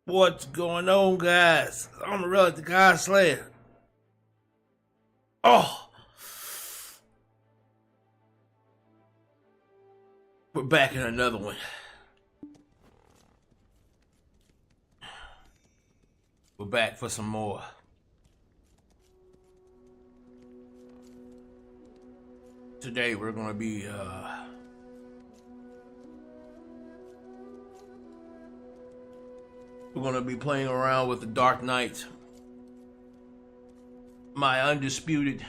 What's going on, guys? Amon-Rellik, the God Slayer. Oh, we're back in another one. We're back for some more. Today we're gonna be playing around with the Dark Knight. My undisputed,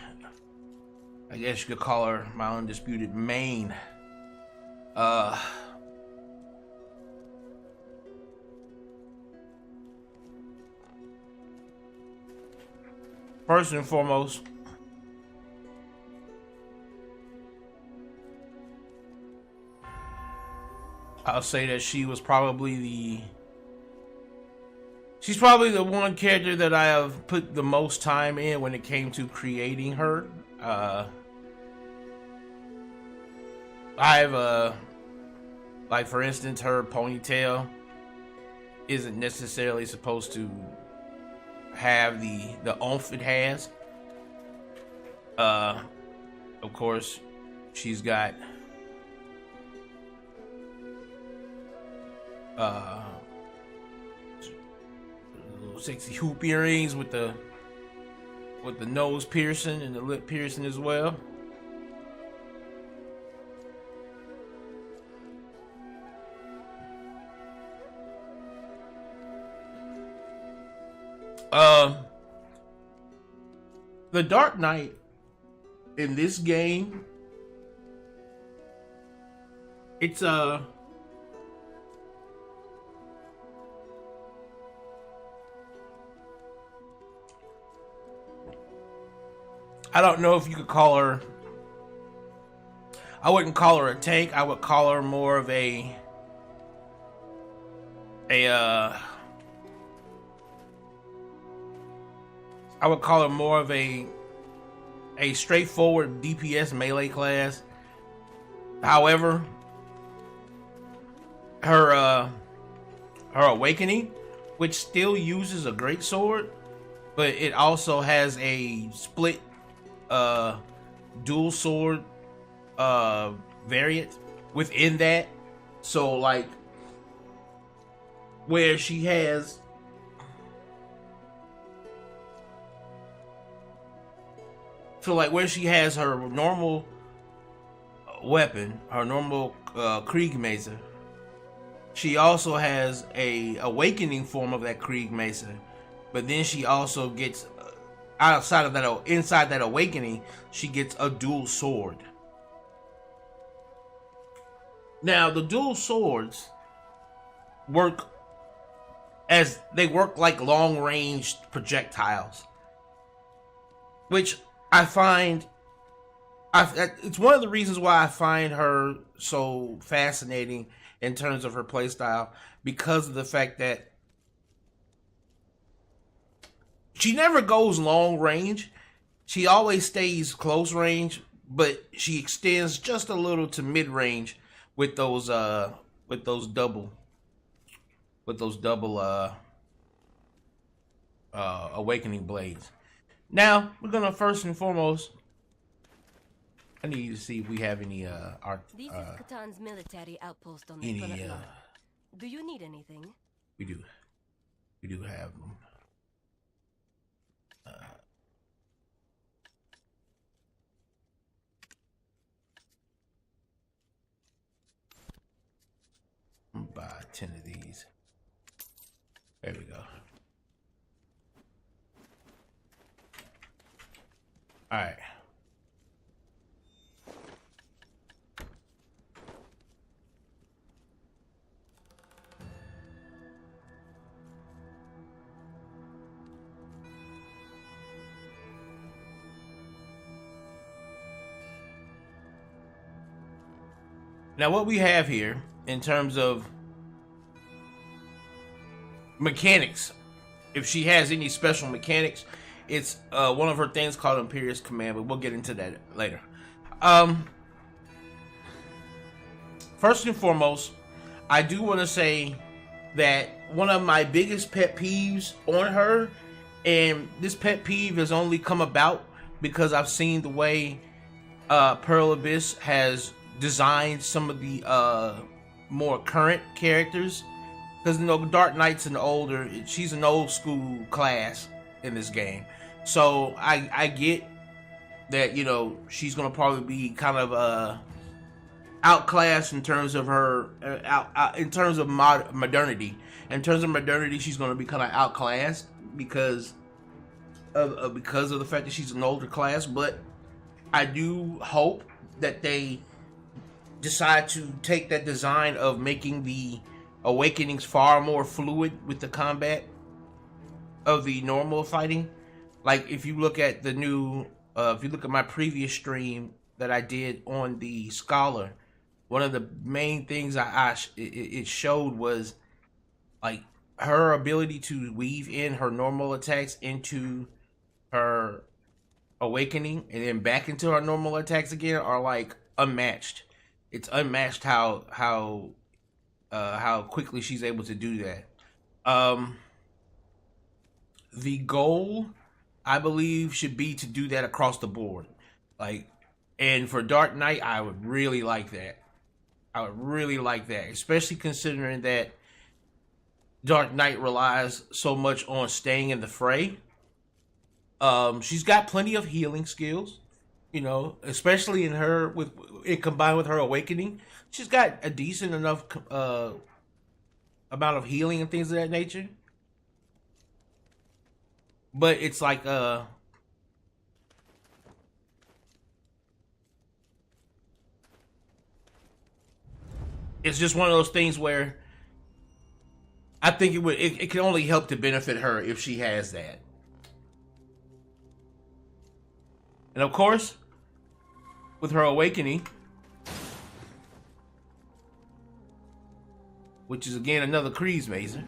I guess you could call her my undisputed main. First and foremost, I'll say that she's probably the one character that I have put the most time in when it came to creating her. Like for instance, her ponytail isn't necessarily supposed to have the oomph it has. Of course, she's got sexy hoop earrings with the nose piercing and the lip piercing as well. The Dark Knight in this game, it's I don't know if you could call her. I wouldn't call her a tank. I would call her more of a straightforward DPS melee class. However, her awakening, which still uses a great sword, but it also has a split dual sword variant within that. So like where she has her normal weapon, her normal Krieg Mesa, she also has a awakening form of that Krieg Mesa, but then she also gets inside that awakening, she gets a dual sword. Now the dual swords work like long range projectiles, which I find it's one of the reasons why I find her so fascinating in terms of her playstyle, because of the fact that she never goes long range. She always stays close range, but she extends just a little to mid range with those double awakening blades. Now we're gonna first and foremost, I need to see if we have any This is Katan's military outpost on the front line. Do you need anything? We do have them. I'm gonna buy 10 of these. There we go. All right. Now what we have here in terms of mechanics, if she has any special mechanics, it's one of her things called Imperious Command, but we'll get into that later. First and foremost, I do want to say that one of my biggest pet peeves on her, and this pet peeve has only come about because I've seen the way Pearl Abyss has designed some of the more current characters. Because Dark Knight's she's an old school class in this game, so I get that she's gonna probably be kind of outclassed in terms of her in terms of modernity. In terms of modernity, she's gonna be kind of outclassed because of the fact that she's an older class. But I do hope that they decide to take that design of making the awakenings far more fluid with the combat of the normal fighting. Like if you look at the new, if you look at my previous stream that I did on the Scholar, one of the main things it showed was like her ability to weave in her normal attacks into her awakening and then back into her normal attacks again are like unmatched. It's unmatched how quickly she's able to do that. The goal, I believe, should be to do that across the board. And for Dark Knight, I would really like that. I would really like that, especially considering that Dark Knight relies so much on staying in the fray. She's got plenty of healing skills, especially in her with it combined with her awakening. She's got a decent enough amount of healing and things of that nature. But it's like it's just one of those things where I think it can only help to benefit her if she has that. And of course, with her awakening, which is again another Kriegsmazer,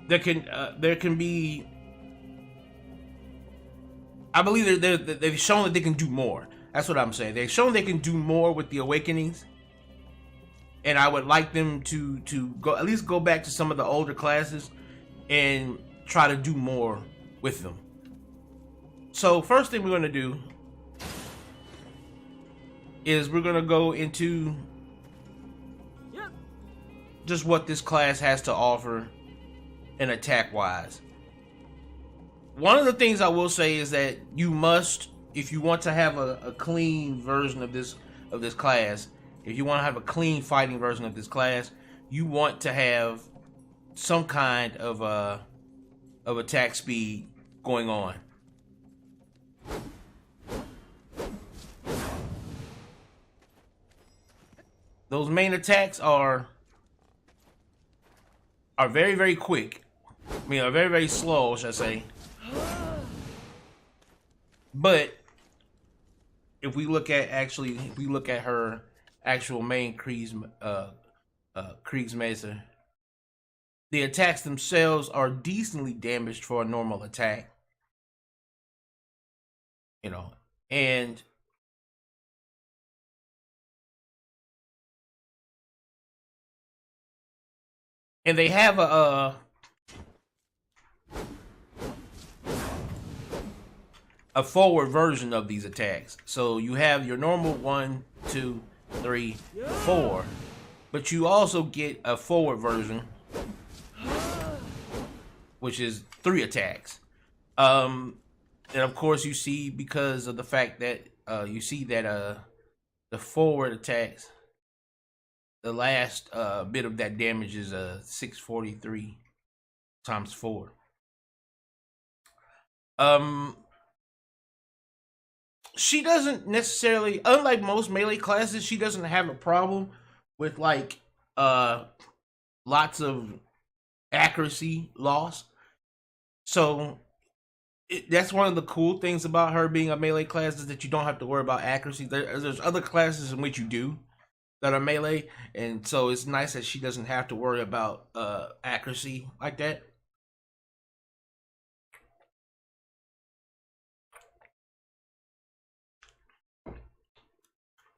there can be, I believe they've shown that they can do more. That's what I'm saying. They've shown they can do more with the awakenings, and I would like them to go at least go back to some of the older classes and try to do more with them. So first thing we're going to do is we're going to go into just what this class has to offer in attack wise. One of the things I will say is that you must, if you want to have a clean version of this class, if you want to have a clean fighting version of this class, you want to have some kind of attack speed going on. Those main attacks are very, very quick. I mean, are very, very slow, should I say. But if we look at her actual main Kriegsmazer, the attacks themselves are decently damaged for a normal attack. And they have a forward version of these attacks. So you have your normal 1, 2, 3, 4, but you also get a forward version, which is 3 attacks. And of course you see, because of the fact that the forward attacks, the last bit of that damage is 643 times 4. She doesn't necessarily, unlike most melee classes, she doesn't have a problem with lots of accuracy loss. So that's one of the cool things about her being a melee class, is that you don't have to worry about accuracy. There's other classes in which you do that are melee, and so it's nice that she doesn't have to worry about accuracy like that.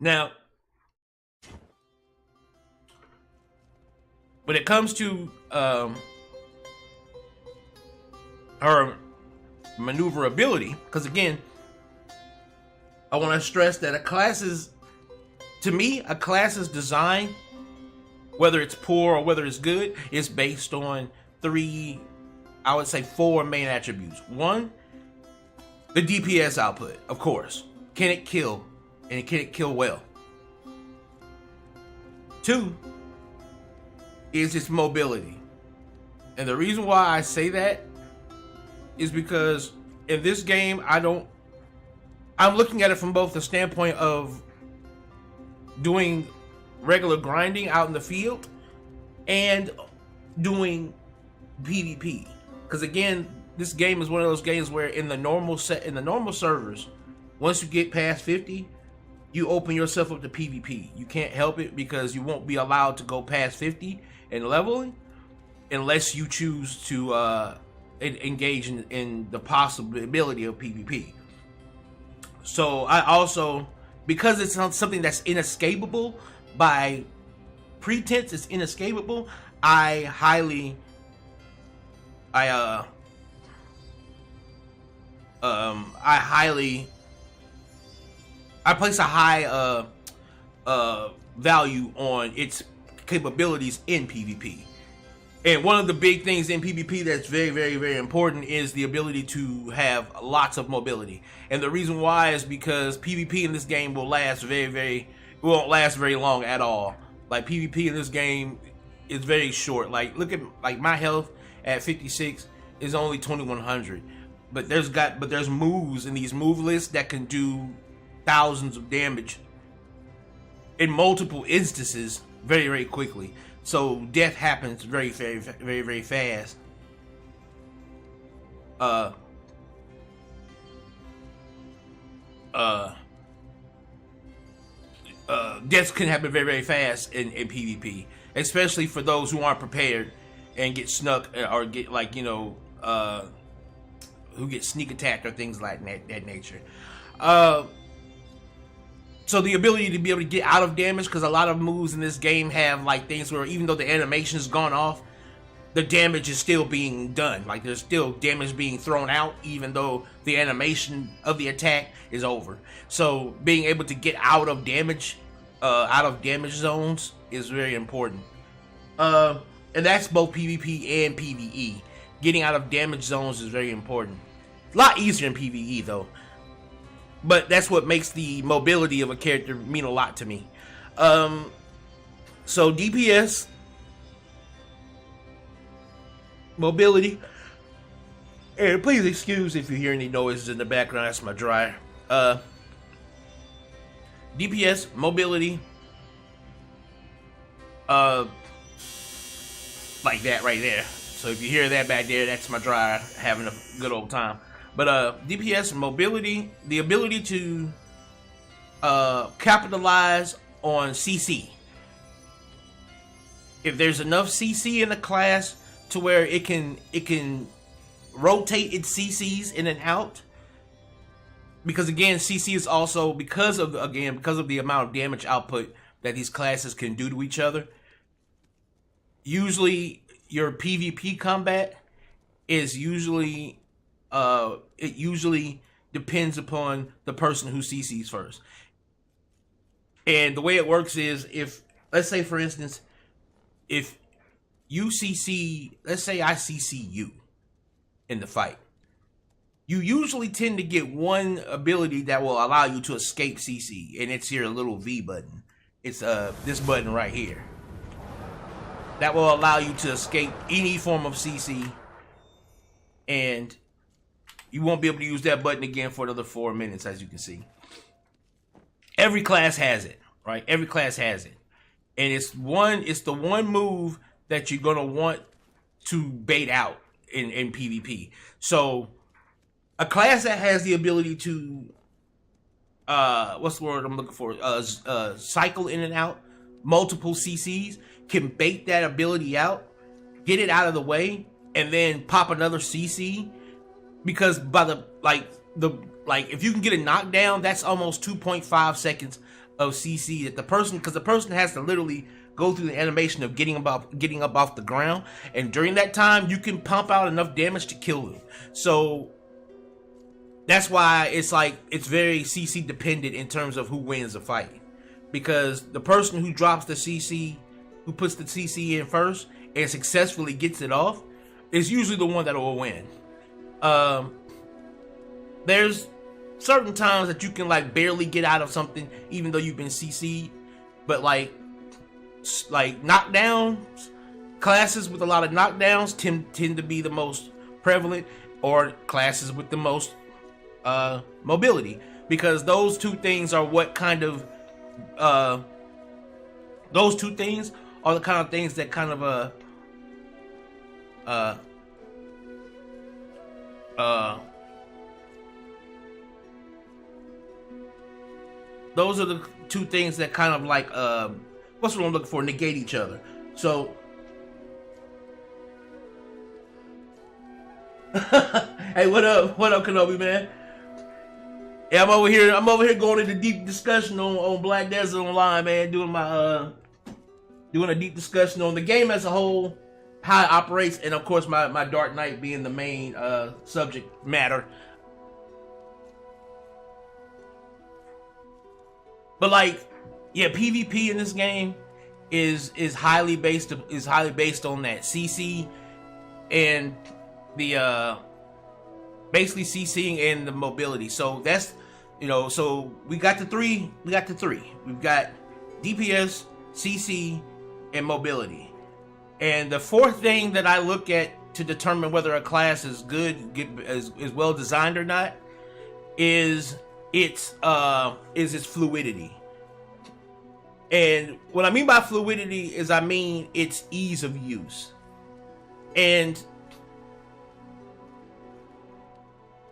Now, when it comes to her maneuverability, because again, I want to stress that a class's design, whether it's poor or whether it's good, is based on four main attributes. One, the DPS output, of course. Can it kill? And can it kill well? Two is its mobility. And the reason why I say that is because in this game, I'm looking at it from both the standpoint of doing regular grinding out in the field and doing PvP. Because again, this game is one of those games where in the normal servers, once you get past 50, you open yourself up to PvP. You can't help it because you won't be allowed to go past 50 in leveling unless you choose to engage in the possibility of PvP. So I also, because it's not something that's inescapable by pretense, it's inescapable, I place a high value on its capabilities in PvP. And one of the big things in PvP that's very, very, very important is the ability to have lots of mobility. And the reason why is because PvP in this game will won't last very long at all. Like PvP in this game is very short. Like look at my health at 56 is only 2100. But there's moves in these move lists that can do thousands of damage in multiple instances very, very quickly. So death happens very, very, very, very fast. Deaths can happen very, very fast in PvP, especially for those who aren't prepared and get snuck or get who get sneak attacked or things like that nature. So the ability to be able to get out of damage, because a lot of moves in this game have like things where even though the animation's gone off, the damage is still being done. Like there's still damage being thrown out even though the animation of the attack is over. So being able to get out of damage zones is very important. And that's both PvP and PvE. Getting out of damage zones is very important. A lot easier in PvE though. But that's what makes the mobility of a character mean a lot to me. So DPS, mobility, and please excuse if you hear any noises in the background, that's my dryer. DPS, mobility, like that right there. So if you hear that back there, that's my dryer having a good old time. But DPS and mobility, the ability to capitalize on CC. If there's enough CC in the class to where it can rotate its CCs in and out, because again, CC is also because of the amount of damage output that these classes can do to each other. Usually, your PvP combat is usually it usually depends upon the person who CCs first. And the way it works is, if, let's say for instance, if you CC, let's say I CC you in the fight, you usually tend to get one ability that will allow you to escape CC, and it's your little V button. It's this button right here. That will allow you to escape any form of CC, and you won't be able to use that button again for another 4 minutes, as you can see. Every class has it, right? Every class has it. And it's the one move that you're gonna want to bait out in PvP. So a class that has the ability to what's the word I'm looking for? Cycle in and out multiple CCs can bait that ability out, get it out of the way, and then pop another CC. Because by if you can get a knockdown, that's almost 2.5 seconds of CC that the person, because the person has to literally go through the animation of getting up off the ground, and during that time you can pump out enough damage to kill them. So that's why it's like it's very CC dependent in terms of who wins the fight, because the person who drops the CC, who puts the CC in first and successfully gets it off, is usually the one that will win. There's certain times that you can like barely get out of something even though you've been CC'd, but like knockdowns, classes with a lot of knockdowns tend to be the most prevalent, or classes with the most mobility, because those two things are what kind of those two things are the kind of things that kind of those are the two things that kind of like what's what I'm looking for, negate each other. So hey, what up Kenobi, man? Yeah, I'm over here going into deep discussion on Black Desert Online, man, doing a deep discussion on the game as a whole, how it operates, and of course my Dark Knight being the main subject matter. But like, yeah, PvP in this game is highly based on that CC and the basically CCing and the mobility. So that's, you know, so we got the three. We've got DPS, CC, and mobility. And the fourth thing that I look at to determine whether a class is good, is well designed or not, is its fluidity. And what I mean by fluidity is I mean its ease of use. And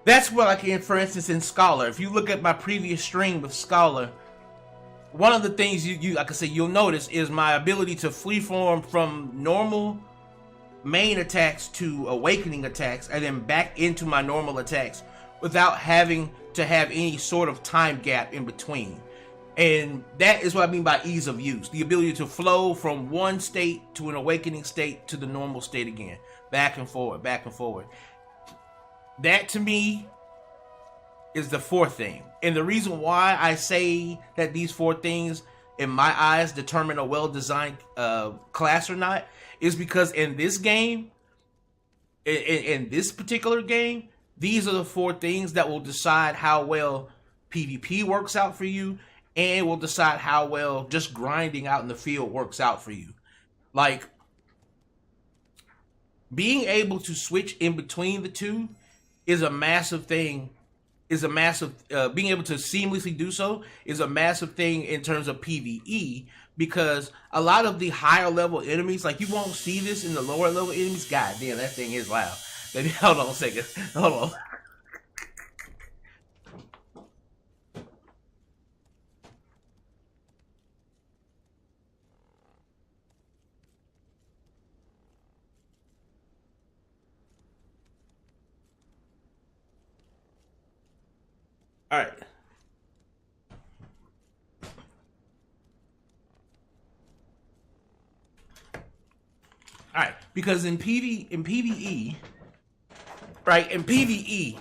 that's what, like, for instance, in Scholar, if you look at my previous stream with Scholar, one of the things you like I said, you'll notice is my ability to freeform from normal main attacks to awakening attacks and then back into my normal attacks without having to have any sort of time gap in between. And that is what I mean by ease of use. The ability to flow from one state to an awakening state to the normal state again. Back and forward, back and forward. That to me is the fourth thing. And the reason why I say that these four things, in my eyes, determine a well-designed class or not, is because in this game, in this particular game, these are the four things that will decide how well PvP works out for you, and will decide how well just grinding out in the field works out for you. Like, being able to switch in between the two is a massive thing. Being able to seamlessly do so is a massive thing in terms of PvE, because a lot of the higher level enemies, like, you won't see this in the lower level enemies. God damn, that thing is loud. Maybe, hold on a second. Hold on. All right. All right, because in PvE, right? In PvE,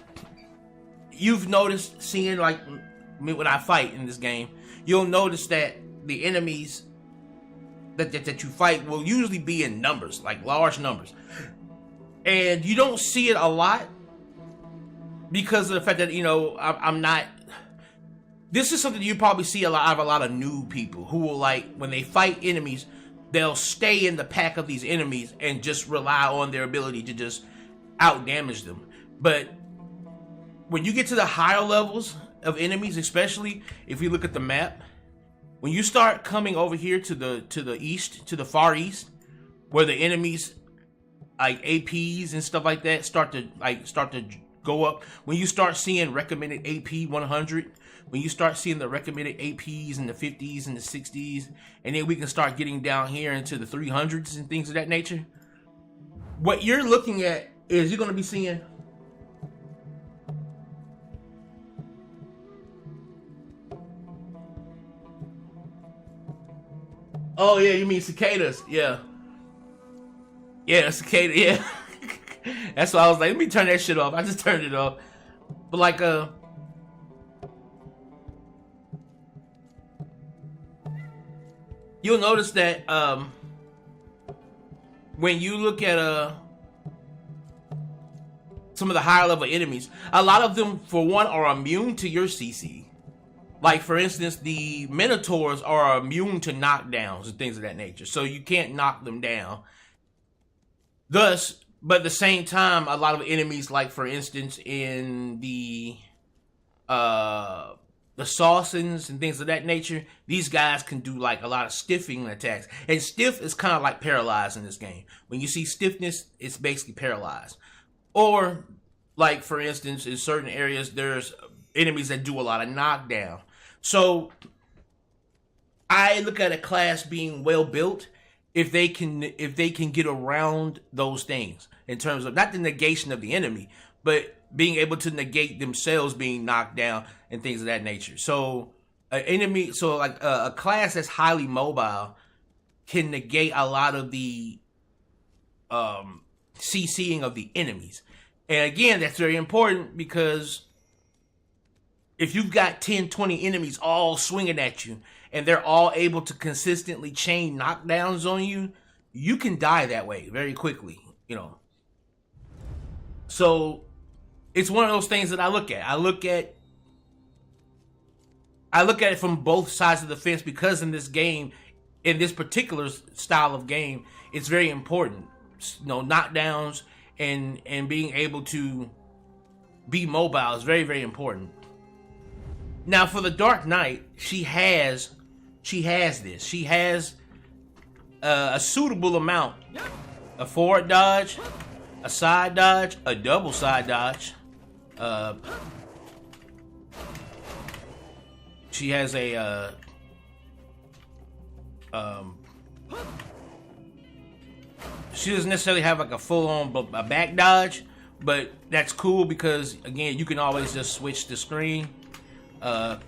you've noticed, seeing like me when I fight in this game, you'll notice that the enemies that you fight will usually be in numbers, like large numbers, and you don't see it a lot. Because of the fact that, you know, I'm not... This is something you probably see a lot of new people who will, like, when they fight enemies, they'll stay in the pack of these enemies and just rely on their ability to just out-damage them. But when you get to the higher levels of enemies, especially if you look at the map, when you start coming over here to the east, to the far east, where the enemies, like APs and stuff like that, start to go up, when you start seeing recommended AP 100, when you start seeing the recommended APs in the 50s and the 60s, and then we can start getting down here into the 300s and things of that nature, what you're looking at is you're going to be seeing Oh yeah, you mean cicadas? Yeah, yeah, cicada. Yeah, that's why I was like, let me turn that shit off. I just turned it off. But like you'll notice that when you look at some of the higher level enemies, a lot of them, for one, are immune to your CC. Like, for instance, the Minotaurs are immune to knockdowns and things of that nature. So you can't knock them down. Thus, but at the same time, a lot of enemies, like, for instance, in the Sausons and things of that nature, these guys can do, like, a lot of stiffing attacks. And stiff is kind of like paralyzed in this game. When you see stiffness, it's basically paralyzed. Or, like, for instance, in certain areas, there's enemies that do a lot of knockdown. So, I look at a class being well built if they can get around those things in terms of not the negation of the enemy, but being able to negate themselves being knocked down and things of that nature. So, a class that's highly mobile can negate a lot of the CCing of the enemies. And again, that's very important because if you've got 10, 20 enemies all swinging at you and they're all able to consistently chain knockdowns on you, you can die that way very quickly, you know. So it's one of those things that I look at. I look at it from both sides of the fence because in this game, in this particular style of game, it's very important. You know, knockdowns and being able to be mobile is very, very important. Now for the Dark Knight, she has this. She has a suitable amount: a forward dodge, a side dodge, a double side dodge. She has a she doesn't necessarily have like a full-on back dodge, but that's cool because again, you can always just switch the screen and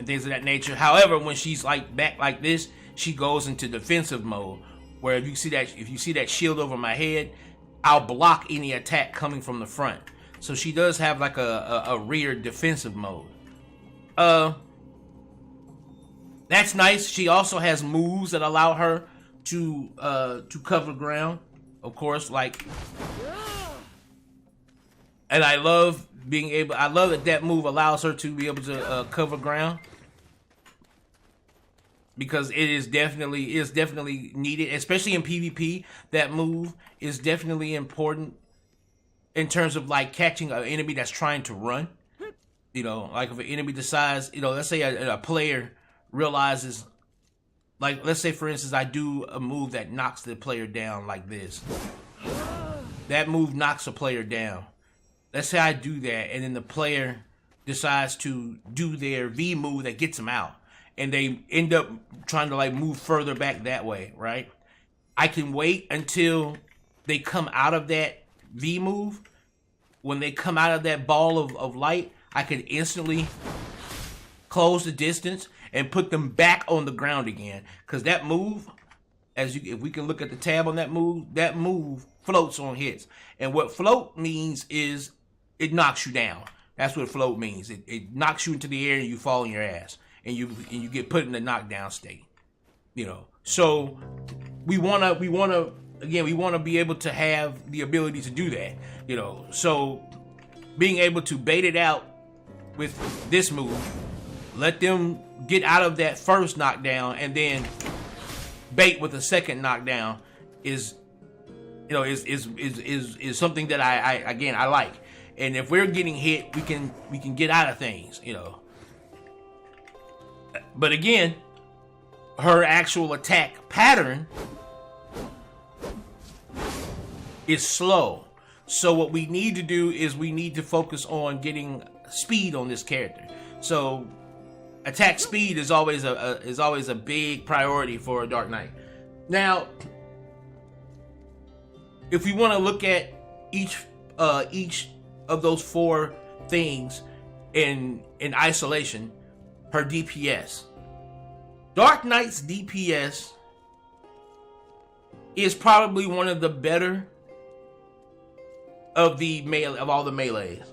things of that nature. However, when she's like back like this, she goes into defensive mode, where if you see that shield over my head, I'll block any attack coming from the front. So she does have like a rear defensive mode. That's nice. She also has moves that allow her to cover ground, of course, like, and I love that move allows her to be able to cover ground, because it is definitely needed, especially in PvP. That move is definitely important in terms of like catching an enemy that's trying to run. You know, like if an enemy decides, you know, let's say a player realizes, like, let's say for instance I do a move that knocks the player down like this. That move knocks a player down. Let's say I do that and then the player decides to do their V move that gets them out, and they end up trying to like move further back that way, right? I can wait until they come out of that V move. When they come out of that ball of light, I can instantly close the distance and put them back on the ground again. Because that move, if we can look at the tab on that move floats on hits. And what float means is it knocks you down. That's what float means. It knocks you into the air and you fall on your ass. And you get put in a knockdown state. You know. So we wanna be able to have the ability to do that. You know. So being able to bait it out with this move, let them get out of that first knockdown and then bait with a second knockdown is something that I like. And if we're getting hit, we can get out of things, you know. But again, her actual attack pattern is slow. So what we need to do is we need to focus on getting speed on this character. So attack speed is always a big priority for a Dark Knight. Now, if we want to look at each of those four things in isolation, her DPS. Dark Knight's DPS is probably one of the better of all the melees.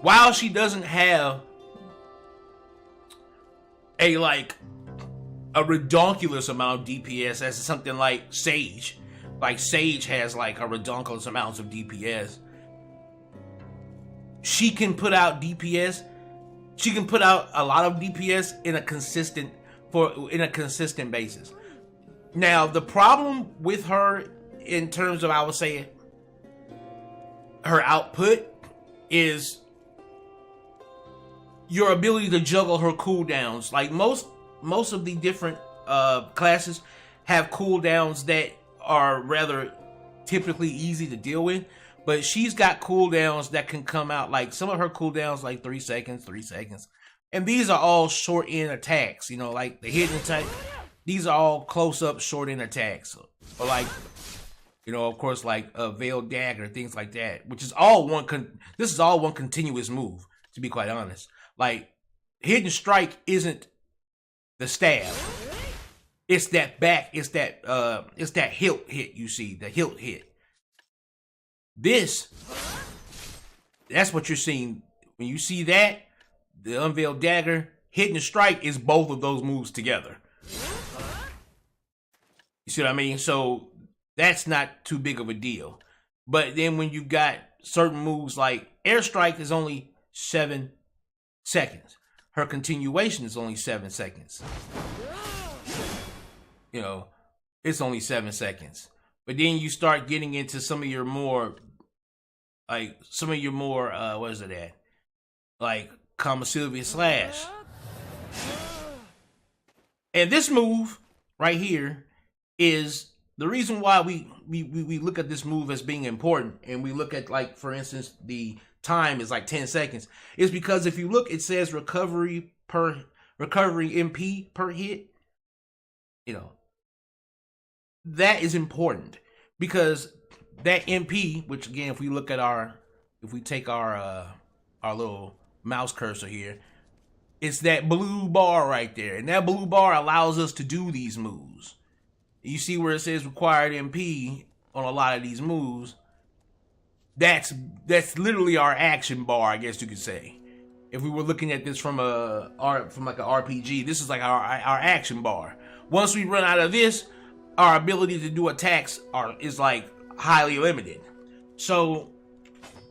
While she doesn't have a redonkulous amount of DPS as something like Sage. Like Sage has like a redonkulous amounts of DPS. She can put out DPS. She can put out a lot of DPS in a consistent basis. Now, the problem with her in terms of, I would say, her output is your ability to juggle her cooldowns. Like most of the different classes have cooldowns that are rather typically easy to deal with, but she's got cooldowns that can come out, like some of her cooldowns like 3 seconds, and these are all short end attacks, you know, like the hidden attack. These are all close up short end attacks, or like, you know, of course, like a veiled dagger, things like that, which is all this is all one continuous move, to be quite honest. Like, hidden strike isn't the stab. It's that hilt hit you see, the hilt hit. That's what you're seeing. When you see that, the unveiled dagger, hidden strike is both of those moves together. You see what I mean? So that's not too big of a deal. But then when you got certain moves like airstrike is only 7 seconds. Her continuation is only 7 seconds. You know, it's only 7 seconds. But then you start getting into some of your more, what is it at? Like Kama Sylvia Slash. And this move right here is the reason why we look at this move as being important, and we look at, like, for instance, the time is like 10 seconds, is because if you look, it says recovery MP per hit. You know, that is important because that MP, which again, if we take our little mouse cursor here, it's that blue bar right there, and that blue bar allows us to do these moves. You see where it says required MP on a lot of these moves. That's literally our action bar, I guess you could say. If we were looking at this from like an RPG, this is like our action bar. Once we run out of this, our ability to do attacks is like highly limited. So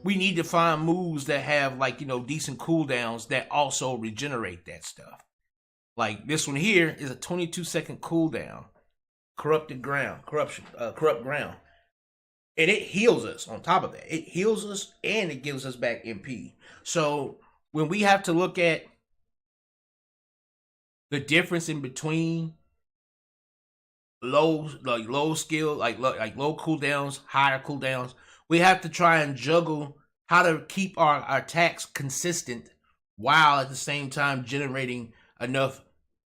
we need to find moves that have, like, you know, decent cooldowns that also regenerate that stuff. Like this one here is a 22-second cooldown. Corrupt ground. And it heals us on top of that. It heals us and it gives us back MP. So when we have to look at the difference in between low skill, like low cooldowns, higher cooldowns, we have to try and juggle how to keep our attacks consistent while at the same time generating enough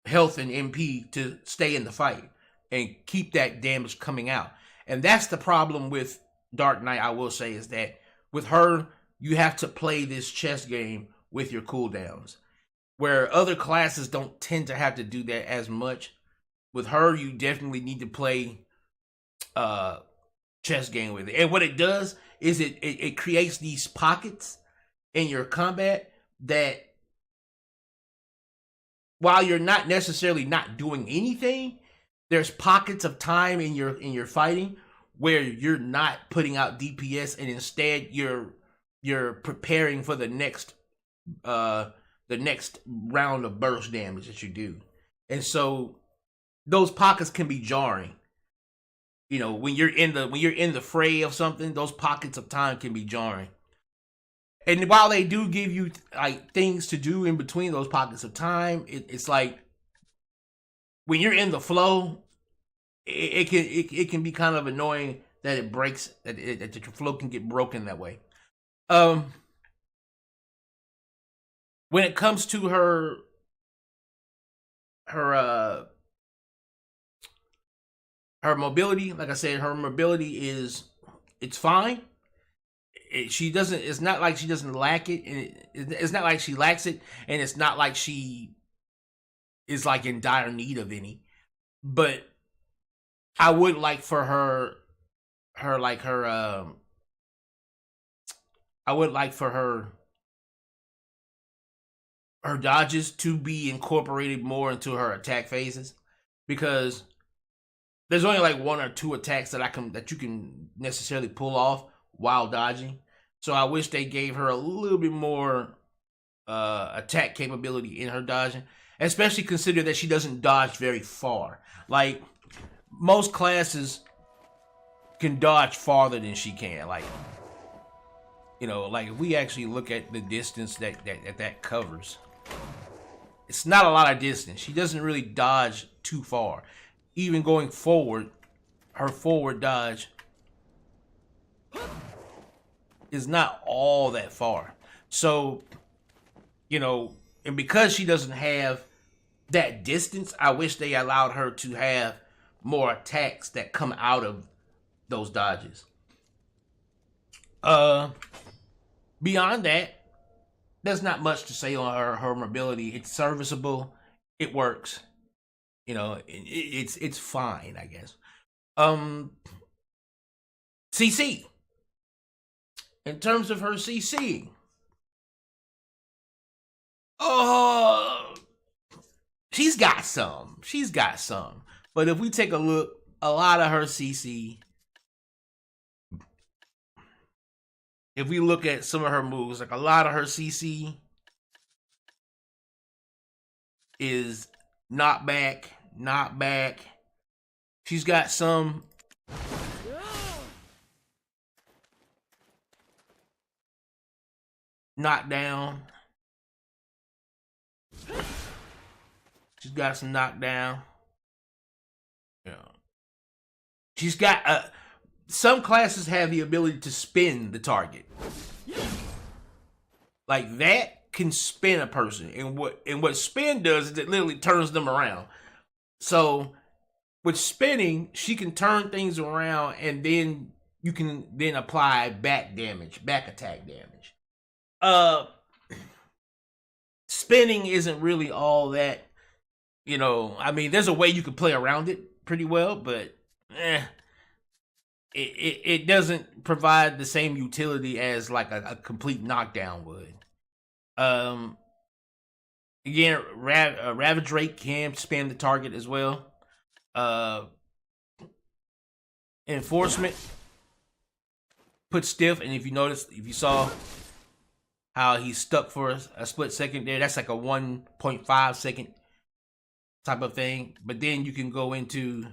health and MP to stay in the fight and keep that damage coming out. And that's the problem with Dark Knight, I will say, is that with her, you have to play this chess game with your cooldowns, where other classes don't tend to have to do that as much. With her, you definitely need to play chess game with it. And what it does is it creates these pockets in your combat that, while you're not necessarily not doing anything, there's pockets of time in your fighting where you're not putting out DPS, and instead you're preparing for the next round of burst damage that you do. And so those pockets can be jarring. You know, when you're in the fray of something, those pockets of time can be jarring. And while they do give you like things to do in between those pockets of time, it's like when you're in the flow, it can be kind of annoying that it breaks, that your flow can get broken that way. When it comes to her mobility, like I said, her mobility it's fine. she doesn't. It's not like she doesn't lack it, and it's not like she lacks it, and it's not like she is like in dire need of any. But I would like for I would like for her dodges to be incorporated more into her attack phases, because there's only like one or two attacks that you can necessarily pull off while dodging. So I wish they gave her a little bit more attack capability in her dodging, especially consider that she doesn't dodge very far. Like, most classes can dodge farther than she can. Like, you know, like if we actually look at the distance that covers, it's not a lot of distance. She doesn't really dodge too far. Even going forward, her forward dodge is not all that far. So, you know, and because she doesn't have that distance, I wish they allowed her to have more attacks that come out of those dodges. Beyond that, there's not much to say on her mobility. It's serviceable. It works. You know, it's fine, I guess. CC. In terms of her CC, she's got some. She's got some. But if we take a look, a lot of her CC, if we look at some of her moves, like a lot of her CC is knock back. She's got some knockdown. She's got some knockdown. Yeah. She's got some classes have the ability to spin the target. Like, that can spin a person. And what spin does is it literally turns them around. So with spinning, she can turn things around, and then you can then apply back attack damage. Spinning isn't really all that, you know, I mean, there's a way you could play around it pretty well, but it doesn't provide the same utility as like a complete knockdown would. Again, Ravage can spin the target as well. Enforcement put stiff, and if you saw how he stuck for a split second there, that's like a 1.5 second type of thing. But then you can go into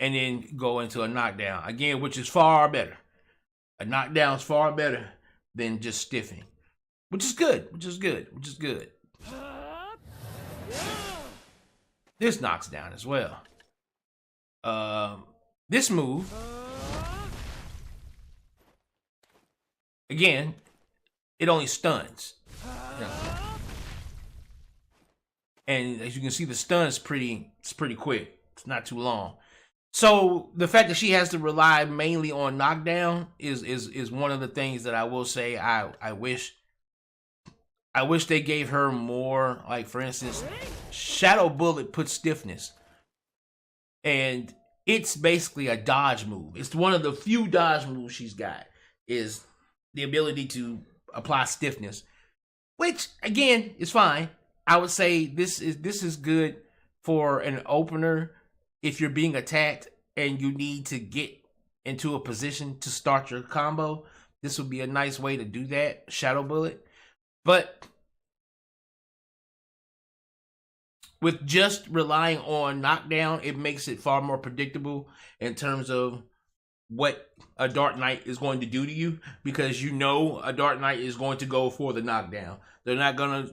a knockdown again, which is far better. A knockdown is far better than just stiffing, which is good. This knocks down as well. This move, again, it only stuns. And as you can see, the stun is pretty quick. It's not too long. So the fact that she has to rely mainly on knockdown is one of the things that I will say I wish they gave her more. Like, for instance, Shadow Bullet puts stiffness, and it's basically a dodge move. It's one of the few dodge moves she's got, is the ability to apply stiffness, which again is fine. I would say this is good for an opener if you're being attacked and you need to get into a position to start your combo. This would be a nice way to do that, Shadow Bullet. But with just relying on knockdown, it makes it far more predictable in terms of what a Dark Knight is going to do to you, because you know a Dark Knight is going to go for the knockdown. They're not gonna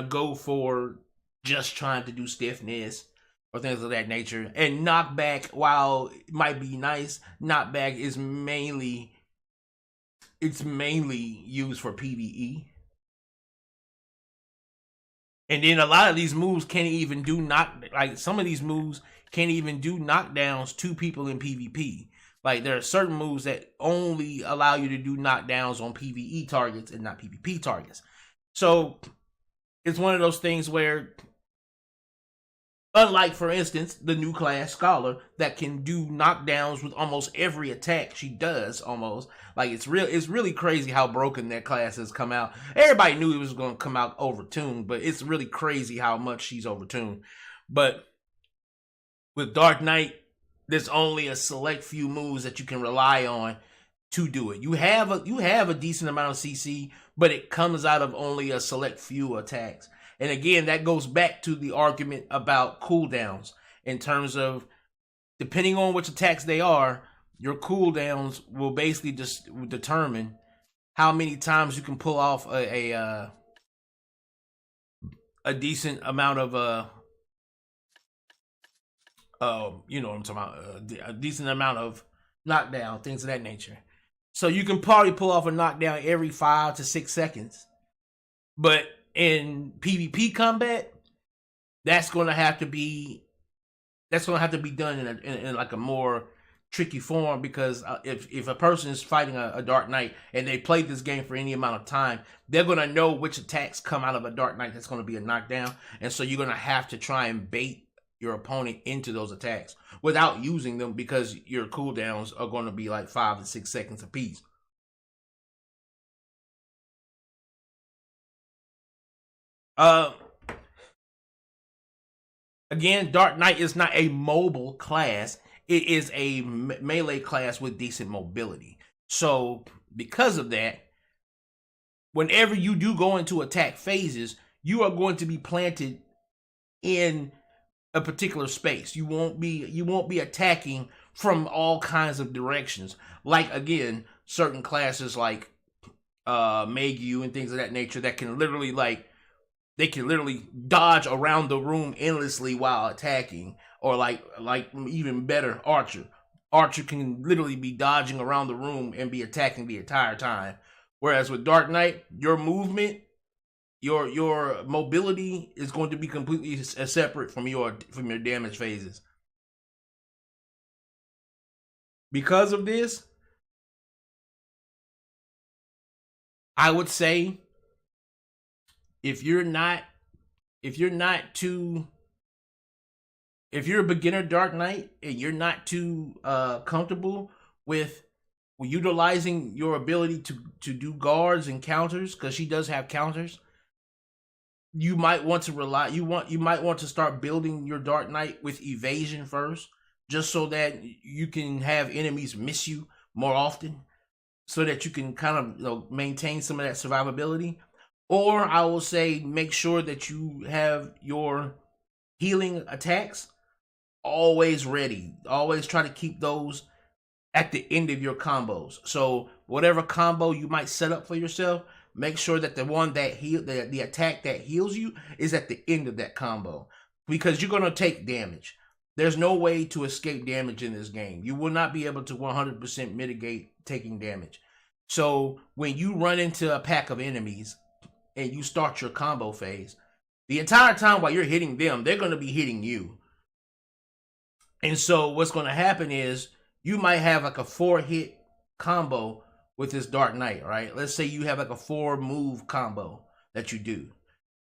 go for just trying to do stiffness or things of that nature. And knockback, while it might be nice, knockback is mainly used for PvE. And then a lot of these moves can't even do some of these moves can't even do knockdowns to people in PvP. Like there are certain moves that only allow you to do knockdowns on PvE targets and not PvP targets. So it's one of those things where, unlike, for instance, the new class Scholar that can do knockdowns with almost every attack she does, almost. Like, it's really crazy how broken that class has come out. Everybody knew it was going to come out overtuned, but it's really crazy how much she's overtuned. But with Dark Knight, there's only a select few moves that you can rely on to do it. You have a decent amount of CC, but it comes out of only a select few attacks. And again, that goes back to the argument about cooldowns in terms of, depending on which attacks they are, your cooldowns will basically just determine how many times you can pull off a decent amount of you know what I'm talking about, a decent amount of knockdown, things of that nature. So you can probably pull off a knockdown every 5 to 6 seconds. But in PvP combat, that's going to have to be done in like a more tricky form, because if a person is fighting a Dark Knight and they played this game for any amount of time, they're going to know which attacks come out of a Dark Knight that's going to be a knockdown. And so you're going to have to try and bait your opponent into those attacks without using them, because your cooldowns are going to be like 5 to 6 seconds apiece. Again, Dark Knight is not a mobile class. It is a melee class with decent mobility. So because of that, whenever you do go into attack phases, you are going to be planted in a particular space. You won't be attacking from all kinds of directions. Like, again, certain classes like Megu and things of that nature that can literally dodge around the room endlessly while attacking. Or like even better, Archer. Archer can literally be dodging around the room and be attacking the entire time. Whereas with Dark Knight, your movement, your mobility is going to be completely separate from your damage phases. Because of this, I would say if you're a beginner Dark Knight and you're not too comfortable with utilizing your ability to do guards and counters, because she does have counters, you might want to start building your Dark Knight with evasion first, just so that you can have enemies miss you more often, so that you can kind of maintain some of that survivability. Or I will say, make sure that you have your healing attacks always ready. Always try to keep those at the end of your combos. So whatever combo you might set up for yourself, make sure that the one that the attack that heals you is at the end of that combo, because you're going to take damage. There's no way to escape damage in this game. You will not be able to 100% mitigate taking damage. So when you run into a pack of enemies and you start your combo phase, the entire time while you're hitting them, they're going to be hitting you. And so what's going to happen is you might have like a 4-hit combo with this Dark Knight, right? Let's say you have like a 4-move combo that you do.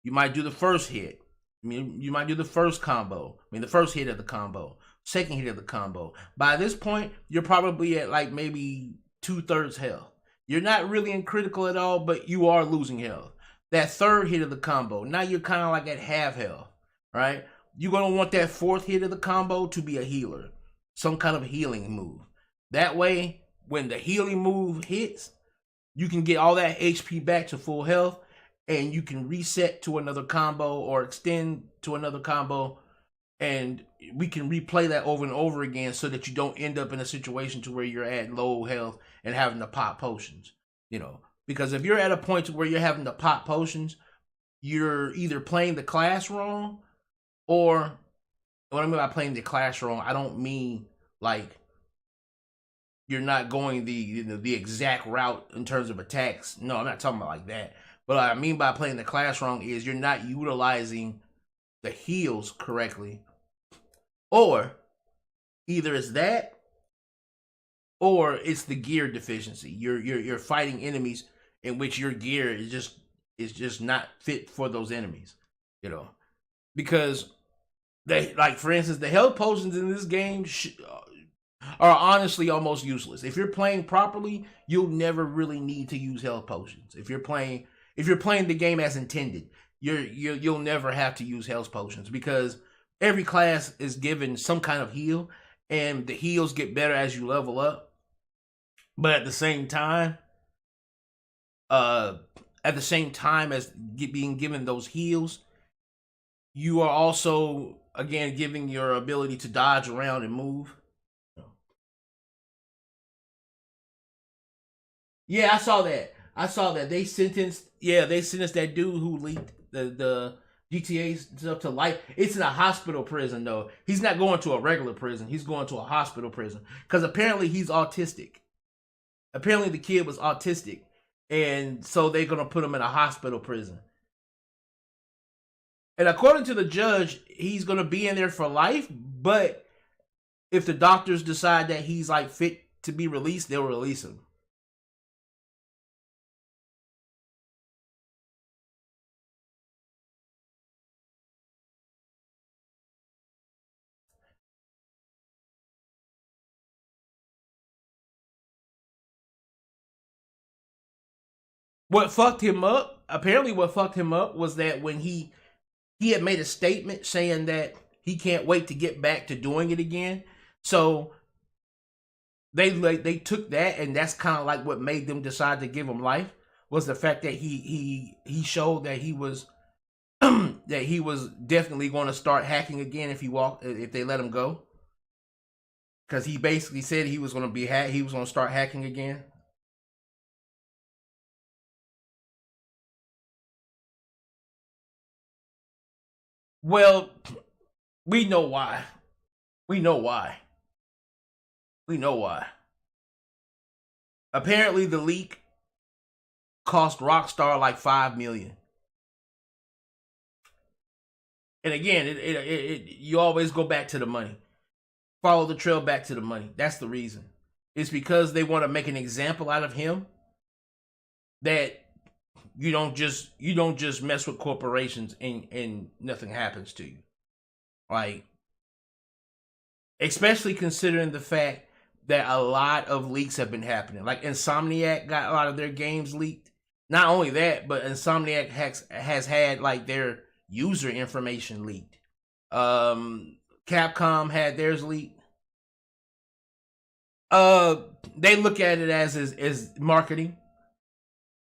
You might do the first hit. You might do the first the first hit of the combo, second hit of the combo. By this point, you're probably at like maybe 2/3 health. You're not really in critical at all, but you are losing health. That third hit of the combo, now you're kind of like at half health, right? You're going to want that 4th hit of the combo to be a healer, some kind of healing move. That way, when the healing move hits, you can get all that HP back to full health, and you can reset to another combo or extend to another combo, and we can replay that over and over again so that you don't end up in a situation to where you're at low health and having to pop potions, because if you're at a point to where you're having to pop potions, you're either playing the class wrong, or what I mean by playing the class wrong, I don't mean like you're not going the exact route in terms of attacks. No, I'm not talking about like that. But what I mean by playing the class wrong is you're not utilizing the heals correctly. Or either it's that, or it's the gear deficiency. You're fighting enemies in which your gear is just not fit for those enemies, you know. Because they, like, for instance, the health potions in this game are honestly almost useless. If you're playing properly, you'll never really need to use health potions. If you're playing the game as intended, you'll never have to use health potions, because every class is given some kind of heal, and the heals get better as you level up. But at the same time, as being given those heals, you are also again giving your ability to dodge around and move. Yeah, I saw that they sentenced. Yeah, they sentenced that dude who leaked the GTA stuff to life. It's in a hospital prison though. He's not going to a regular prison. He's going to a hospital prison because apparently he's autistic. Apparently the kid was autistic, and so they're gonna put him in a hospital prison. And according to the judge, he's gonna be in there for life. But if the doctors decide that he's like fit to be released, they'll release him. What fucked him up was that when he had made a statement saying that he can't wait to get back to doing it again. So they took that, and that's kind of like what made them decide to give him life, was the fact that he showed that he was that he was definitely going to start hacking again if they let him go, because he basically said he was going to start hacking again. Well, we know why. We know why. We know why. Apparently, the leak cost Rockstar like $5 million. And again, you always go back to the money. Follow the trail back to the money. That's the reason. It's because they want to make an example out of him, that you don't just mess with corporations and nothing happens to you. Like, especially considering the fact that a lot of leaks have been happening. Like, Insomniac got a lot of their games leaked. Not only that, but Insomniac has had like their user information leaked. Capcom had theirs leaked. They look at it as marketing.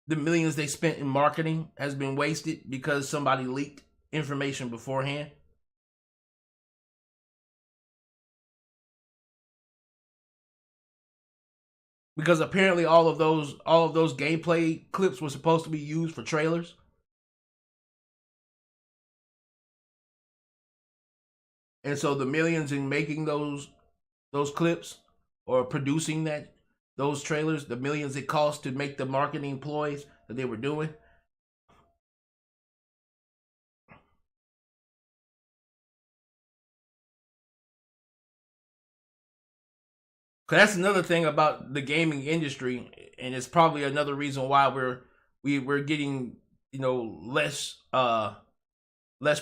The millions they spent in marketing has been wasted because somebody leaked information beforehand. Because apparently all of those gameplay clips were supposed to be used for trailers. And so the millions in making those clips or producing those trailers, the millions it cost to make the marketing ploys that they were doing. Cause that's another thing about the gaming industry, and it's probably another reason why we're getting, less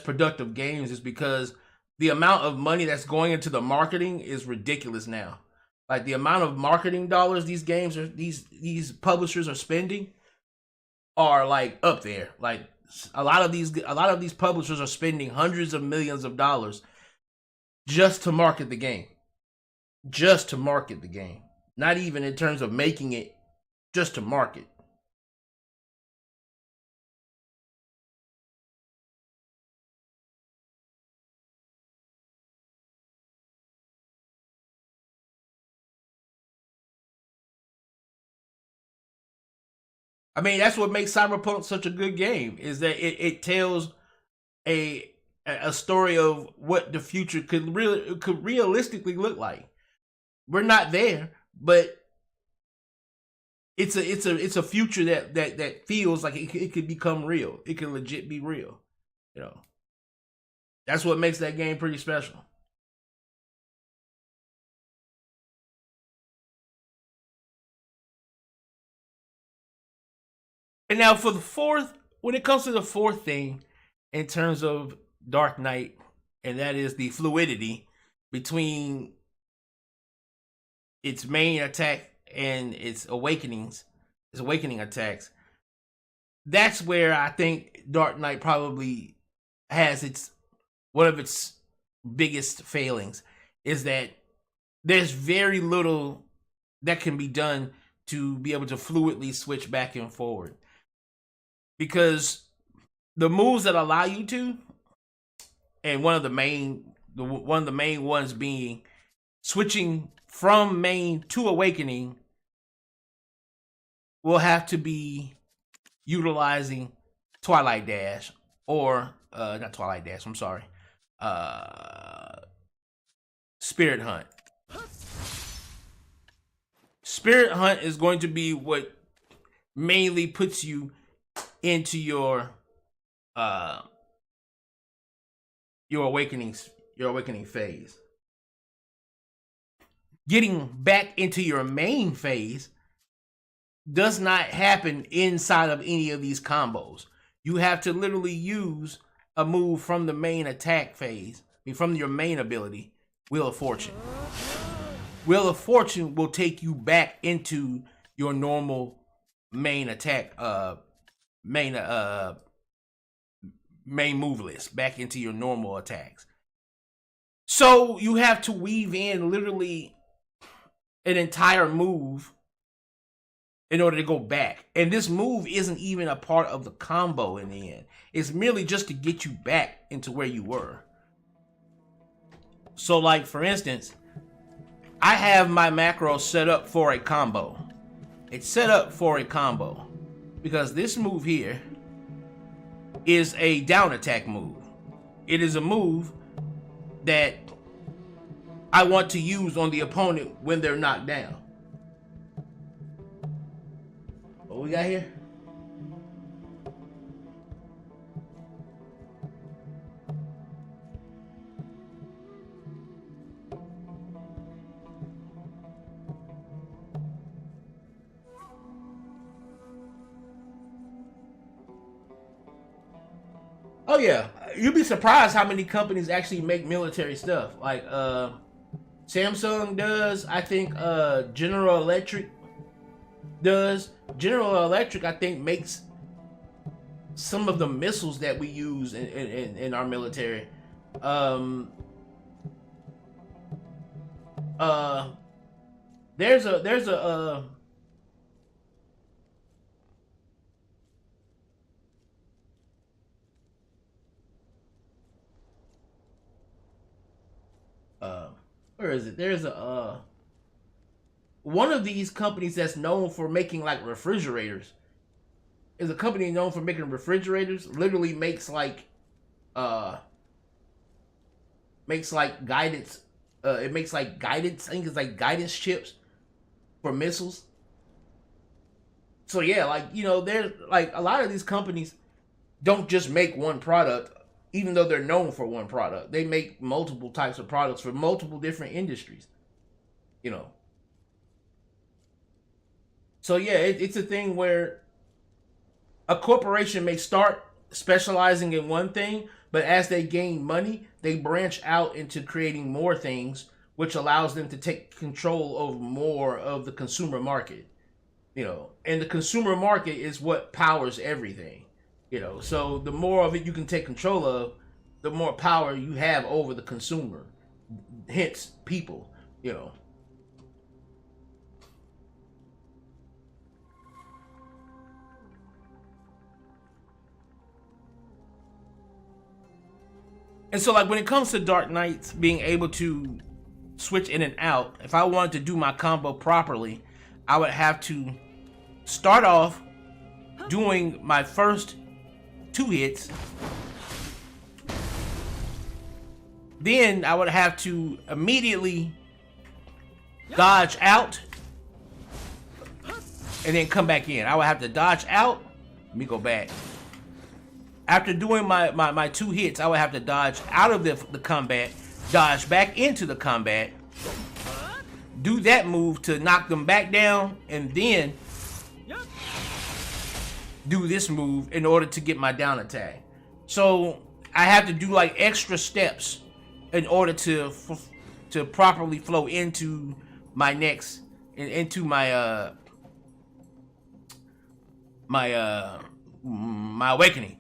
productive games, is because the amount of money that's going into the marketing is ridiculous now. Like, the amount of marketing dollars these publishers are spending are like up there. Like, a lot of these publishers are spending hundreds of millions of dollars just to market the game. Just to market the game. Not even in terms of making it, just to market. I mean, that's what makes Cyberpunk such a good game, is that it tells a story of what the future could realistically look like. We're not there, but it's a future that feels like it could become real. It can legit be real. That's what makes that game pretty special. And now for the fourth, when it comes to the fourth thing in terms of Dark Knight, and that is the fluidity between its main attack and its awakening attacks. That's where I think Dark Knight probably has one of its biggest failings, is that there's very little that can be done to be able to fluidly switch back and forward. Because the moves that allow you to, and one of the main ones being switching from main to awakening, will have to be utilizing Twilight Dash, or not Twilight Dash, I'm sorry, Spirit Hunt. Spirit Hunt is going to be what mainly puts you into your awakening phase. Getting back into your main phase does not happen inside of any of these combos. You have to literally use a move from the main attack phase, from your main ability, Wheel of Fortune. Wheel of Fortune will take you back into your normal main attack, main move list, back into your normal attacks. So you have to weave in literally an entire move in order to go back. And this move isn't even a part of the combo in the end. It's merely just to get you back into where you were. So like, for instance, I have my macro set up for a combo. It's set up for a combo because this move here is a down attack move. It is a move that I want to use on the opponent when they're knocked down. What we got here? Oh yeah, you'd be surprised how many companies actually make military stuff. Like Samsung does, I think General Electric does. General Electric, I think, makes some of the missiles that we use in our military. There's a where is it? There's a one of these companies that's known for making like refrigerators. Is a company known for making refrigerators. Literally makes like guidance. It makes like guidance. I think it's like guidance chips for missiles. So yeah, like, you know, there's like a lot of these companies don't just make one product. Even though they're known for one product, they make multiple types of products for multiple different industries, you know. So yeah, it's a thing where a corporation may start specializing in one thing, but as they gain money, they branch out into creating more things, which allows them to take control of more of the consumer market, you know. And the consumer market is what powers everything. You know, so the more of it you can take control of, the more power you have over the consumer, hence people, you know. And so like when it comes to Dark Knights being able to switch in and out, if I wanted to do my combo properly, I would have to start off doing my first 2 hits. Then I would have to immediately dodge out and then come back in. I would have to dodge out. Let me go back. After doing my 2 hits, I would have to dodge out of the combat, dodge back into the combat, do that move to knock them back down, and then do this move in order to get my down attack. So I have to do like extra steps in order to properly flow into my next, into my my awakening.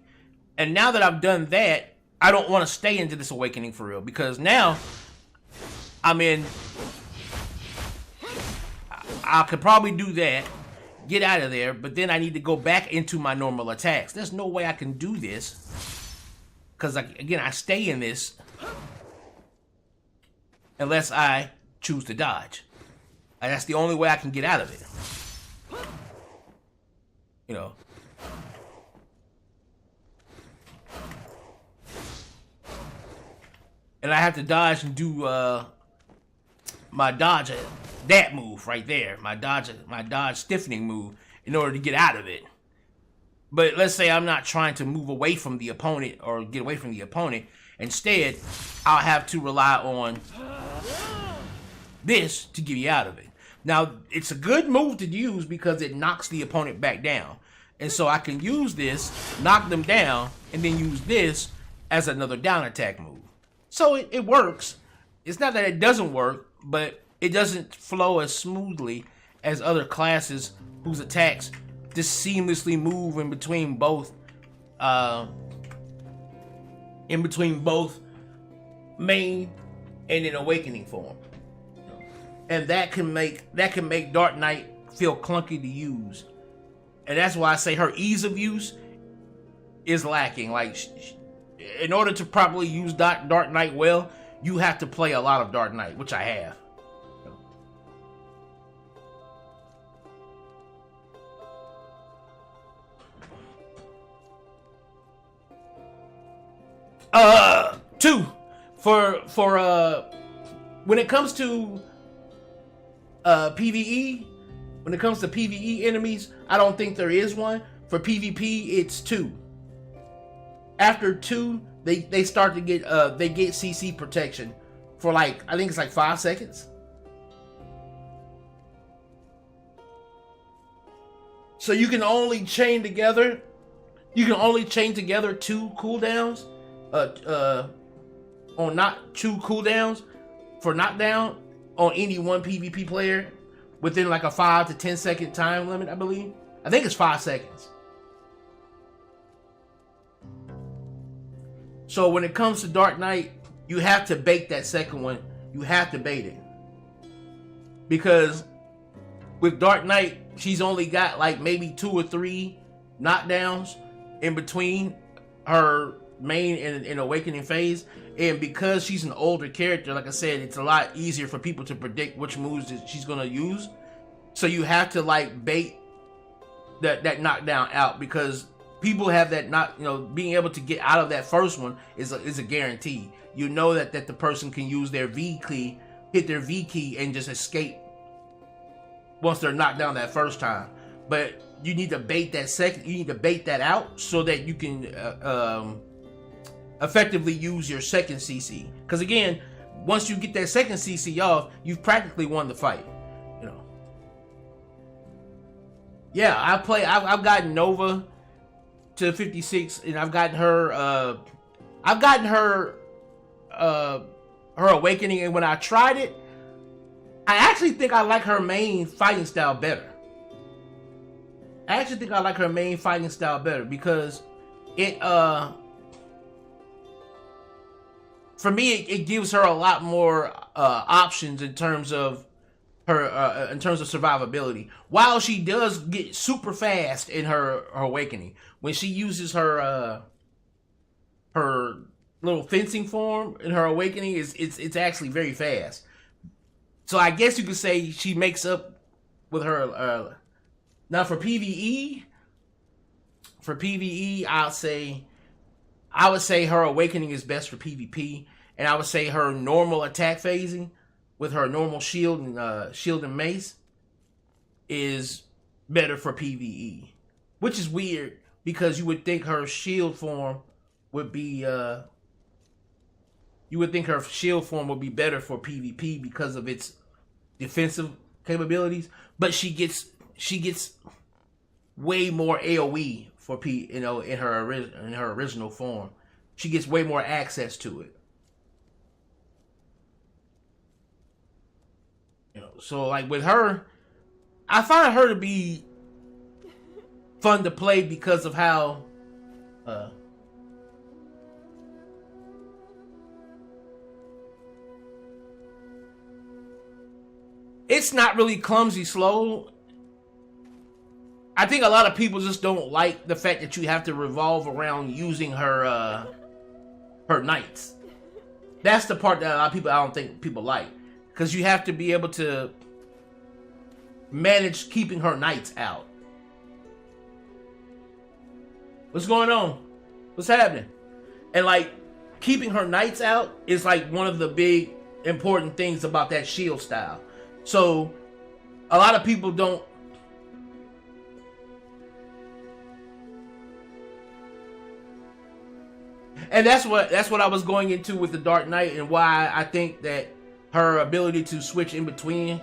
And now that I've done that, I don't want to stay into this awakening for real, because now I'm in. I could probably do that, get out of there, but then I need to go back into my normal attacks. There's no way I can do this, because again, I stay in this unless I choose to dodge. And that's the only way I can get out of it. You know. And I have to dodge and do my dodge, that move right there, my dodge stiffening move, in order to get out of it. But let's say I'm not trying to move away from the opponent or get away from the opponent. Instead, I'll have to rely on this to get me out of it. Now, it's a good move to use because it knocks the opponent back down. And so I can use this, knock them down, and then use this as another down attack move. So it works. It's not that it doesn't work, but it doesn't flow as smoothly as other classes whose attacks just seamlessly move in between both main and an awakening form. And that can make Dark Knight feel clunky to use. And that's why I say her ease of use is lacking. Like, in order to properly use Dark Knight well, you have to play a lot of Dark Knight, which I have. Two, for when it comes to PvE, when it comes to PvE enemies, I don't think there is one. For PvP, it's 2. After 2, they start to get they get CC protection for like, I think it's like 5 seconds. So you can only chain together 2 cooldowns on not 2 cooldowns for knockdown on any one PvP player within like a 5 to 10 second time limit, I believe. I think it's 5 seconds. So when it comes to Dark Knight, you have to bait that second one. You have to bait it. Because with Dark Knight, she's only got like maybe 2 or 3 knockdowns in between her main and awakening phase. And because she's an older character, like I said, it's a lot easier for people to predict which moves that she's going to use. So you have to like bait that knockdown out, because people have that being able to get out of that first one is a guarantee. You know that the person can use their V key, hit their V key, and just escape once they're knocked down that first time. But you need to bait that second. You need to bait that out so that you can effectively use your second CC. Because again, once you get that second CC off, you've practically won the fight. You know. Yeah, I've gotten Nova to 56, and I've gotten her. Her awakening, and when I tried it, I actually think I like her main fighting style better. Because it for me it gives her a lot more options in terms of her survivability. While she does get super fast in her awakening, when she uses her little fencing form in her awakening, it's actually very fast. So I guess you could say she makes up with her. Now for PvE, I would say her awakening is best for PvP, and I would say her normal attack phasing with her normal shield and mace is better for PvE, which is weird because you would think her shield form would be better for PvP because of its defensive capabilities, but she gets way more AoE for Pete, in her original form. She gets way more access to it. So like with her, I find her to be fun to play because of how it's not really clumsy slow. I think a lot of people just don't like the fact that you have to revolve around using her knights. That's the part that a lot of people, I don't think people like, because you have to be able to manage keeping her knights out. What's going on? What's happening? And like keeping her knights out is like one of the big important things about that shield style. So a lot of people don't. And that's what I was going into with the Dark Knight, and why I think that her ability to switch in between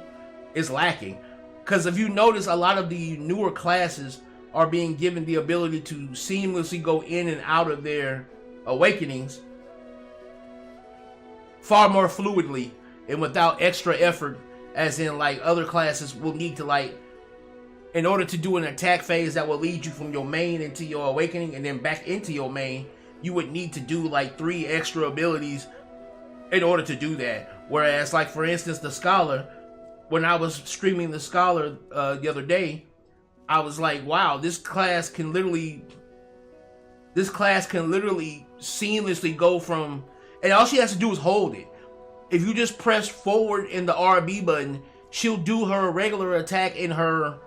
is lacking. Because if you notice, a lot of the newer classes are being given the ability to seamlessly go in and out of their awakenings far more fluidly and without extra effort, as in like other classes will need to, like, in order to do an attack phase that will lead you from your main into your awakening and then back into your main, you would need to do like 3 extra abilities in order to do that. Whereas, like, for instance, the Scholar, when I was streaming the Scholar the other day, I was like, wow, this class can literally seamlessly go from, and all she has to do is hold it. If you just press forward in the RB button, she'll do her regular attack in her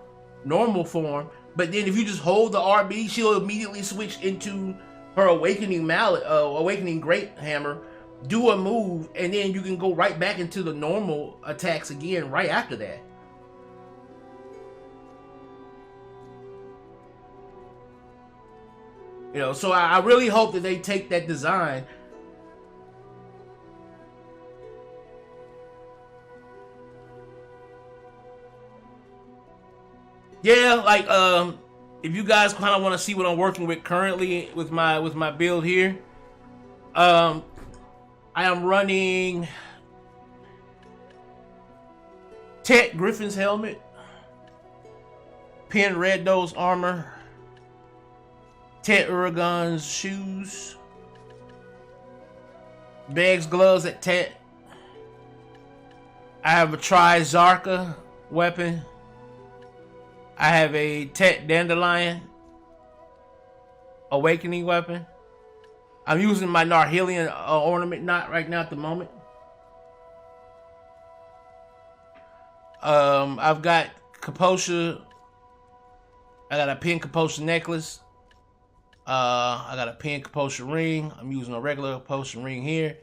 normal form, but then if you just hold the RB, she'll immediately switch into her awakening mallet, awakening great hammer, do a move, and then you can go right back into the normal attacks again right after that. So I really hope that they take that design. Yeah, like if you guys kind of want to see what I'm working with currently with my build here, I am running Tet Griffin's helmet, Pen Red Nose armor, Tet Uragon's shoes, Bags gloves at Tet. I have a Tri-Zarka weapon. I have a Tet Dandelion awakening weapon. I'm using my Narhelion ornament knot right now at the moment. I've got Kaposha. I got a pin Kaposha necklace. I got a pin Kaposha ring. I'm using a regular Kaposha ring here.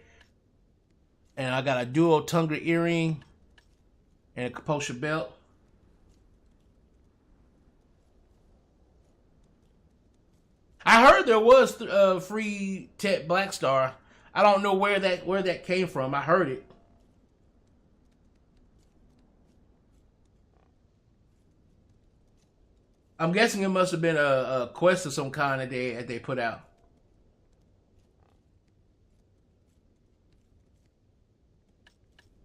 And I got a dual Tungra earring and a Kaposha belt. I heard there was free Tet Blackstar. I don't know where that came from. I heard it. I'm guessing it must have been a quest of some kind that they put out.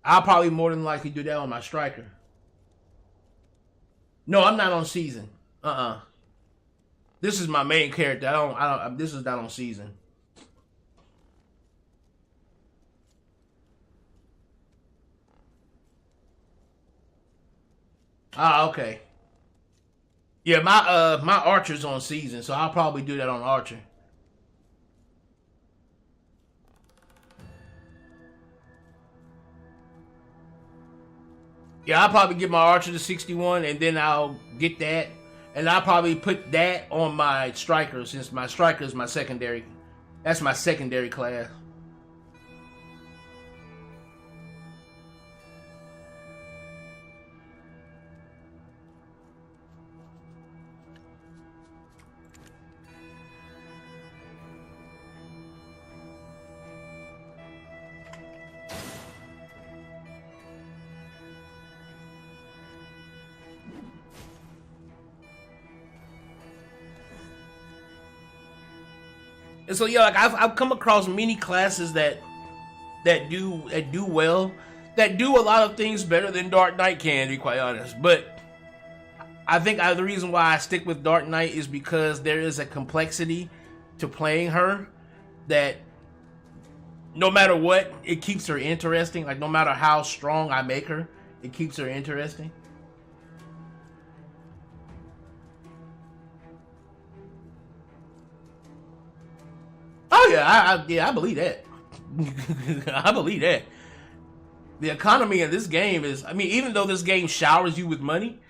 I'll probably more than likely do that on my striker. No, I'm not on season. This is my main character. This is not on season. Okay. Yeah, my Archer's on season, so I'll probably do that on Archer. Yeah, I'll probably get my Archer to 61, and then I'll get that. And I'll probably put that on my Striker, since my Striker is my secondary. That's my secondary class. And so yeah, like I've come across many classes that do well, that do a lot of things better than Dark Knight can, to be quite honest. But I think the reason why I stick with Dark Knight is because there is a complexity to playing her that no matter what, it keeps her interesting. Like no matter how strong I make her, it keeps her interesting. Oh yeah, I believe that. I believe that. The economy in this game is, I mean, even though this game showers you with money,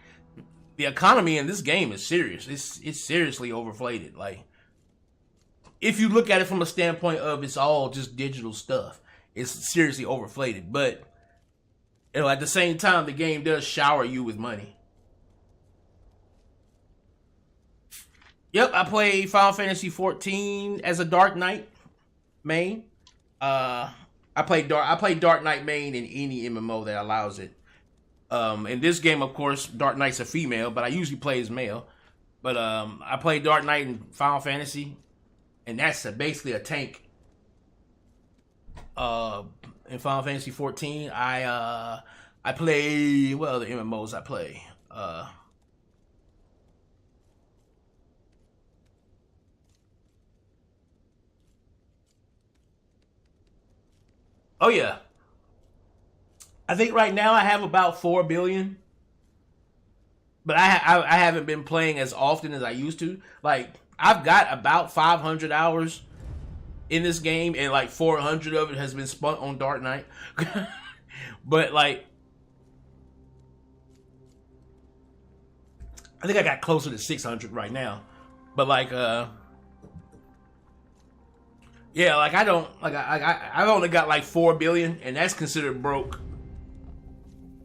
the economy in this game is serious. It's seriously overflated. Like, if you look at it from a standpoint of it's all just digital stuff, it's seriously overflated. But you know, at the same time, the game does shower you with money. Yep, I played Final Fantasy 14 as a Dark Knight main. I play Dark Knight main in any MMO that allows it. In this game, of course, Dark Knight's a female, but I usually play as male. But I play Dark Knight in Final Fantasy, and that's basically a tank. In Final Fantasy 14, I play, well, the MMOs I play. Oh yeah. I think right now I have about 4 billion. But I haven't been playing as often as I used to. Like, I've got about 500 hours in this game, and like 400 of it has been spent on Dark Knight. But like, I think I got closer to 600 right now. But like, yeah, like I've only got like 4 billion, and that's considered broke.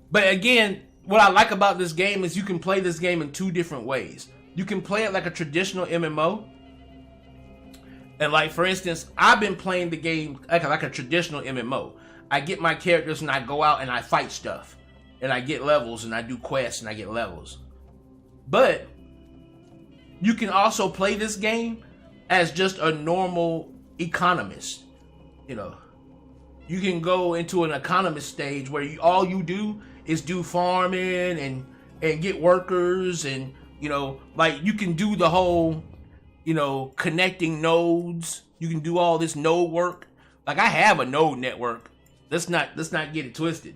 But again, what I like about this game is you can play this game in 2 different ways. You can play it like a traditional MMO. And like, for instance, I've been playing the game like a traditional MMO. I get my characters and I go out and I fight stuff. And I get levels and I do quests and I get levels. But you can also play this game as just a normal economist. You know, you can go into an economist stage where all you do is do farming and get workers, and you know, like, you can do the whole, you know, connecting nodes. You can do all this node work. Like, I have a node network. Let's not get it twisted.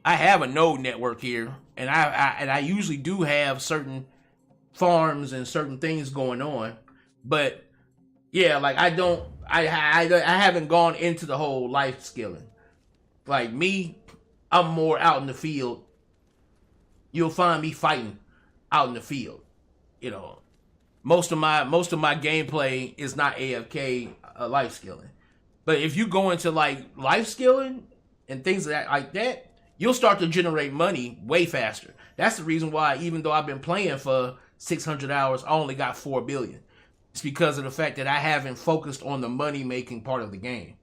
I have a node network here, and I usually do have certain farms and certain things going on. But yeah, like, I haven't gone into the whole life skilling. Like me, I'm more out in the field. You'll find me fighting out in the field. You know, most of my gameplay is not AFK life skilling. But if you go into like life skilling and things like that, you'll start to generate money way faster. That's the reason why, even though I've been playing for 600 hours, I only got 4 billion. It's because of the fact that I haven't focused on the money making part of the game.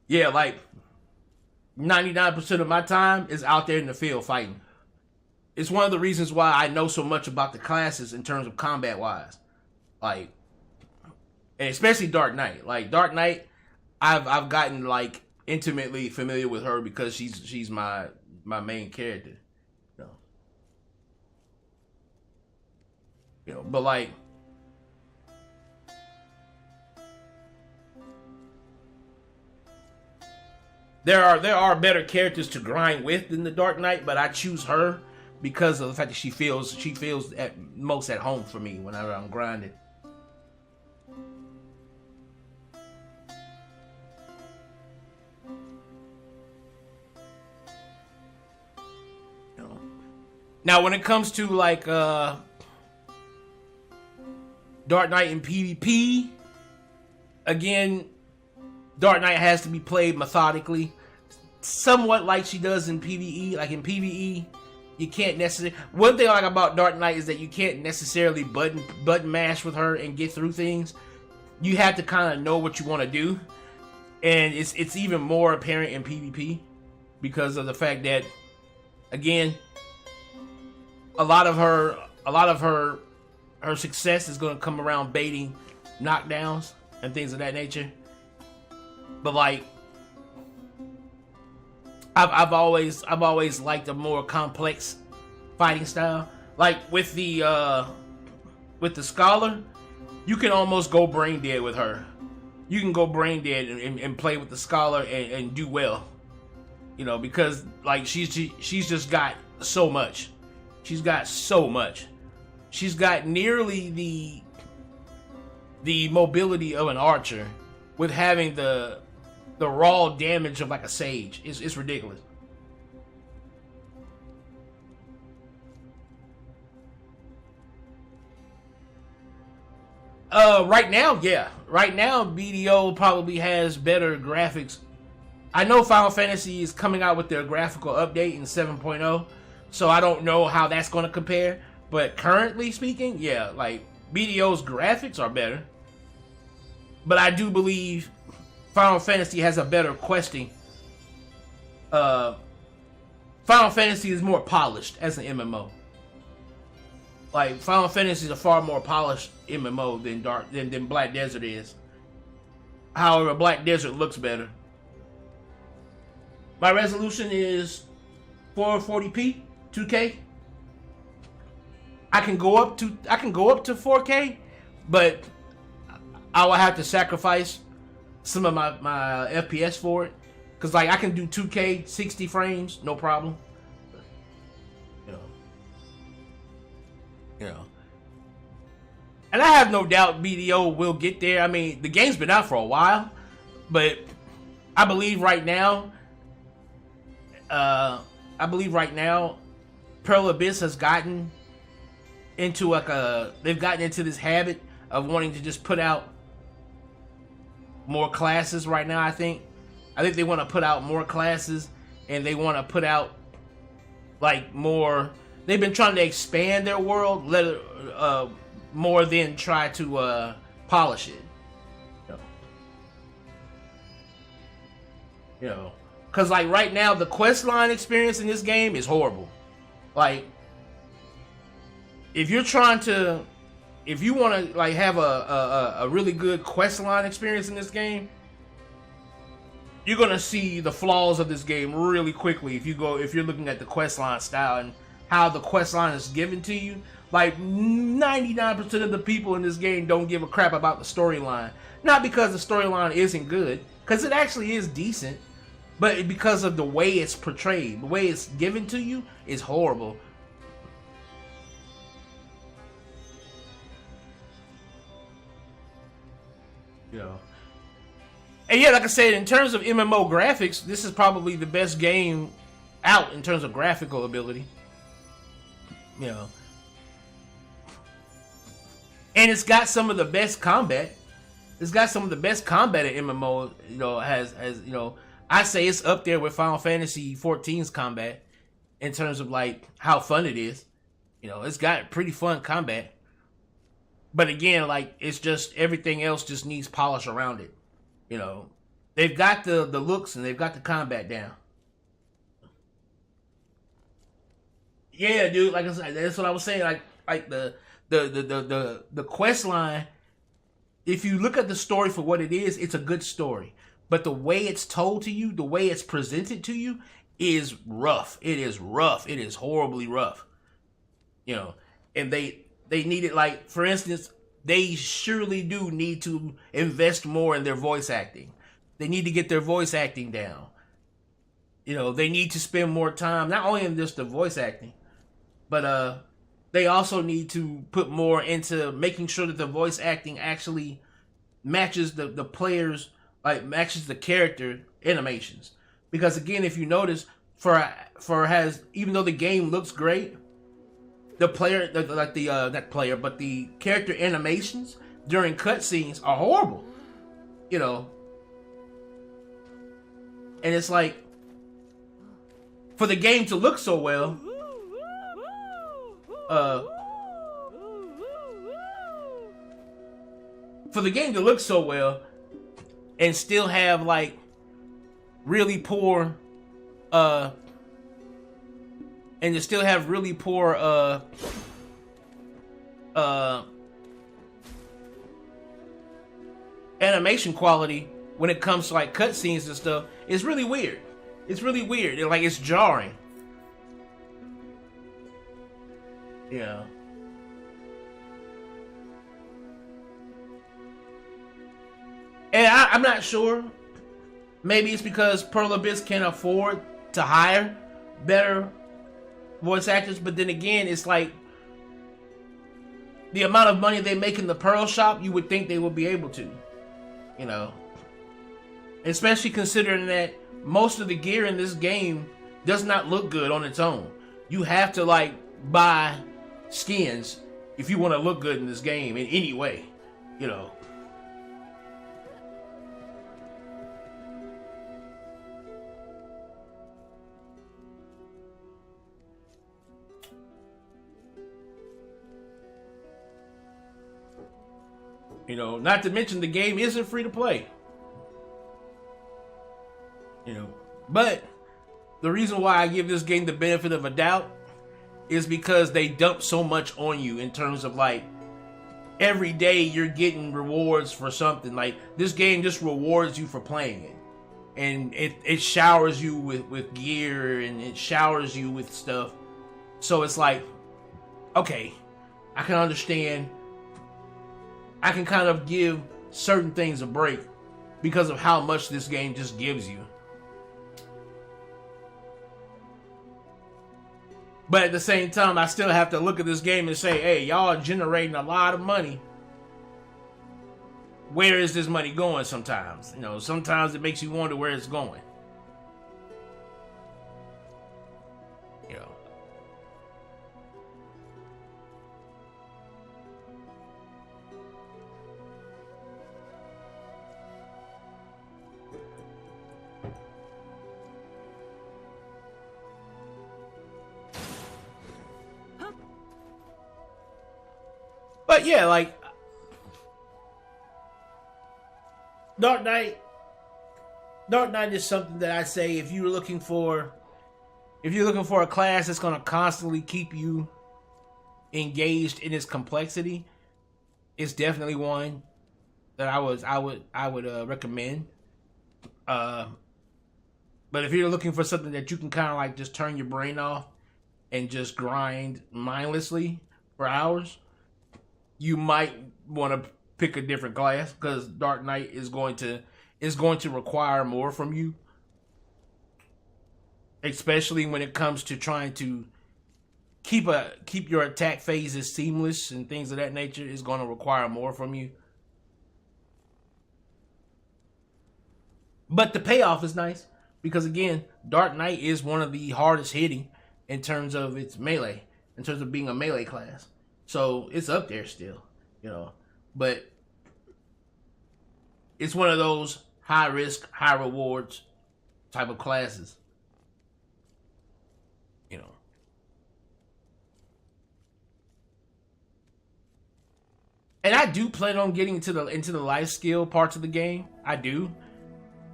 Yeah, like 99% of my time is out there in the field fighting. It's one of the reasons why I know so much about the classes in terms of combat wise. Like, and especially Dark Knight. Like Dark Knight, I've gotten like intimately familiar with her because she's my main character. You know, but like, there are better characters to grind with than the Dark Knight, but I choose her because of the fact that she feels at most at home for me whenever I'm grinding. You know. Now, when it comes to like Dark Knight in PvP, again, Dark Knight has to be played methodically, somewhat like she does in PvE. Like in PvE, you can't necessarily. One thing I like about Dark Knight is that you can't necessarily button mash with her and get through things. you have to kind of know what you want to do, and it's even more apparent in PvP because of the fact that, again, a lot of her success is going to come around baiting knockdowns and things of that nature. But like, I've always liked a more complex fighting style. Like with the Scholar, you can almost go brain dead with her. You can go brain dead and play with the Scholar and do well. You know, because like she's just got so much. She's got so much. She's got nearly the mobility of an archer with having the raw damage of like a sage. It's ridiculous. Right now, yeah. Right now, BDO probably has better graphics. I know Final Fantasy is coming out with their graphical update in 7.0, so I don't know how that's going to compare. But currently speaking, yeah, like BDO's graphics are better. But I do believe Final Fantasy has a better questing. Final Fantasy is more polished as an MMO. Like Final Fantasy is a far more polished MMO than Black Desert is. However, Black Desert looks better. My resolution is 440p, 2K. I can go up to 4K, but I will have to sacrifice some of my FPS for it, cause like I can do 2K 60 frames, no problem. You know, and I have no doubt BDO will get there. I mean, the game's been out for a while, but I believe right now, Pearl Abyss has gotten into they've gotten into this habit of wanting to just put out more classes right now. I think they want to put out more classes, and they want to put out like more. They've been trying to expand their world, more than try to polish it. You know, because like right now, the quest line experience in this game is horrible. Like, if you want to like have a really good quest line experience in this game, you're gonna see the flaws of this game really quickly if you're looking at the quest line style and how the quest line is given to you. Like 99% of the people in this game don't give a crap about the storyline. Not because the storyline isn't good, because it actually is decent, but because of the way it's portrayed, the way it's given to you is horrible. You know. And yeah, like I said, in terms of MMO graphics, this is probably the best game out in terms of graphical ability. You know, and it's got some of the best combat. It's got some of the best combat at MMO. You know, has you know, I say it's up there with Final Fantasy 14's combat in terms of like how fun it is. You know, it's got pretty fun combat. But again, like it's just everything else just needs polish around it. You know, they've got the looks and they've got the combat down. Yeah, dude. Like I said, that's what I was saying. Like the quest line. If you look at the story for what it is, it's a good story. But the way it's told to you, the way it's presented to you, is rough. It is rough. It is horribly rough. You know, and they need it. Like for instance, they surely do need to invest more in their voice acting. They need to get their voice acting down. You know, they need to spend more time not only in just the voice acting, but they also need to put more into making sure that the voice acting actually matches the players, like matches the character animations. Because again, if you notice, even though the game looks great, the character animations during cutscenes are horrible. You know, and it's like, for the game to look so well, for the game to look so well and still have like really poor and to still have really poor animation quality when it comes to like cutscenes and stuff, it's really weird. It's really weird. It's jarring. Yeah. And I'm not sure. Maybe it's because Pearl Abyss can't afford to hire better voice actors, but then again, it's like the amount of money they make in the Pearl shop, you would think they would be able to, you know. Especially considering that most of the gear in this game does not look good on its own. You have to like buy skins if you want to look good in this game in any way, you know. You know, not to mention the game isn't free to play. You know, but the reason why I give this game the benefit of a doubt is because they dump so much on you in terms of like every day you're getting rewards for something. Like this game just rewards you for playing it. And it showers you with gear and it showers you with stuff. So it's like, okay, I can understand. I can kind of give certain things a break because of how much this game just gives you. But at the same time, I still have to look at this game and say, hey, y'all are generating a lot of money. Where is this money going sometimes? You know, sometimes it makes you wonder where it's going. You know. But yeah, like Dark Knight is something that I say if you're looking for a class that's gonna constantly keep you engaged in its complexity, it's definitely one that I would recommend. But if you're looking for something that you can kind of like just turn your brain off and just grind mindlessly for hours, you might want to pick a different class because Dark Knight is going to require more from you, especially when it comes to trying to keep your attack phases seamless and things of that nature. Is going to require more from you. But the payoff is nice because again, Dark Knight is one of the hardest hitting in terms of its melee, in terms of being a melee class. So it's up there still, you know. But it's one of those high risk, high rewards type of classes, you know. And I do plan on getting into the life skill parts of the game. I do.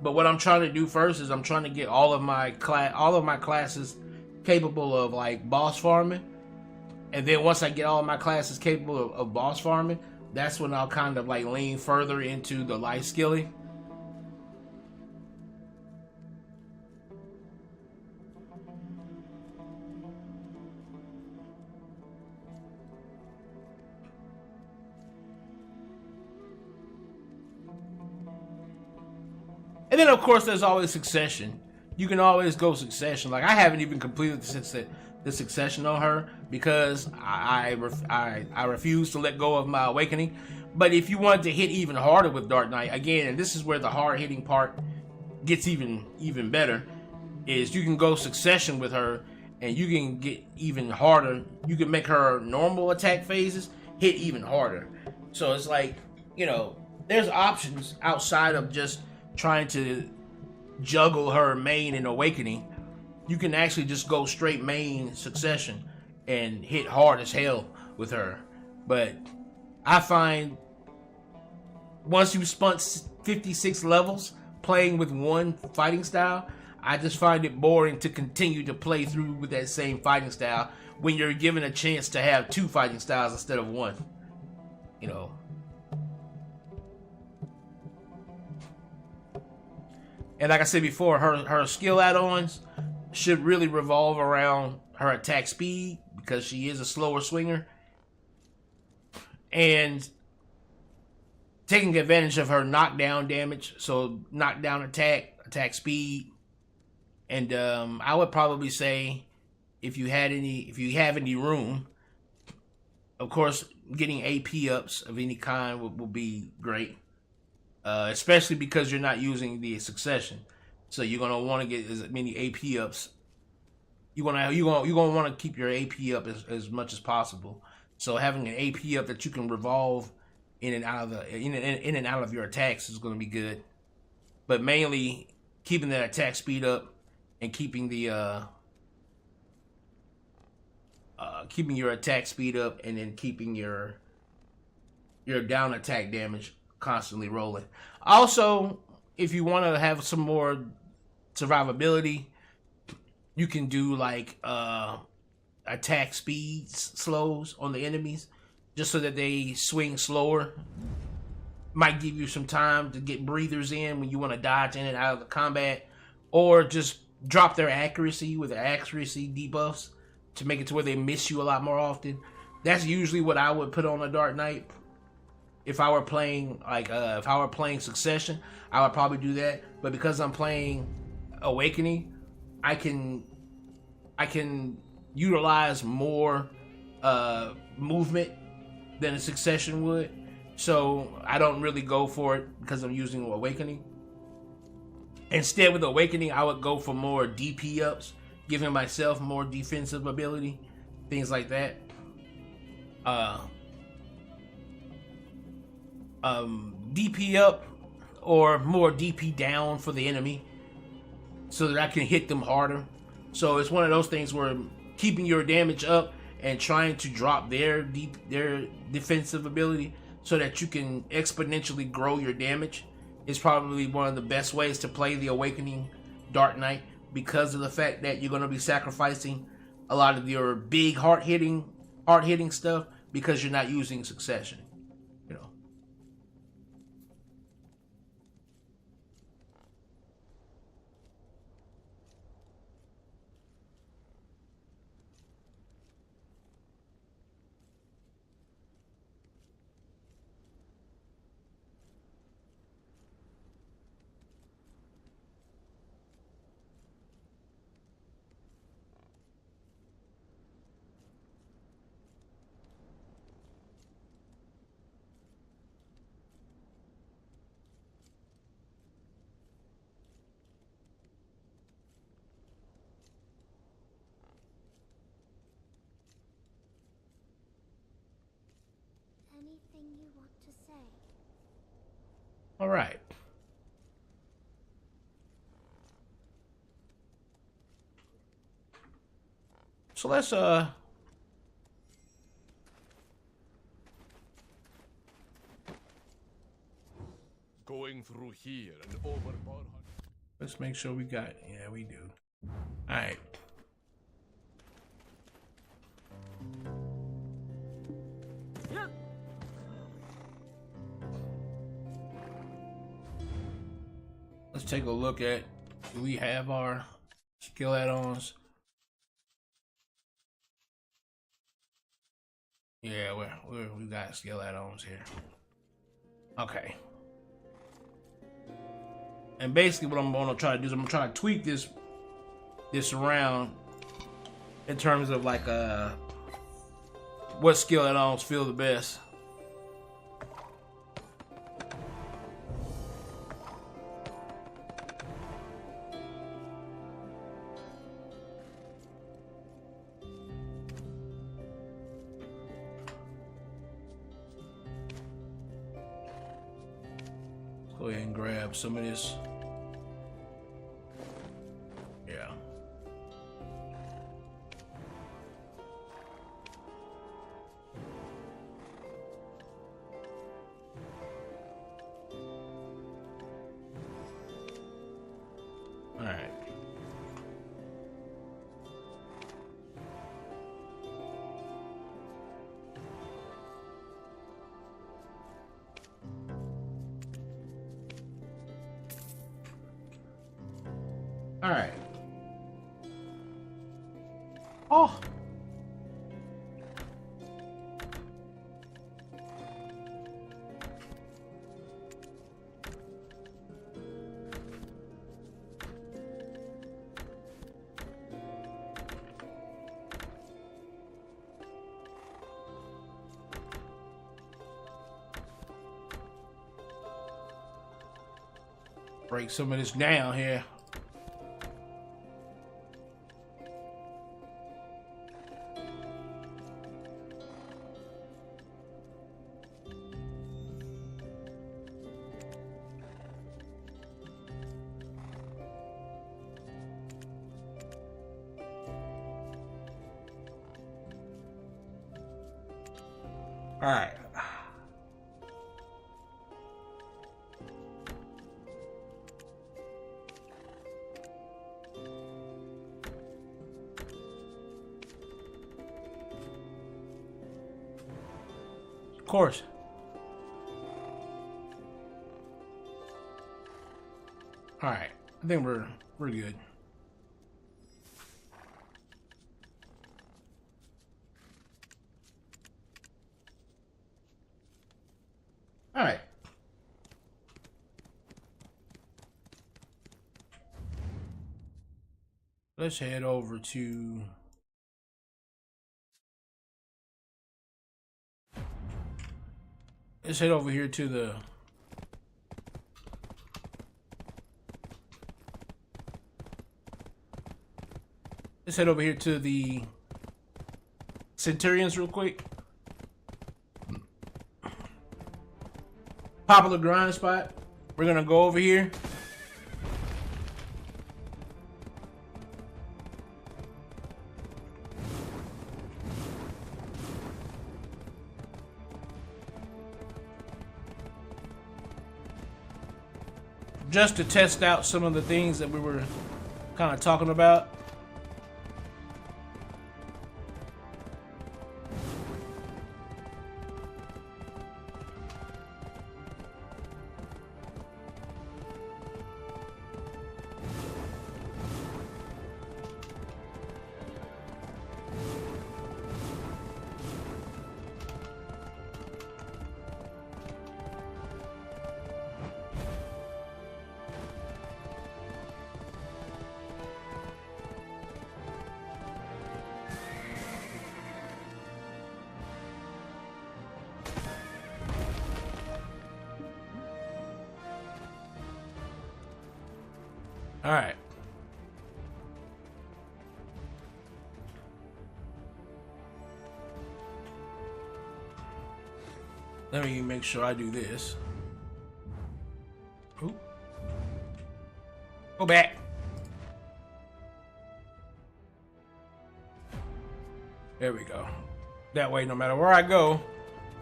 But what I'm trying to do first is I'm trying to get all of my classes capable of like boss farming. And then once I get all of my classes capable of boss farming, that's when I'll kind of like lean further into the life skilling. And then of course there's always Succession. You can always go Succession. Like I haven't even completed the Succession on her because I refuse to let go of my Awakening. But if you wanted to hit even harder with Dark Knight, again, and this is where the hard hitting part gets even better, is you can go Succession with her and you can get even harder. You can make her normal attack phases hit even harder. So it's like, you know, there's options outside of just trying to juggle her main and Awakening. You can actually just go straight main Succession and hit hard as hell with her. But I find once you've spent 56 levels playing with one fighting style, I just find it boring to continue to play through with that same fighting style when you're given a chance to have two fighting styles instead of one. You know. And like I said before, her skill add-ons should really revolve around her attack speed because she is a slower swinger. And taking advantage of her knockdown damage, so knockdown attack speed. And I would probably say if you have any room, of course, getting AP ups of any kind will be great. Especially because you're not using the succession, so you're gonna want to get as many AP ups. You're gonna want to keep your AP up as much as possible. So having an AP up that you can revolve in and out of your attacks is gonna be good. But mainly keeping that attack speed up and keeping the keeping your attack speed up, and then keeping your down attack damage constantly rolling. Also, if you want to have some more survivability, you can do like attack speeds slows on the enemies, just so that they swing slower. Might give you some time to get breathers in when you want to dodge in and out of the combat, or just drop their accuracy with the accuracy debuffs to make it to where they miss you a lot more often. That's usually what I would put on a Dark Knight. If I were playing Succession, I would probably do that. But because I'm playing Awakening, I can utilize more movement than a Succession would. So I don't really go for it because I'm using Awakening. Instead, with Awakening, I would go for more DP ups, giving myself more defensive ability, things like that. DP up or more DP down for the enemy so that I can hit them harder. So it's one of those things where keeping your damage up and trying to drop their defensive ability so that you can exponentially grow your damage is probably one of the best ways to play the Awakening Dark Knight, because of the fact that you're going to be sacrificing a lot of your big hard hitting stuff because you're not using Succession. Anything you want to say? All right. So let's going through here and over bar. Let's make sure we got. Yeah, we do. All right. Let's take a look at. Do we have our skill add-ons? Yeah, we got skill add-ons here. Okay. And basically what I'm gonna try to do is I'm gonna try to tweak this around in terms of like what skill add-ons feel the best. Go ahead and grab some of this. Yeah. All right. Oh. Break some of this down here. All right. Of course. All right. I think we're good. All right. Let's head over to let's head over here to the Centurions real quick. Popular grind spot. We're gonna go over here. Just to test out some of the things that we were kind of talking about. All right. Let me make sure I do this. Ooh. Go back. There we go. That way, no matter where I go,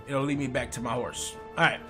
it'll lead me back to my horse. All right.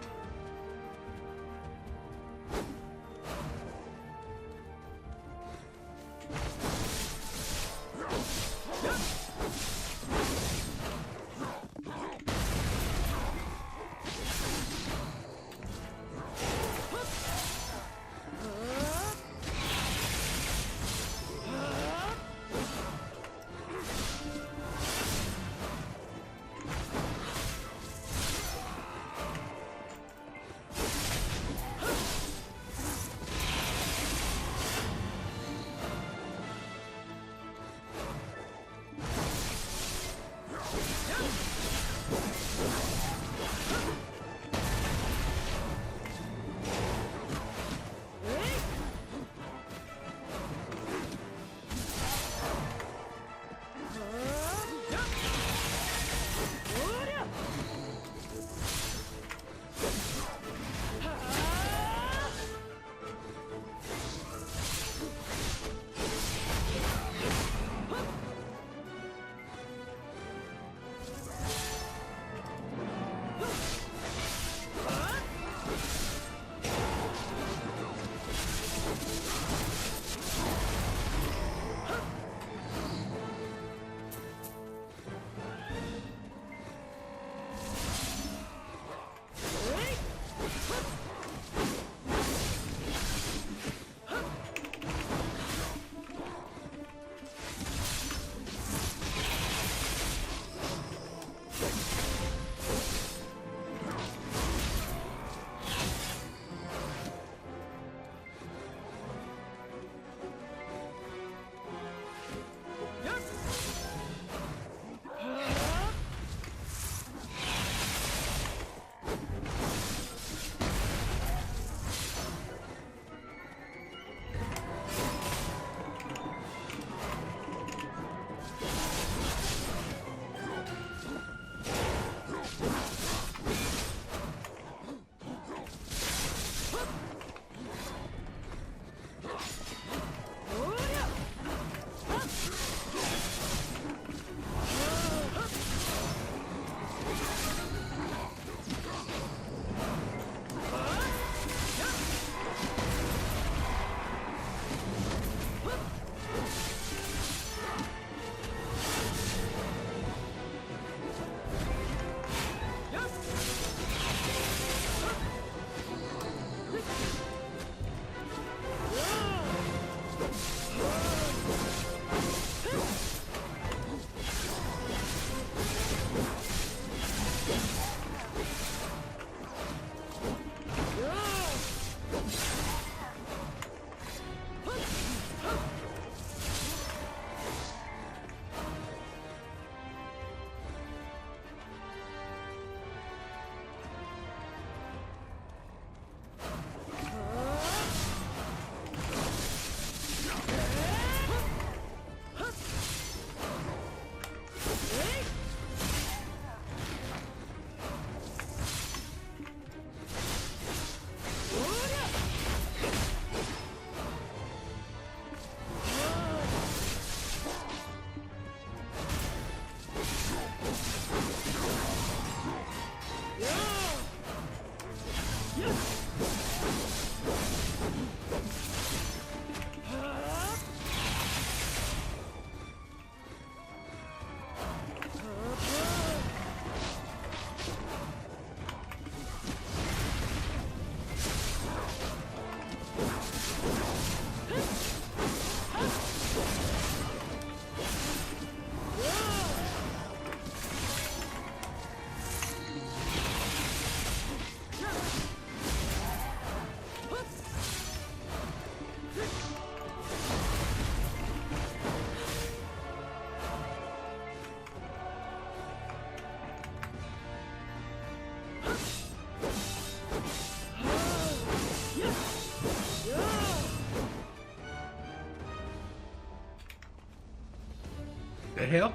The hell?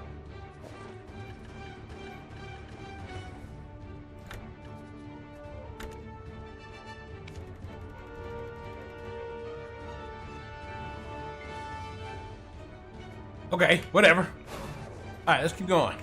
Okay, whatever. All right, let's keep going.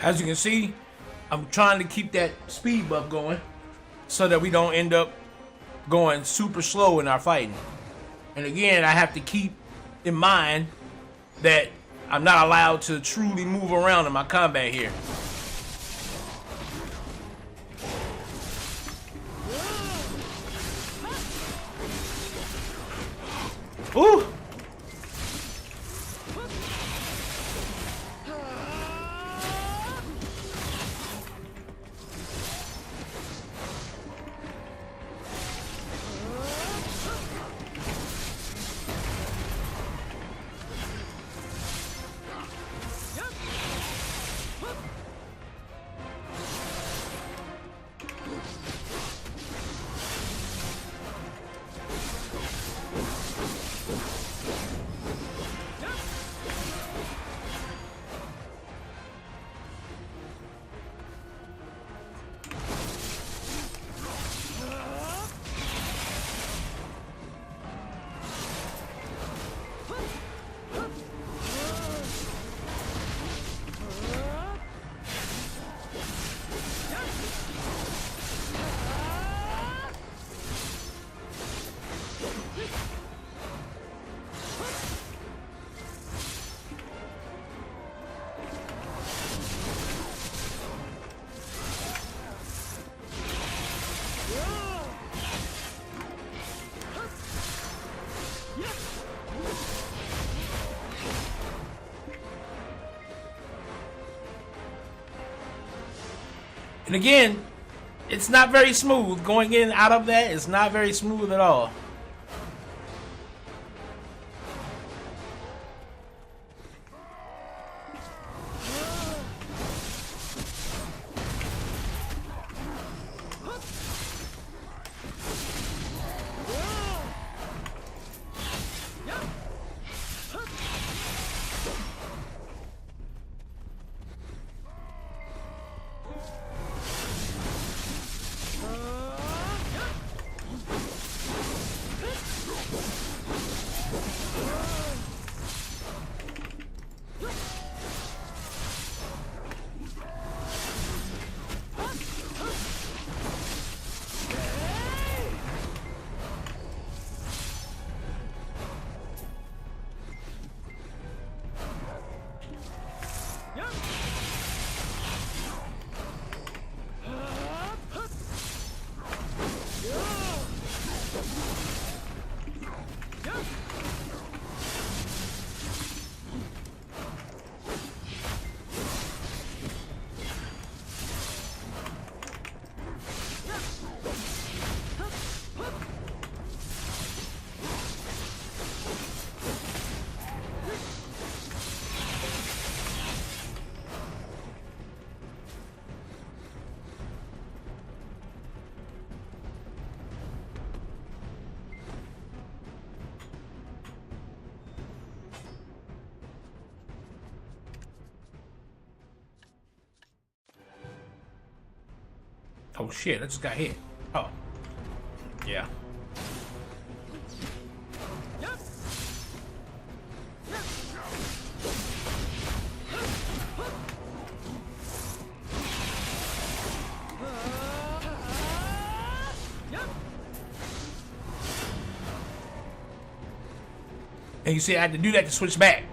As you can see, I'm trying to keep that speed buff going so that we don't end up going super slow in our fighting. And again, I have to keep in mind that I'm not allowed to truly move around in my combat here. Ooh! And again, It's not very smooth. Going in and out of that is not very smooth at all. Oh shit, I just got hit. Oh. Yeah. And you see I had to do that to switch back.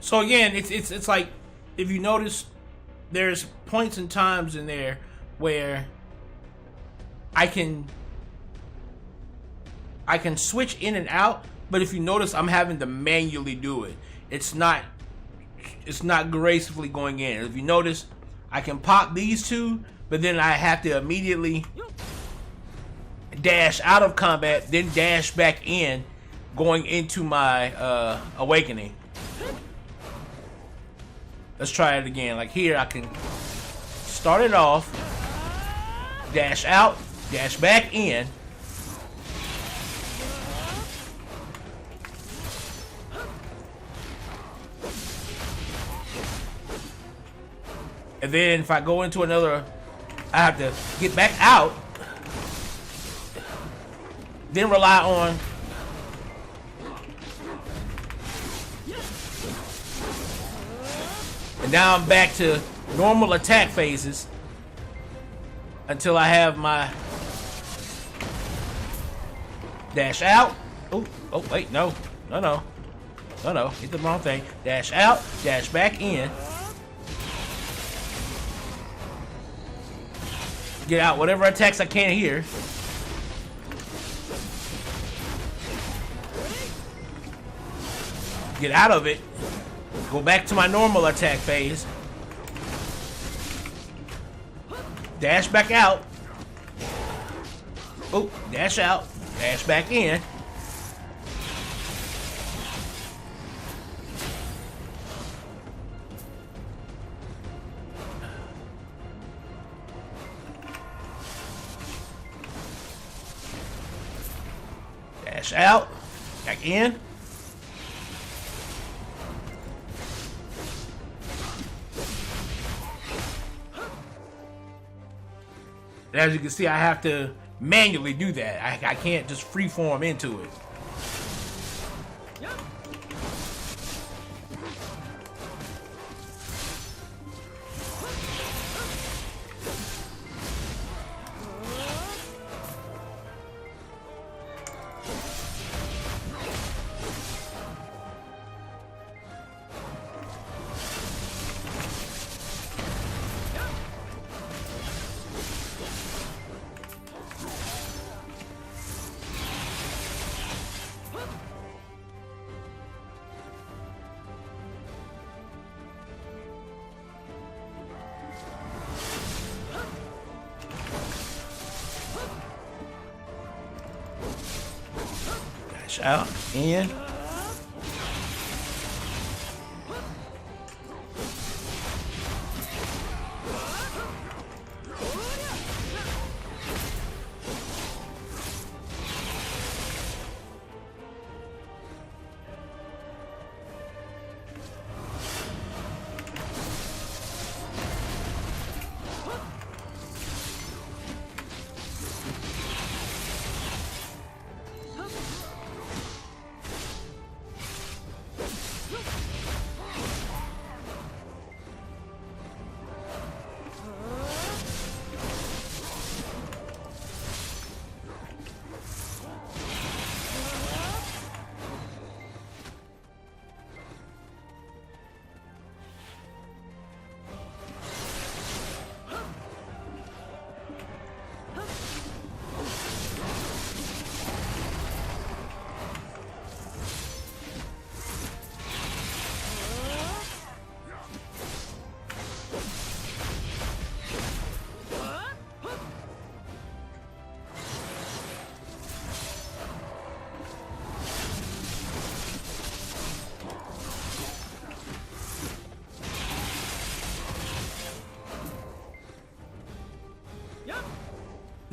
So again, it's like, if you notice, there's points and times in there where I can switch in and out, but if you notice, I'm having to manually do it. It's not gracefully going in. If you notice, I can pop these two, but then I have to immediately dash out of combat, then dash back in, going into my awakening. Let's try it again. Like here, I can start it off, dash out, dash back in. And then if I go into another, I have to get back out, then rely on and now I'm back to normal attack phases until I have my dash out. Oh, wait, no. Oh no, hit the wrong thing. Dash out, dash back in. Get out whatever attacks I can here. Get out of it. Go back to my normal attack phase. Dash back out. Oh, dash out. Dash back in. Dash out. Back in. As you can see, I have to manually do that. I can't just freeform into it. Out in.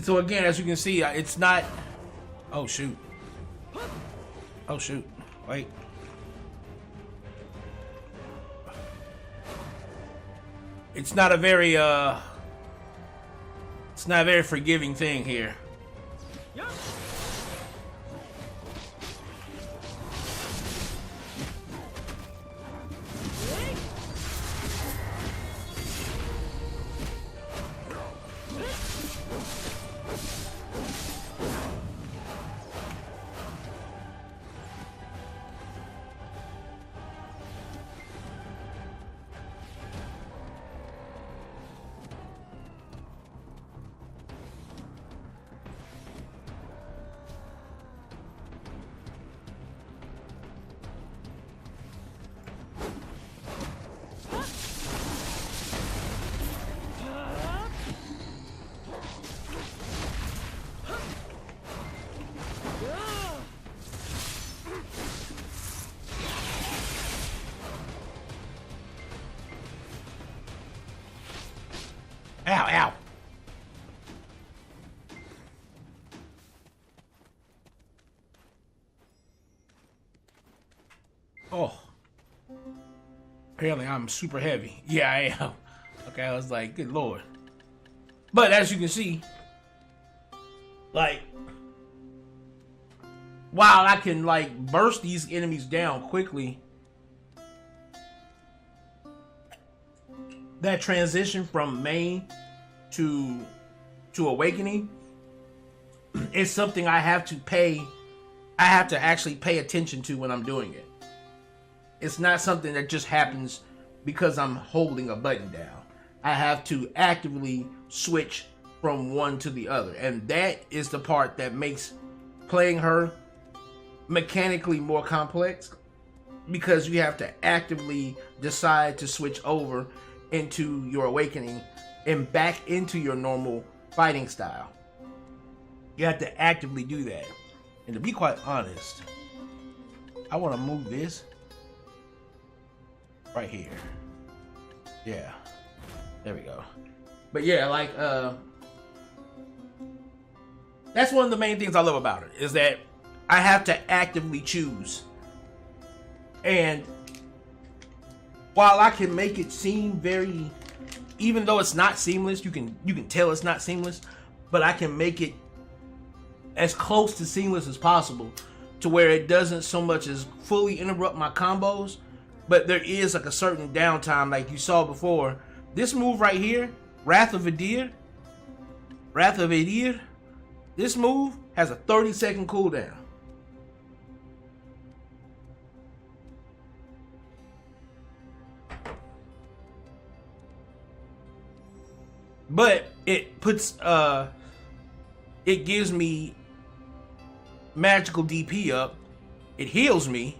So again, as you can see, it's not... Oh, shoot. Oh, shoot. Wait. It's not a very, It's not a very forgiving thing here. Ow, ow. Oh. Apparently I'm super heavy. Yeah, I am. Okay, I was like, good lord. But as you can see, like, while I can, like, burst these enemies down quickly, that transition from main to awakening is something I have to actually pay attention to when I'm doing it. It's not something that just happens because I'm holding a button down. I have to actively switch from one to the other. And that is the part that makes playing her mechanically more complex, because you have to actively decide to switch over into your awakening and back into your normal fighting style. You have to actively do that. And to be quite honest, I want to move this right here. Yeah, there we go. But yeah, like that's one of the main things I love about it, is that I have to actively choose. And while I can make it seem very, even though it's not seamless, you can tell it's not seamless, but I can make it as close to seamless as possible, to where it doesn't so much as fully interrupt my combos, but there is like a certain downtime, like you saw before. This move right here, Wrath of Adir, this move has a 30-second cooldown. But it puts, it gives me magical DP up, it heals me,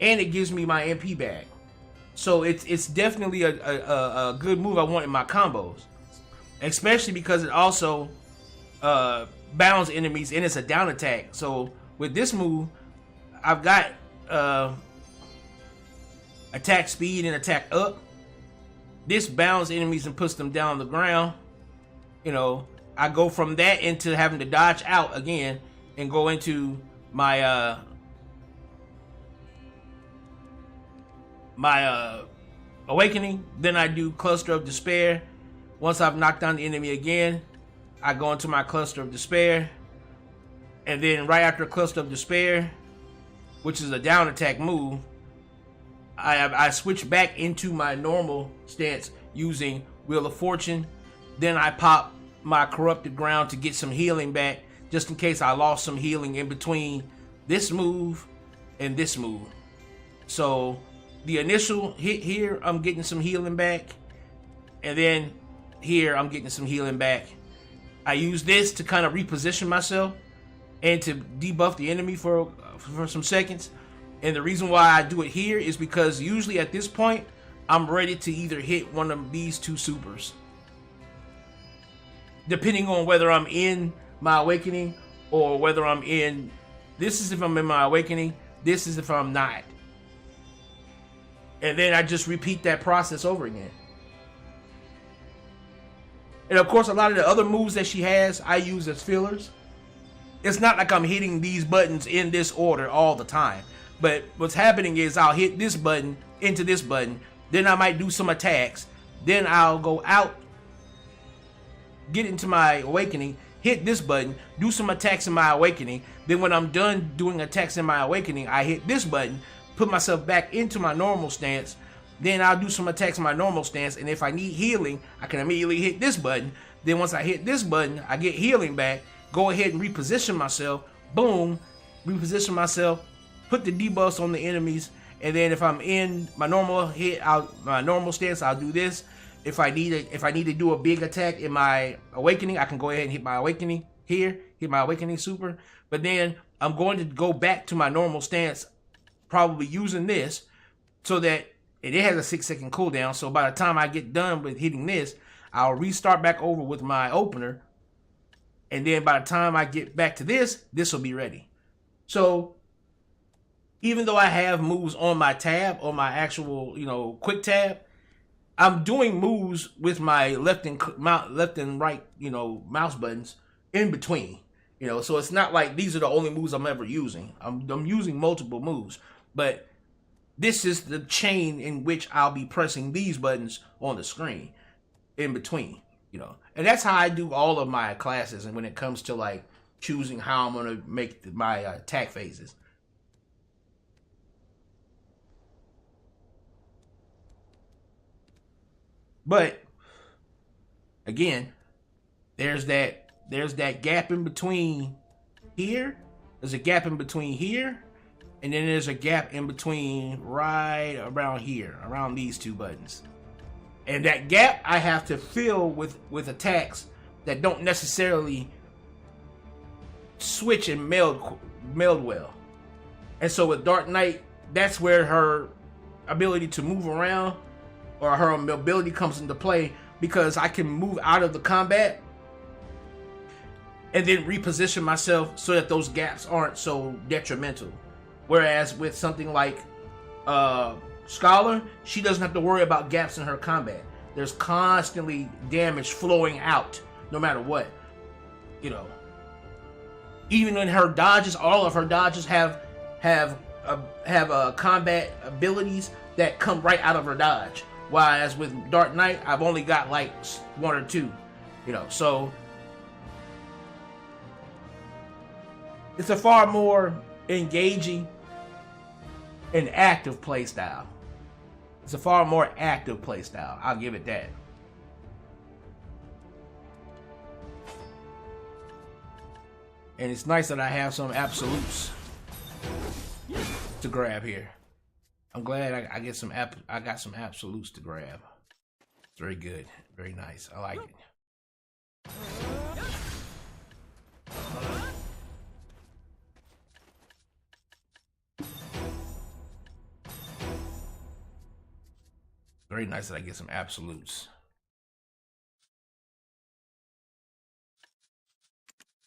and it gives me my MP back. So it's definitely a good move I want in my combos, especially because it also bounds enemies and it's a down attack. So with this move, I've got attack speed and attack up. This bounds enemies and puts them down on the ground. You know, I go from that into having to dodge out again and go into my awakening. Then I do Cluster of Despair. Once I've knocked down the enemy again, I go into my Cluster of Despair. And then right after Cluster of Despair, which is a down attack move, I switch back into my normal stance using Wheel of Fortune. Then I pop my Corrupted Ground to get some healing back, just in case I lost some healing in between this move and this move. So the initial hit here, I'm getting some healing back, and then here I'm getting some healing back. I use this to kind of reposition myself and to debuff the enemy for some seconds. And the reason why I do it here is because usually at this point, I'm ready to either hit one of these two supers, depending on whether I'm in my awakening or whether I'm in, this is if I'm in my awakening, this is if I'm not. And then I just repeat that process over again. And of course, a lot of the other moves that she has, I use as fillers. It's not like I'm hitting these buttons in this order all the time. But what's happening is I'll hit this button into this button, then I might do some attacks, then I'll go out, get into my awakening, hit this button, do some attacks in my awakening, then when I'm done doing attacks in my awakening, I hit this button, put myself back into my normal stance, then I'll do some attacks in my normal stance, and if I need healing, I can immediately hit this button. Then once I hit this button, I get healing back, go ahead and reposition myself, boom, reposition myself, put the debuffs on the enemies, and then if I'm in my normal my normal stance, I'll do this. If I need to do a big attack in my awakening, I can go ahead and hit my awakening here, hit my awakening super. But then I'm going to go back to my normal stance, probably using this, so that it has a 6-second cooldown. So by the time I get done with hitting this, I'll restart back over with my opener, and then by the time I get back to this will be ready. So even though I have moves on my tab, on my actual, quick tab, I'm doing moves with my left and right, mouse buttons in between. So it's not like these are the only moves I'm ever using. I'm using multiple moves, but this is the chain in which I'll be pressing these buttons on the screen in between, And that's how I do all of my classes, and when it comes to like choosing how I'm going to make my attack phases. But again, there's that gap in between here. There's a gap in between here and then there's a gap in between right around here, around these two buttons. And that gap I have to fill with attacks that don't necessarily switch and meld well. And so with Dark Knight, that's where her ability to move around or her mobility comes into play, because I can move out of the combat and then reposition myself so that those gaps aren't so detrimental. Whereas with something like Scholar, she doesn't have to worry about gaps in her combat. There's constantly damage flowing out no matter what. You know, even in her dodges, all of her dodges have combat abilities that come right out of her dodge. Whereas with Dark Knight, I've only got like one or two, you know, so it's a far more engaging and active playstyle. It's a far more active playstyle. I'll give it that. And it's nice that I have some absolutes to grab here. I'm glad I get some I got some absolutes to grab. It's very good, very nice. I like it. Very nice that I get some absolutes.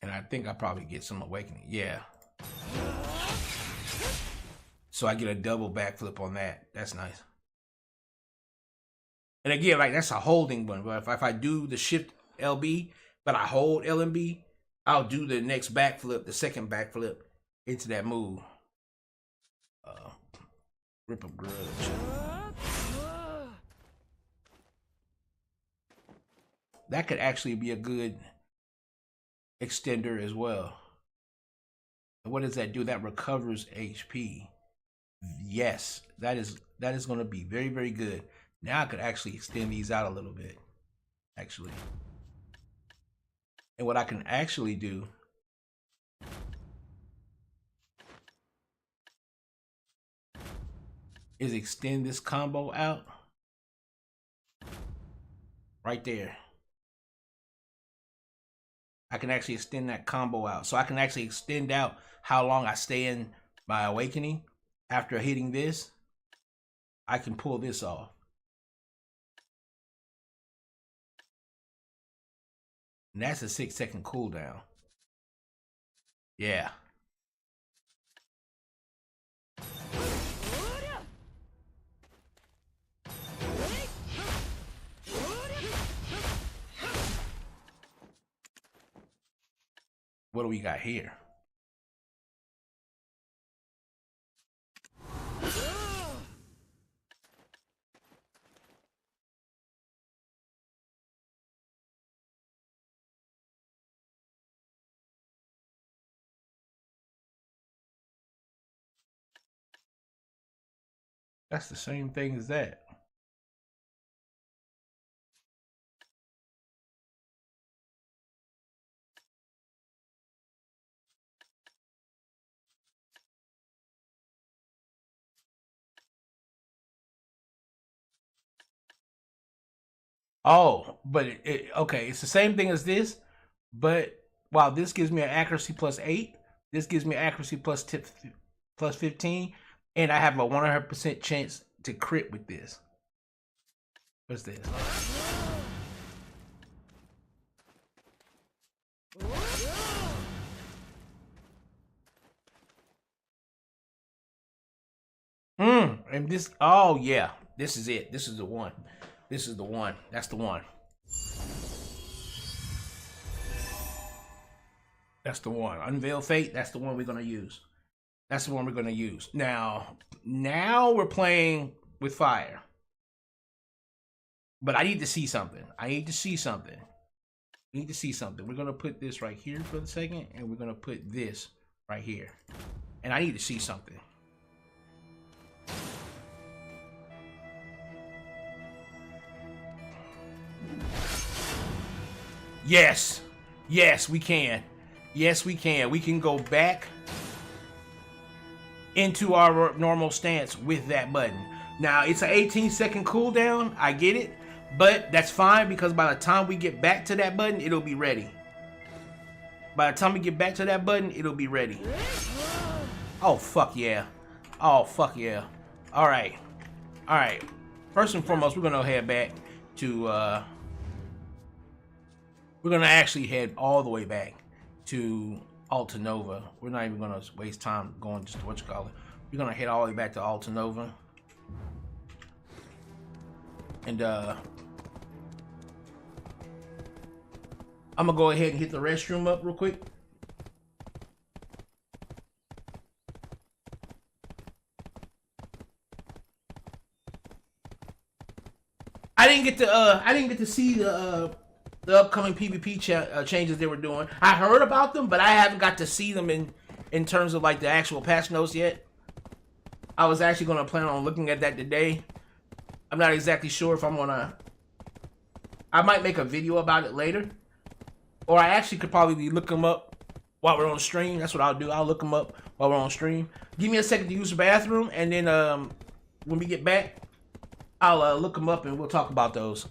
And I think I probably get some awakening. Yeah. So I get a double backflip on that. That's nice. And again, like that's a holding one. But if I do the shift LB, but I hold LMB, I'll do the next backflip, the second backflip into that move. Rip of Grudge. That could actually be a good extender as well. And what does that do? That recovers HP. Yes, that is going to be very, very good. Now I could actually extend these out a little bit, actually. And what I can actually do is extend this combo out right there. I can actually extend that combo out. So I can actually extend out how long I stay in my awakening. After hitting this, I can pull this off. And that's a 6-second cooldown. Yeah. What do we got here? That's the same thing as that. Oh, but okay, it's the same thing as this, but while this gives me an accuracy +8, this gives me accuracy +15, and I have a 100% chance to crit with this. What's this? And this, oh yeah, this is it. This is the one. This is the one. That's the one. That's the one. Unveil Fate, that's the one we're going to use. That's the one we're going to use. Now we're playing with fire. But I need to see something. I need to see something. We need to see something. We're going to put this right here for a second, and we're going to put this right here. And I need to see something. Yes. Yes, we can. Yes, we can. We can go back into our normal stance with that button. Now, it's an 18-second cooldown. I get it. But that's fine because by the time we get back to that button, it'll be ready. By the time we get back to that button, it'll be ready. Oh, fuck yeah. Oh, fuck yeah. Alright. Alright. First and foremost, we're going to head back to... we're going to actually head all the way back to Alta Nova. We're not even going to waste time going just to what you call it. We're going to head all the way back to Alta Nova. And, I'm gonna go ahead and hit the restroom up real quick. I didn't get to see the upcoming PvP changes they were doing. I heard about them, but I haven't got to see them in terms of like the actual patch notes yet. I was actually gonna plan on looking at that today. I'm not exactly sure if I'm gonna. I might make a video about it later. Or I actually could probably look them up while we're on stream. That's what I'll do. I'll look them up while we're on stream. Give me a second to use the bathroom, and then when we get back, I'll look them up and we'll talk about those.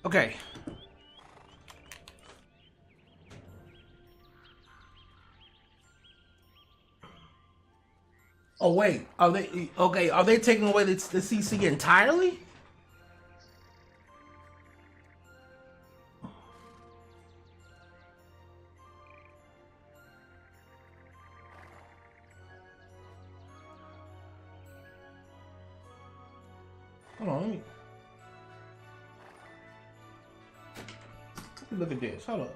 Okay. Oh wait, are they okay? Are they taking away the CC entirely? Hold on, let me look at this. Hold up.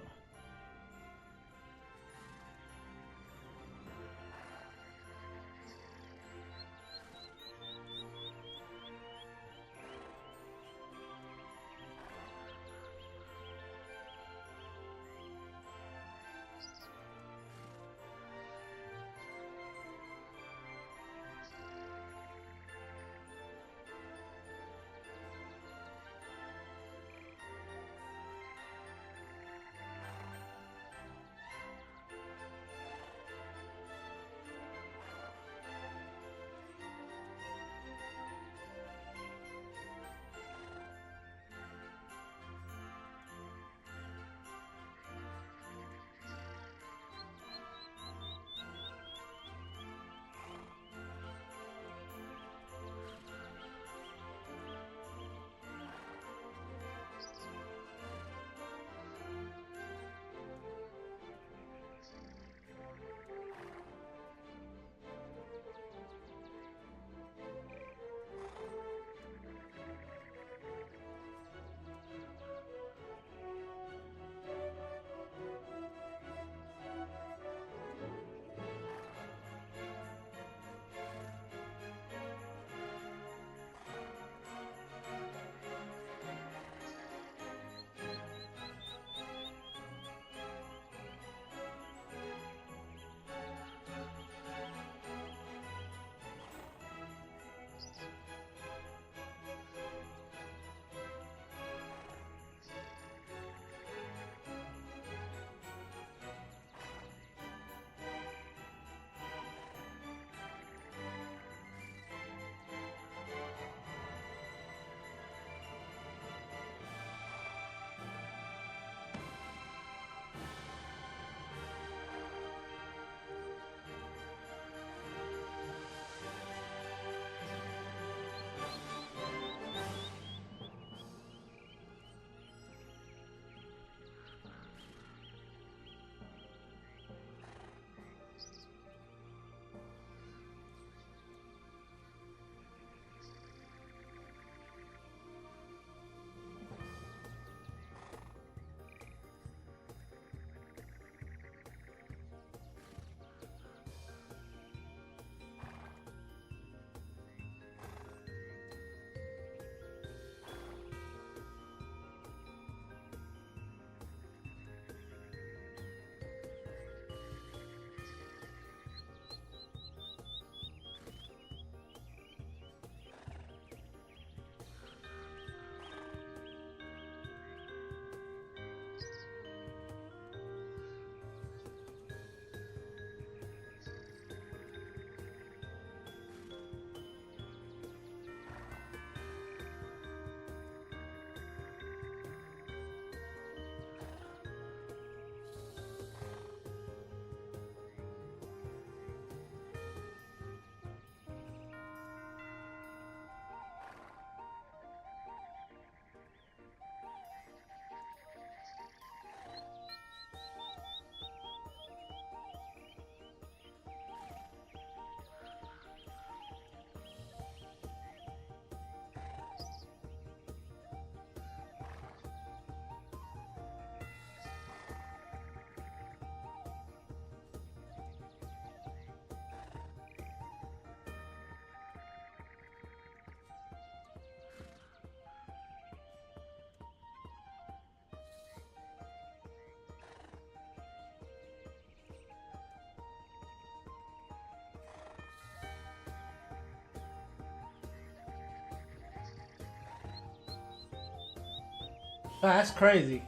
Oh, that's crazy.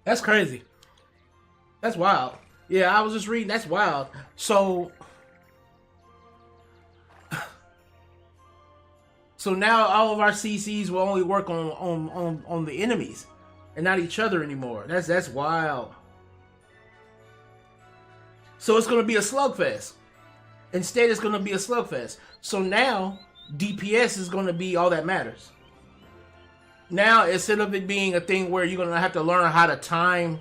That's crazy. That's wild. Yeah, I was just reading. That's wild. So now all of our CCs will only work on the enemies and not each other anymore. That's wild. So it's gonna be a slugfest. Instead, it's gonna be a slugfest. So now DPS is gonna be all that matters. Now, instead of it being a thing where you're gonna have to learn how to time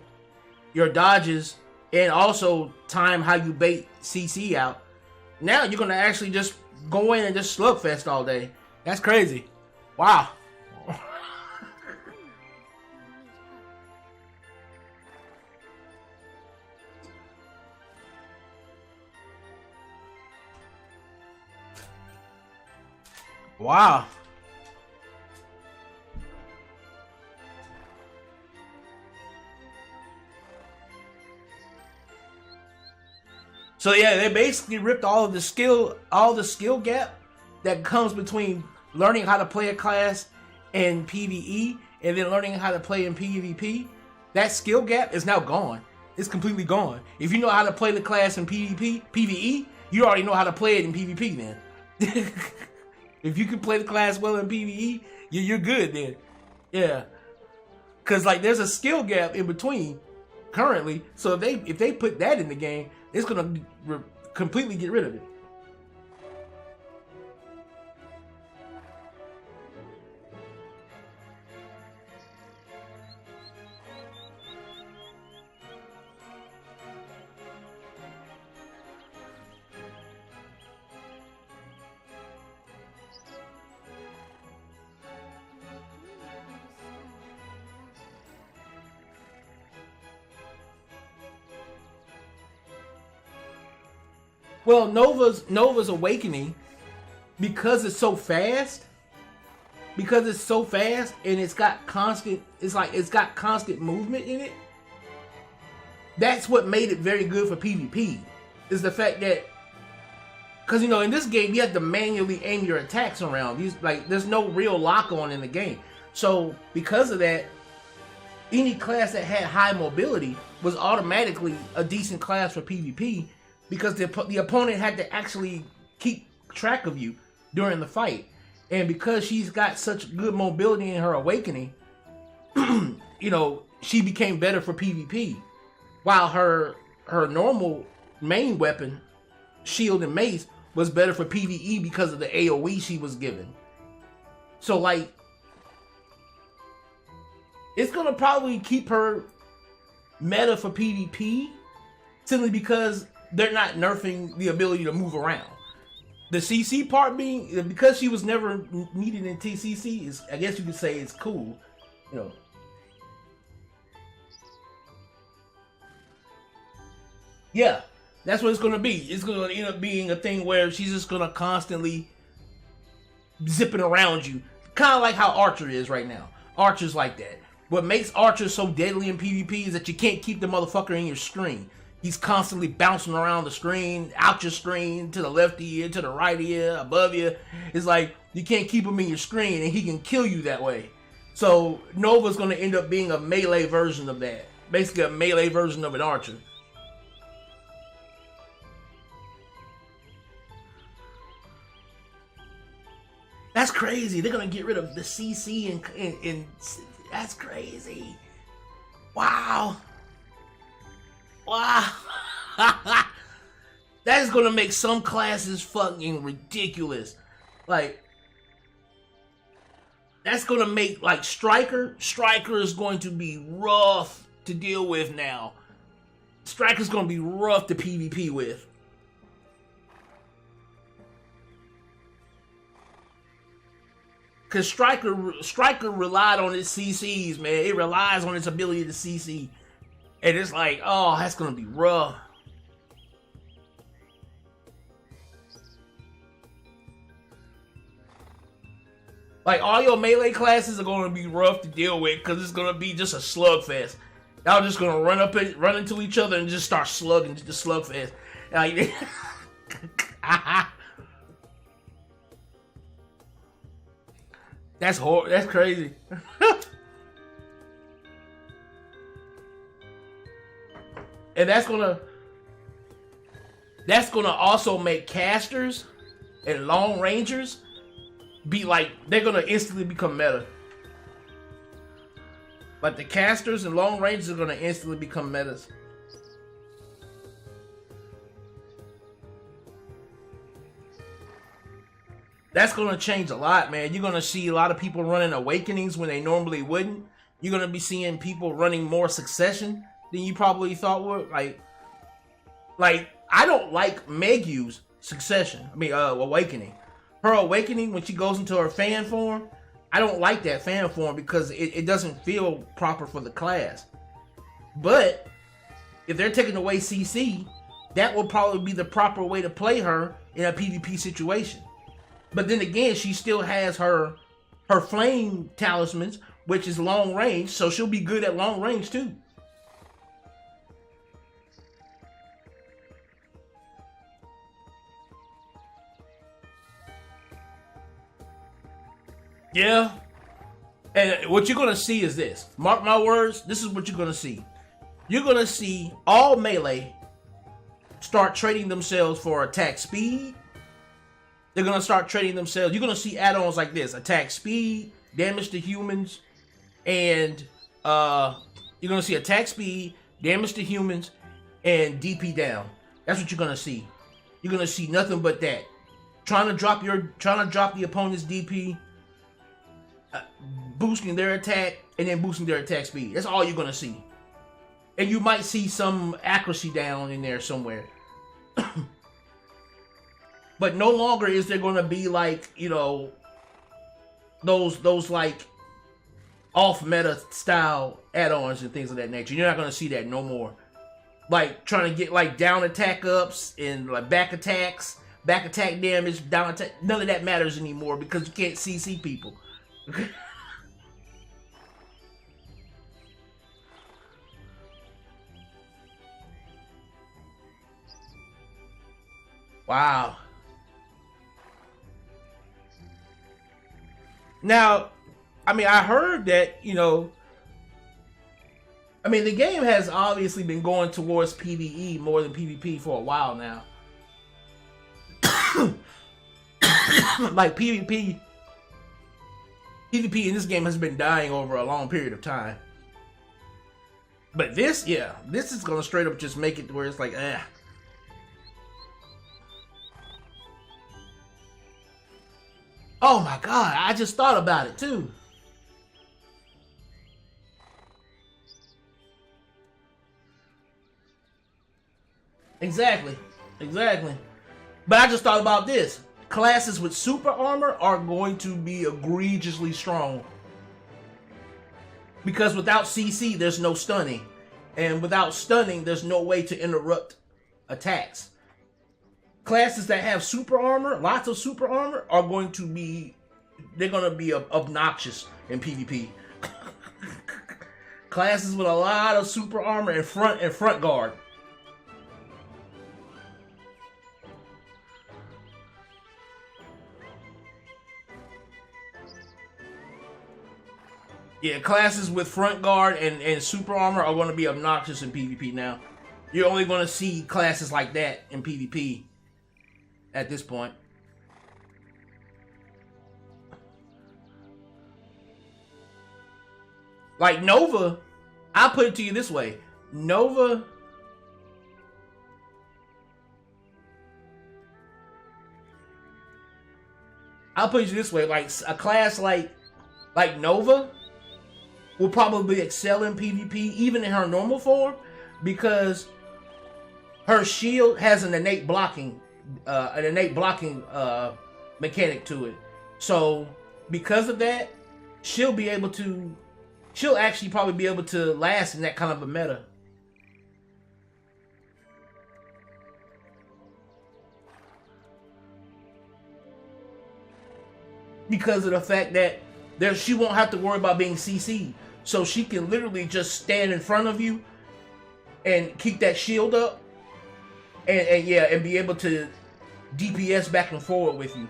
your dodges and also time how you bait CC out, now you're gonna actually just go in and just slugfest all day. That's crazy. Wow. Wow. So yeah, they basically ripped all the skill gap that comes between learning how to play a class in PvE and then learning how to play in PvP. That skill gap is now gone. It's completely gone. If you know how to play the class in PvE, you already know how to play it in PvP then. If you can play the class well in PvE, you're good then. Yeah. Cause like there's a skill gap in between currently. So if they put that in the game, it's gonna completely get rid of it. Well, Nova's awakening, because it's so fast, and it's got constant movement in it. That's what made it very good for PvP. Is the fact that, because in this game you have to manually aim your attacks around. There's no real lock on in the game. So because of that, any class that had high mobility was automatically a decent class for PvP. Because the opponent had to actually keep track of you during the fight. And because she's got such good mobility in her awakening, she became better for PvP. While her normal main weapon, shield and mace, was better for PvE because of the AoE she was given. So it's gonna probably keep her meta for PvP, simply because they're not nerfing the ability to move around. The CC part being, because she was never needed in TCC, is, I guess you could say, it's cool. Yeah, that's what it's gonna be. It's gonna end up being a thing where she's just gonna constantly zipping around you, kind of like how Archer is right now. Archer's like that. What makes Archer so deadly in PvP is that you can't keep the motherfucker in your screen. He's constantly bouncing around the screen, out your screen, to the left of you, to the right of you, above you. It's like you can't keep him in your screen, and he can kill you that way. So Nova's going to end up being a melee version of that. Basically a melee version of an Archer. That's crazy. They're going to get rid of the CC and that's crazy. Wow. Wow. That is gonna make some classes fucking ridiculous. That's gonna make, Striker is going to be rough to deal with now. Striker's gonna be rough to PvP with. Cause Striker relied on its CCs, man. It relies on its ability to CC. And it's like, oh, that's gonna be rough. All your melee classes are gonna be rough to deal with because it's gonna be just a slugfest. Y'all just gonna run into each other and just start slugging the slugfest. That's horrible. That's crazy. And that's gonna also make casters and long rangers be like, they're gonna instantly become meta. Like the casters and long rangers are gonna instantly become metas. That's gonna change a lot, man. You're gonna see a lot of people running awakenings when they normally wouldn't. You're gonna be seeing people running more succession than you probably thought would. Like I don't like Megu's succession. Awakening. Her awakening when she goes into her fan form, I don't like that fan form because it doesn't feel proper for the class. But if they're taking away CC, that will probably be the proper way to play her in a PvP situation. But then again, she still has her flame talismans, which is long range, so she'll be good at long range too. Yeah. And what you're going to see is this. Mark my words, this is what you're going to see. You're going to see all melee start trading themselves for attack speed. They're going to start trading themselves. You're going to see add-ons like this. Attack speed, damage to humans, and you're going to see attack speed, damage to humans, and DP down. That's what you're going to see. You're going to see nothing but that. Trying to drop the opponent's DP, boosting their attack, and then boosting their attack speed. That's all you're going to see. And you might see some accuracy down in there somewhere. But no longer is there going to be like, you know, those like off meta style add-ons and things of that nature. You're not going to see that no more. Like trying to get like down attack ups and like back attack damage, down attack. None of that matters anymore because you can't CC people. Wow. Now, I mean, I heard that, you know, I mean, the game has obviously been going towards PvE more than PvP for a while now. Like PvP in this game has been dying over a long period of time. But this, yeah, this is gonna straight up just make it to where it's like, eh. Oh my god, I just thought about it too. Exactly. But I just thought about this. Classes with super armor are going to be egregiously strong. Because without CC, there's no stunning. And without stunning, there's no way to interrupt attacks. Classes that have super armor, lots of super armor, are going to be, they're going to be obnoxious in PvP. Classes with a lot of super armor and front guard. Yeah, classes with front guard and super armor are going to be obnoxious in PvP now. You're only going to see classes like that in PvP at this point. Like Nova, I'll put it to you this way. Nova... I'll put it this way. Like a class like Nova will probably excel in PvP, even in her normal form, because her shield has an innate blocking mechanic to it. So because of that, she'll actually probably be able to last in that kind of a meta. Because of the fact that she won't have to worry about being CC'd. So she can literally just stand in front of you and keep that shield up and be able to DPS back and forward with you.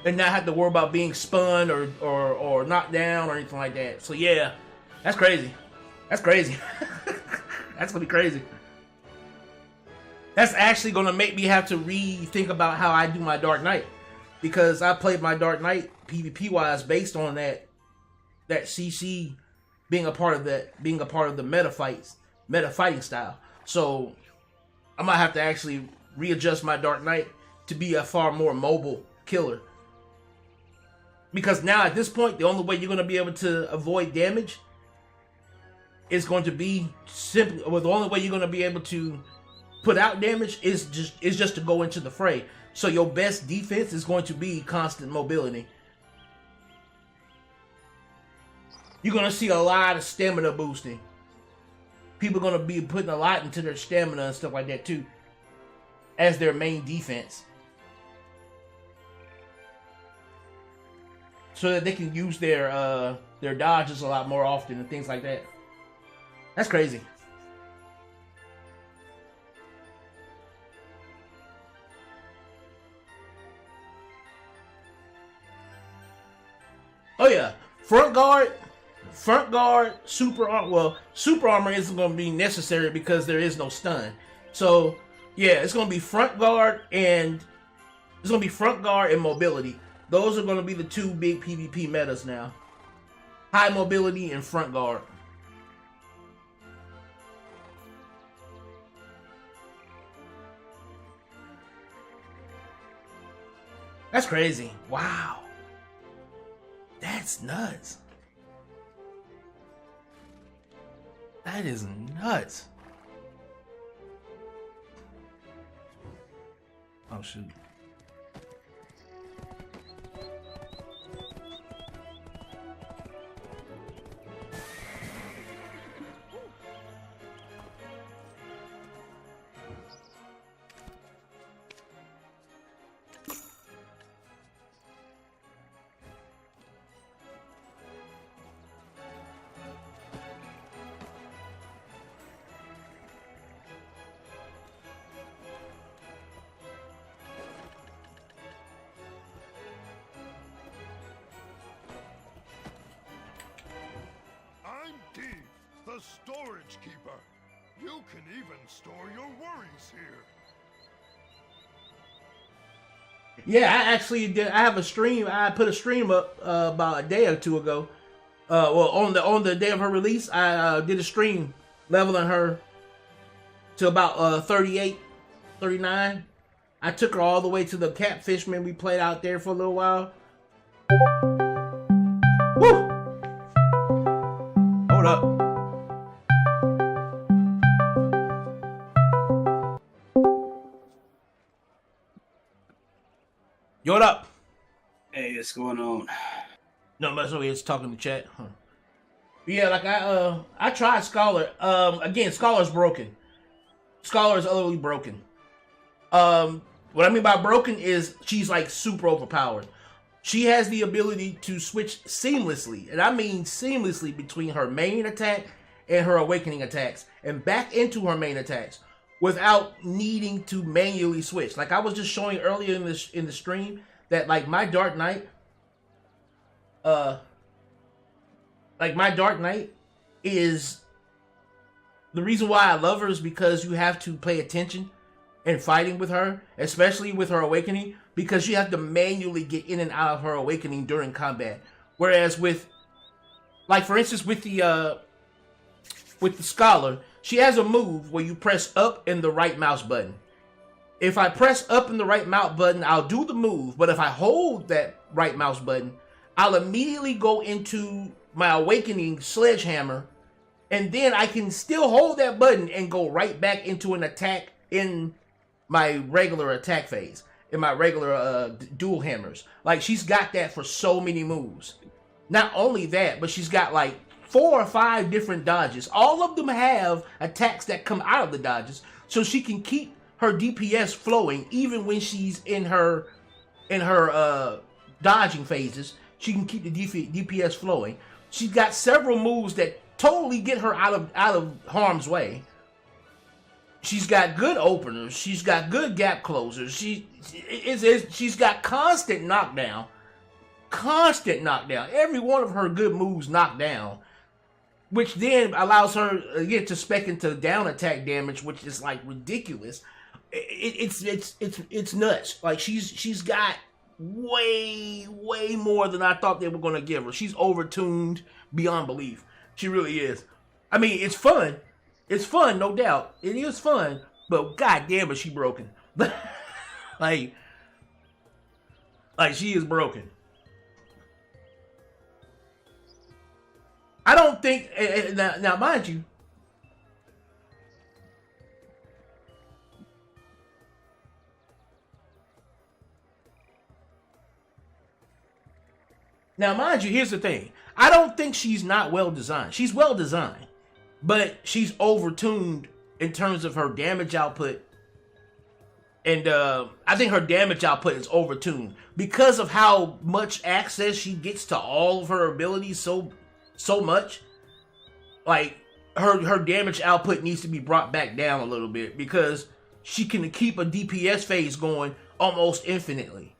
And not have to worry about being spun or knocked down or anything like that. So yeah, that's crazy. That's crazy. That's gonna be crazy. That's actually gonna make me have to rethink about how I do my Dark Knight, because I played my Dark Knight PvP wise based on that CC being a part of the meta fighting style. So I might have to actually readjust my Dark Knight to be a far more mobile killer. Because now at this point, the only way you're going to be able to avoid damage is going to be simply, well, the only way you're going to be able to put out damage is just to go into the fray. So your best defense is going to be constant mobility. You're going to see a lot of stamina boosting. People are going to be putting a lot into their stamina and stuff like that too, as their main defense, so that they can use their dodges a lot more often and things like that. That's crazy. Oh yeah, front guard, super armor. Well, super armor isn't going to be necessary because there is no stun. So yeah, it's going to be front guard and mobility. Those are going to be the two big PvP metas now. High mobility and front guard. That's crazy. Wow. That's nuts. That is nuts. Oh shoot. The storage keeper. You can even store your worries here. Yeah, I actually did. I have a stream. I put a stream up about a day or two ago. Well, on the day of her release, I did a stream leveling her to about 38, 39. I took her all the way to the catfishman. We played out there for a little while. Woo! Hold up. Yo, what up? Hey, what's going on? No much. So he's talking to chat. Huh. Yeah, like I tried Scholar. Again, Scholar's broken. Scholar is utterly broken. What I mean by broken is she's like super overpowered. She has the ability to switch seamlessly, and I mean seamlessly, between her main attack and her awakening attacks, and back into her main attacks, without needing to manually switch. Like I was just showing earlier in the stream that like my Dark Knight, is the reason why I love her is because you have to pay attention in fighting with her, especially with her awakening, because you have to manually get in and out of her awakening during combat. Whereas with, like for instance, with the Scholar, she has a move where you press up and the right mouse button. If I press up and the right mouse button, I'll do the move. But if I hold that right mouse button, I'll immediately go into my awakening sledgehammer. And then I can still hold that button and go right back into an attack in my regular attack phase. In my regular dual hammers. Like she's got that for so many moves. Not only that, but she's got like 4 or 5 different dodges. All of them have attacks that come out of the dodges, so she can keep her DPS flowing even when she's in her dodging phases. She can keep the DPS flowing. She's got several moves that totally get her out of harm's way. She's got good openers. She's got good gap closers. She's got constant knockdown. Every one of her good moves knocked down, which then allows her again to spec into down attack damage, which is like ridiculous. it's nuts. Like she's got way more than I thought they were gonna give her. She's overtuned beyond belief. She really is. I mean, it's fun. It's fun, no doubt. It is fun, but goddamn, is she broken? like she is broken. I don't think now mind you. Now, mind you, here's the thing. I don't think she's not well designed. She's well designed, but she's overtuned in terms of her damage output. And I think her damage output is overtuned because of how much access she gets to all of her abilities so much. Like, her damage output needs to be brought back down a little bit because she can keep a DPS phase going almost infinitely.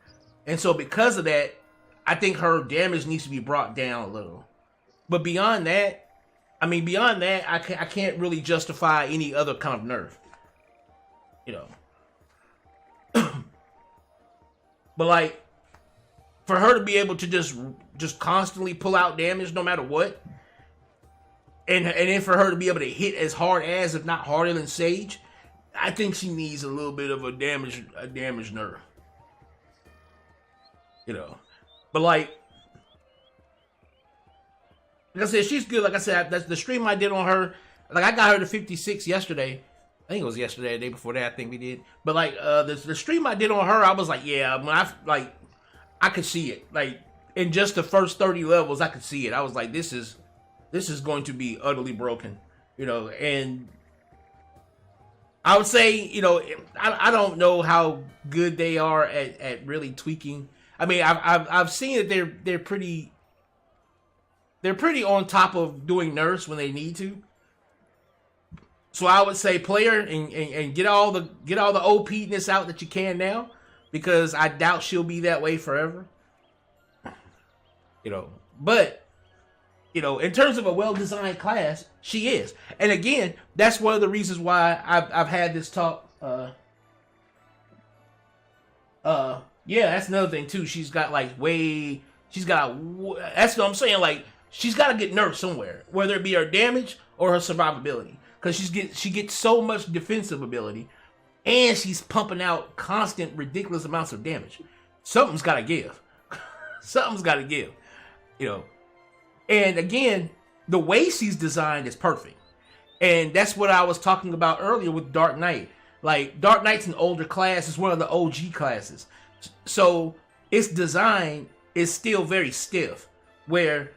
And so because of that, I think her damage needs to be brought down a little. But beyond that, I can't really justify any other kind of nerf. You know. But like, for her to be able to just constantly pull out damage no matter what, and then for her to be able to hit as hard as, if not harder than Sage, I think she needs a little bit of a damage nerf. You know. But like I said, she's good. Like I said, that's the stream I did on her. Like, I got her to 56 yesterday. I think it was yesterday, the day before that. I think we did. But like the stream I did on her, I was like, yeah, when I could see it. Like, in just the first 30 levels, I could see it. I was like, this is going to be utterly broken, you know. And I would say, you know, I don't know how good they are at really tweaking. I mean, I've seen that they're pretty on top of doing nerfs when they need to. So I would say play her and get all the OP-ness out that you can now, because I doubt she'll be that way forever. You know, but you know, in terms of a well-designed class, she is. And again, that's one of the reasons why I've had this talk. Yeah, that's another thing too. She's got that's what I'm saying. Like, she's got to get nerfed somewhere, whether it be her damage or her survivability, because she gets so much defensive ability, and she's pumping out constant, ridiculous amounts of damage. Something's got to give. Something's got to give. You know, and again, the way she's designed is perfect, and that's what I was talking about earlier with Dark Knight. Like, Dark Knight's an older class; it's one of the OG classes. So its design is still very stiff, where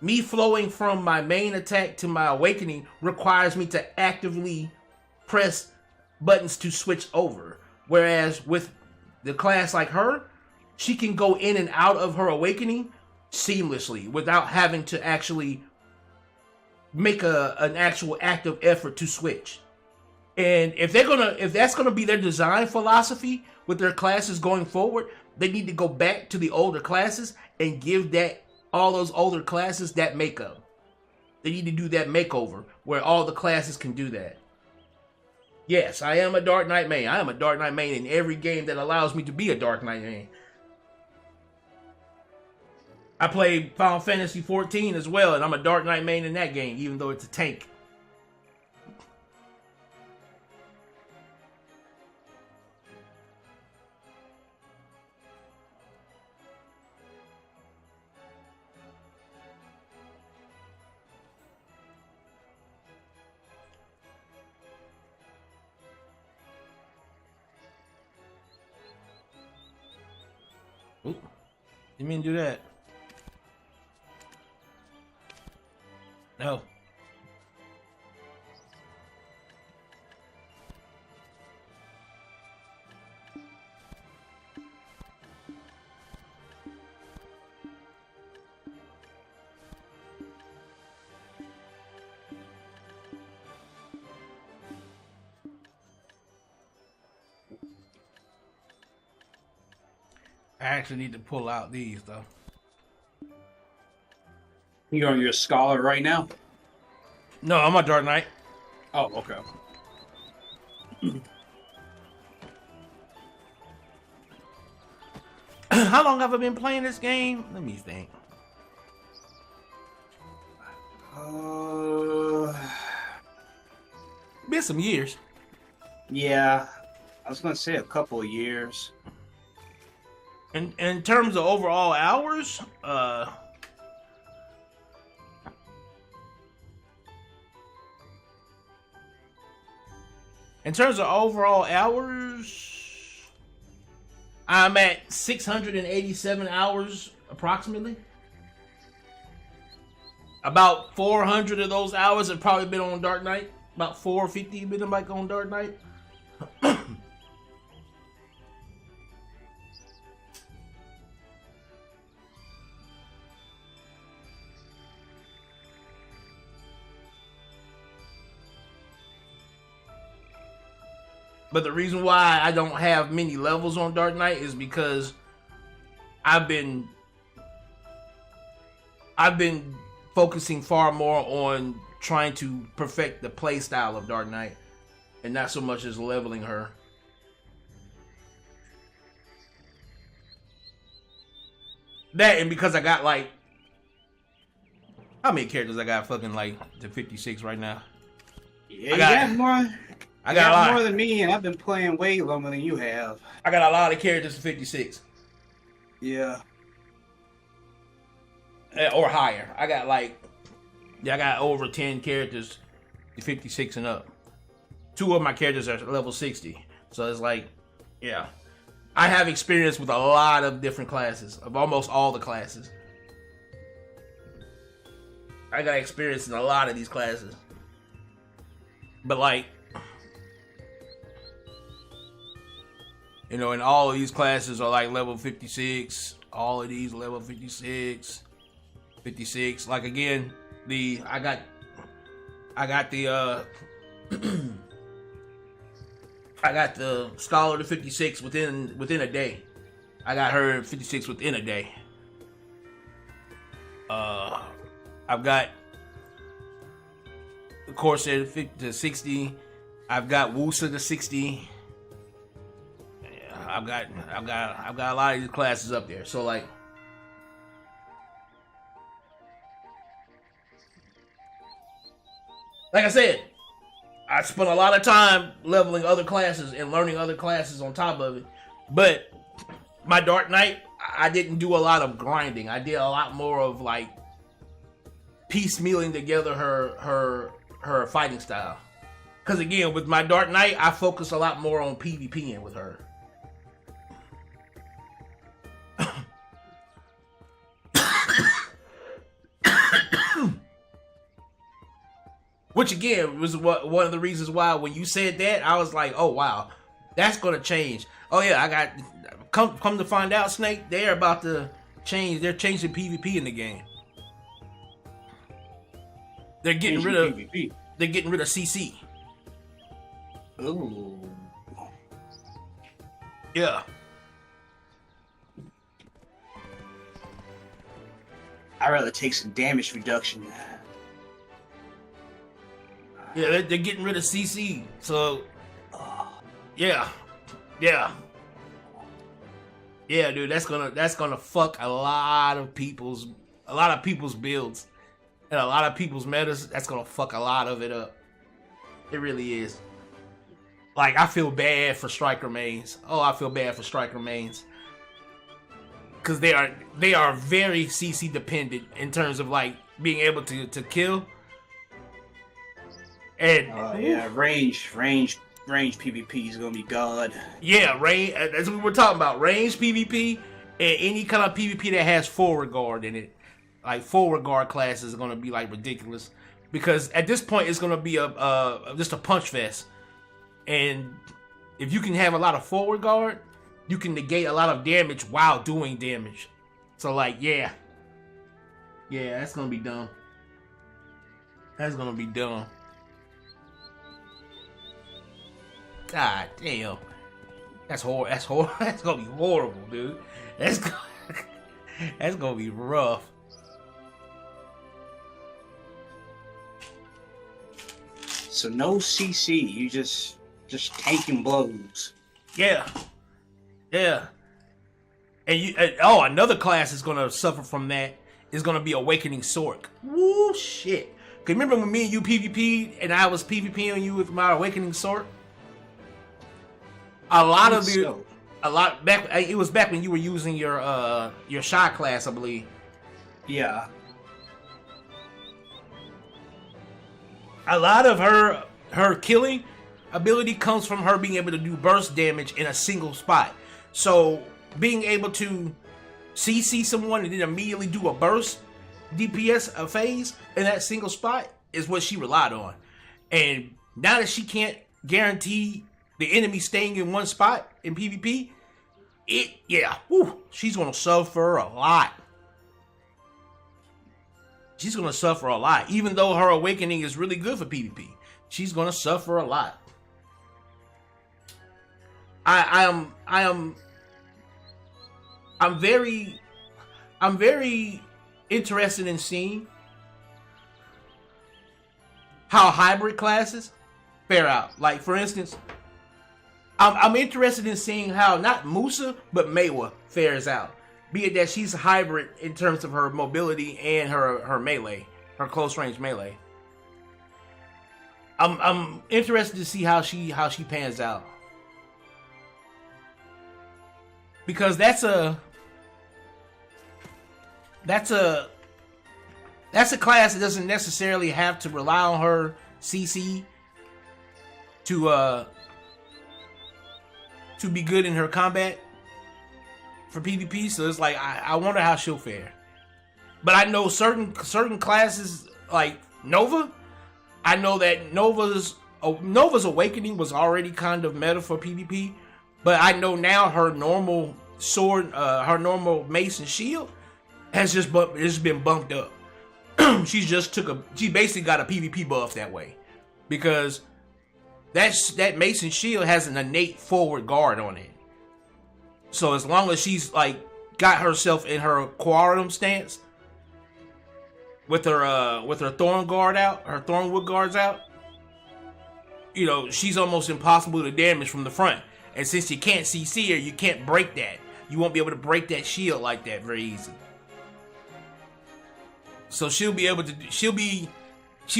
me flowing from my main attack to my awakening requires me to actively press buttons to switch over. Whereas with the class like her, she can go in and out of her awakening seamlessly without having to actually make an actual active effort to switch. And if that's gonna be their design philosophy with their classes going forward, they need to go back to the older classes and give all those older classes that makeup. They need to do that makeover where all the classes can do that. Yes, I am a Dark Knight main. I am a Dark Knight main in every game that allows me to be a Dark Knight main. I played Final Fantasy 14 as well, and I'm a Dark Knight main in that game, even though it's a tank. Oop, didn't mean to do that. No. I actually need to pull out these though. You're on your Scholar right now? No, I'm a Dark Knight. Oh, okay. How long have I been playing this game? Let me think. Been some years. Yeah, I was gonna say a couple of years. In terms of overall hours, I'm at 687 hours approximately. About 400 of those hours have probably been on Dark Knight. About 450 have been like on Dark Knight. But the reason why I don't have many levels on Dark Knight is because I've been focusing far more on trying to perfect the play style of Dark Knight and not so much as leveling her. That, and because I got like, how many characters I got? Fucking like to 56 right now. Yeah, I got a lot more than me, and I've been playing way longer than you have. I got a lot of characters to 56. Yeah. Or higher. I got over 10 characters to 56 and up. 2 of my characters are level 60. So it's like, yeah. I have experience with a lot of different classes, of almost all the classes. I got experience in a lot of these classes. But like, you know, and all of these classes are like level 56. All of these level 56. 56. Like again, I got the I got the Scholar to 56 within a day. I got her at 56 within a day. I've got the Corsair to 60. I've got Wusa to 60. I've got a lot of these classes up there. So like, I said, I spent a lot of time leveling other classes and learning other classes on top of it. But my Dark Knight, I didn't do a lot of grinding. I did a lot more of like piecemealing together her fighting style. Because again, with my Dark Knight, I focus a lot more on PvPing with her. Which again was one of the reasons why when you said that, I was like, oh wow, that's gonna change. Oh yeah, I got come to find out, Snake, they're about to change. They're changing PvP in the game. They're getting rid of PvP. They're getting rid of CC. Ooh. Yeah. I'd rather take some damage reduction. Yeah, they're getting rid of CC. So, yeah, dude, that's gonna fuck a lot of people's builds and a lot of people's metas. That's gonna fuck a lot of it up. It really is. Like, I feel bad for striker mains. Oh, I feel bad for striker mains. Cause they are very CC dependent in terms of like being able to kill. And yeah, range PvP is gonna be god. Yeah, range. That's what we're talking about. Range PvP and any kind of PvP that has forward guard in it. Like forward guard classes are gonna be like ridiculous because at this point it's gonna be just a punch fest. And if you can have a lot of forward guard, you can negate a lot of damage while doing damage. So like, yeah, that's gonna be dumb. That's gonna be dumb. God damn, that's horrible. That's gonna be horrible, dude. That's gonna be rough. So no CC, you just tanking blows. Yeah. And another class is gonna suffer from that is gonna be Awakening Sork. Woo shit. Cause remember when me and you PvP and I was PvPing you with my Awakening Sork? It was back when you were using your Shy class, I believe. Yeah. A lot of her killing ability comes from her being able to do burst damage in a single spot. So being able to CC someone and then immediately do a burst DPS a phase in that single spot is what she relied on. And now that she can't guarantee the enemy staying in one spot in PvP, she's gonna suffer a lot. She's gonna suffer a lot. Even though her awakening is really good for PvP, she's gonna suffer a lot. I'm very interested in seeing how hybrid classes fare out. Like for instance, I'm interested in seeing how not Musa but Meiwa fares out. Be it that she's a hybrid in terms of her mobility and her melee, her close range melee. I'm interested to see how she pans out. Because that's a class that doesn't necessarily have to rely on her CC to be good in her combat for PvP. So it's like I wonder how she'll fare. But I know certain classes like Nova. I know that Nova's awakening was already kind of meta for PvP, but I know now her normal sword, her normal mace and shield has just been bumped up. She basically got a PvP buff that way, because that mace and shield has an innate forward guard on it. So as long as she's like got herself in her Quarum stance with her thorn guard out, her thornwood guards out, you know, she's almost impossible to damage from the front. And since you can't CC her, you can't break that. You won't be able to break that shield like that very easy. So she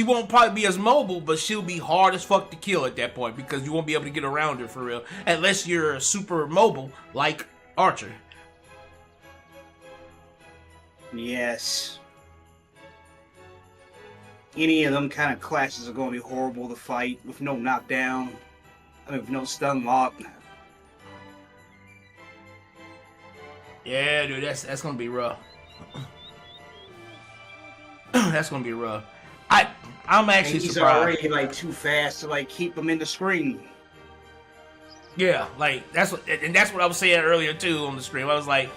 won't probably be as mobile, but she'll be hard as fuck to kill at that point, because you won't be able to get around her for real, unless you're super mobile like Archer. Yes. Any of them kind of classes are going to be horrible to fight with no knockdown, with no stun lock. Yeah, dude, that's gonna be rough. That's gonna be rough. I'm actually he's surprised. Already like too fast to like keep him in the screen. Yeah, like that's what I was saying earlier too on the stream. I was like,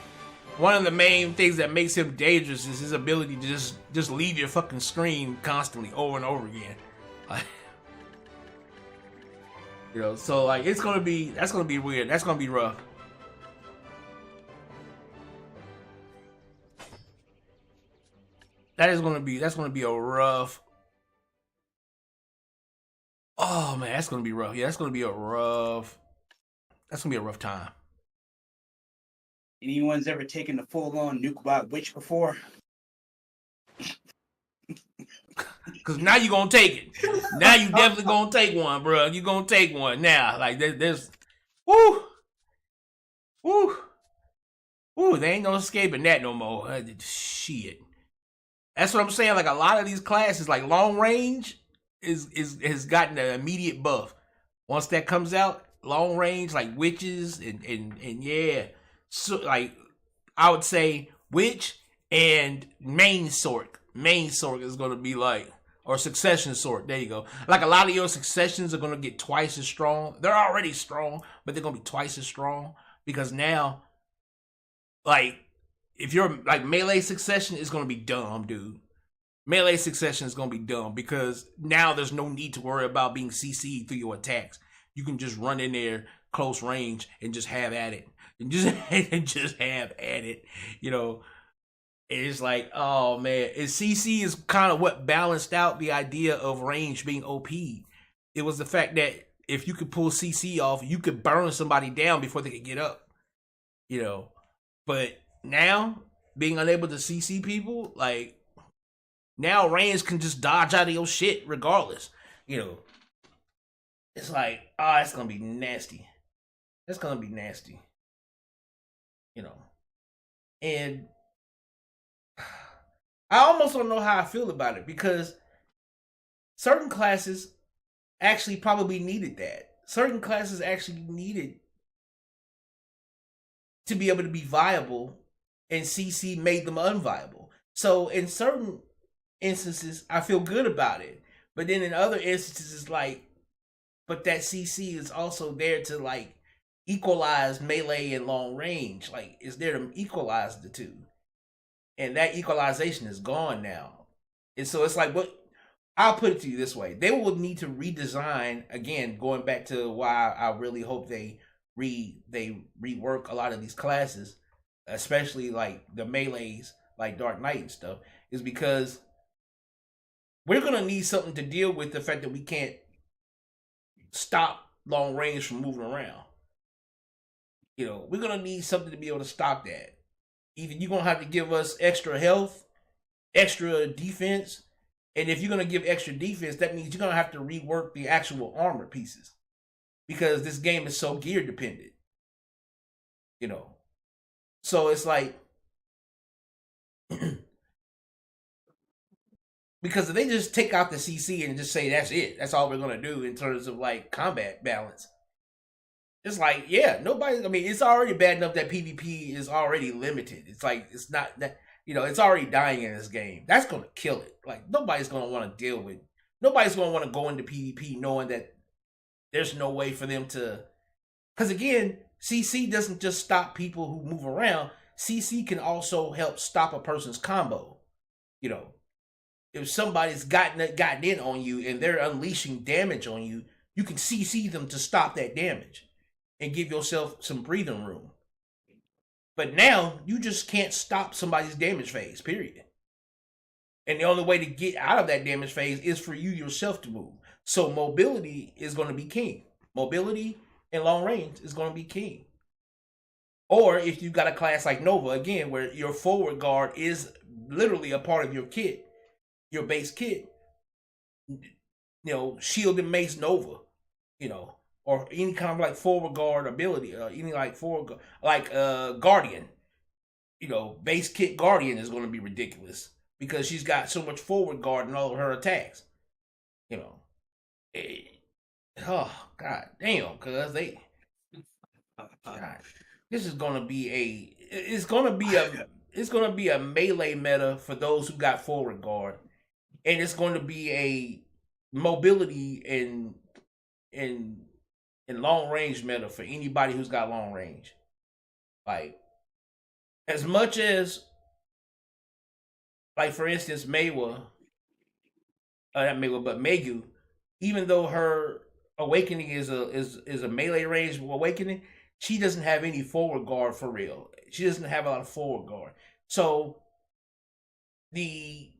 one of the main things that makes him dangerous is his ability to just leave your fucking screen constantly over and over again. Like, you know, so like that's gonna be weird. That's gonna be rough. That's gonna be a rough. Oh man, that's gonna be rough. Yeah, that's gonna be a rough time. Anyone's ever taken a full-on nuke bot witch before? Cause now you gonna take it. Now you definitely gonna take one, bro. You gonna take one now. Like there's, woo. There ain't no escaping that no more. Shit. That's what I'm saying. Like a lot of these classes, like long range, has gotten an immediate buff. Once that comes out, long range, like witches and yeah. So like I would say witch and main Sork. Main Sork is gonna be like, or succession Sork. There you go. Like a lot of your successions are gonna get twice as strong. They're already strong, but they're gonna be twice as strong, because now, like, if you're like melee succession is gonna be dumb, dude. Melee succession is gonna be dumb, because now there's no need to worry about being CC'd through your attacks. You can just run in there close range and just have at it. And just have at it. You know, it's like, oh man, and CC is kind of what balanced out the idea of range being OP. It was the fact that if you could pull CC off, you could burn somebody down before they could get up. You know, But now, being unable to CC people, like, now range can just dodge out of your shit regardless. You know, it's like, oh, it's gonna be nasty. That's gonna be nasty. You know, and I almost don't know how I feel about it because certain classes actually probably needed that. Certain classes actually needed to be able to be viable, and CC made them unviable. So in certain instances, I feel good about it. But then in other instances, it's like, but that CC is also there to like equalize melee and long range. Like, it's there to equalize the two. And that equalization is gone now. And so it's like, what, I'll put it to you this way. They will need to redesign, again, going back to why I really hope they rework a lot of these classes, especially like the melees, like Dark Knight and stuff, is because we're gonna need something to deal with the fact that we can't stop long range from moving around. You know, we're gonna need something to be able to stop that. Either you're gonna have to give us extra health, extra defense, and if you're gonna give extra defense, that means you're gonna have to rework the actual armor pieces, because this game is so gear dependent. You know, so it's like, because if they just take out the CC and just say that's it, that's all we're gonna do in terms of like combat balance, it's like, yeah, nobody. I mean, it's already bad enough that PvP is already limited. It's like, it's not that, you know, it's already dying in this game. That's gonna kill it. Like, nobody's gonna want to deal with. Nobody's gonna want to go into PvP knowing that there's no way for them to. Because again, CC doesn't just stop people who move around. CC can also help stop a person's combo. You know, if somebody's gotten in on you and they're unleashing damage on you, you can CC them to stop that damage and give yourself some breathing room. But now you just can't stop somebody's damage phase, period. And the only way to get out of that damage phase is for you yourself to move. So mobility is going to be king. Mobility and long range is going to be king. Or if you've got a class like Nova, again, where your forward guard is literally a part of your kit, your base kit, you know, shield and mace Nova, you know, or any kind of like forward guard ability, any like forward, like Guardian, you know, base kit Guardian is going to be ridiculous because she's got so much forward guard in all of her attacks, you know. Oh god damn, cuz they, god, this is going to be it's going to be a melee meta for those who got forward guard, and it's going to be a mobility and long range meta for anybody who's got long range. Like, as much as, like, for instance, not Meiwa, but Megu, even though her awakening is a melee range awakening, she doesn't have any forward guard for real. She doesn't have a lot of forward guard. So the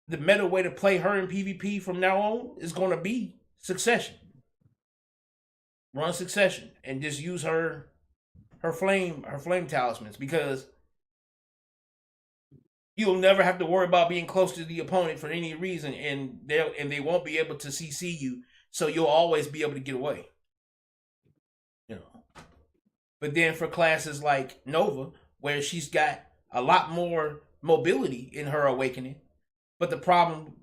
meta way to play her in PvP from now on is going to be Succession. Run Succession and just use her flame talismans, because you'll never have to worry about being close to the opponent for any reason, and they won't be able to CC you, so you'll always be able to get away. You know. But then for classes like Nova, where she's got a lot more mobility in her awakening, but the problem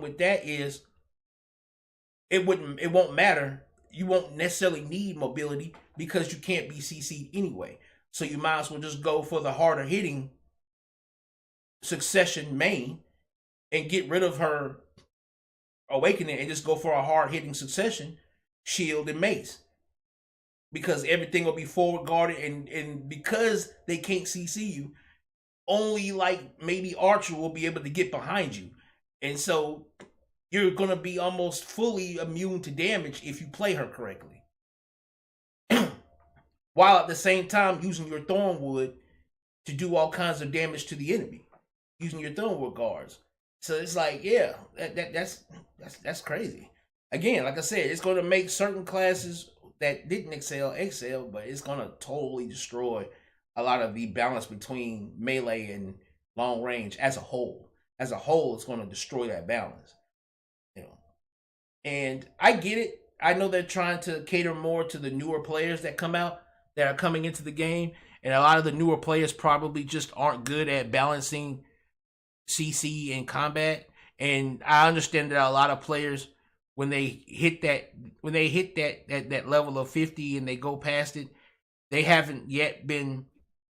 with that is it won't matter. You won't necessarily need mobility because you can't be CC'd anyway. So you might as well just go for the harder hitting Succession main and get rid of her awakening and just go for a hard hitting Succession, shield and mace. Because everything will be forward guarded, and because they can't CC you, only like maybe Archer will be able to get behind you. And so you're going to be almost fully immune to damage if you play her correctly. While at the same time using your Thornwood to do all kinds of damage to the enemy. Using your Thornwood guards. So it's like, yeah, that's crazy. Again, like I said, it's going to make certain classes that didn't excel, but it's going to totally destroy a lot of the balance between melee and long range as a whole. As a whole, it's going to destroy that balance. You know, and I get it. I know they're trying to cater more to the newer players that come out that are coming into the game, and a lot of the newer players probably just aren't good at balancing CC and combat. And I understand that a lot of players, when they hit that level of 50 and they go past it, they haven't yet been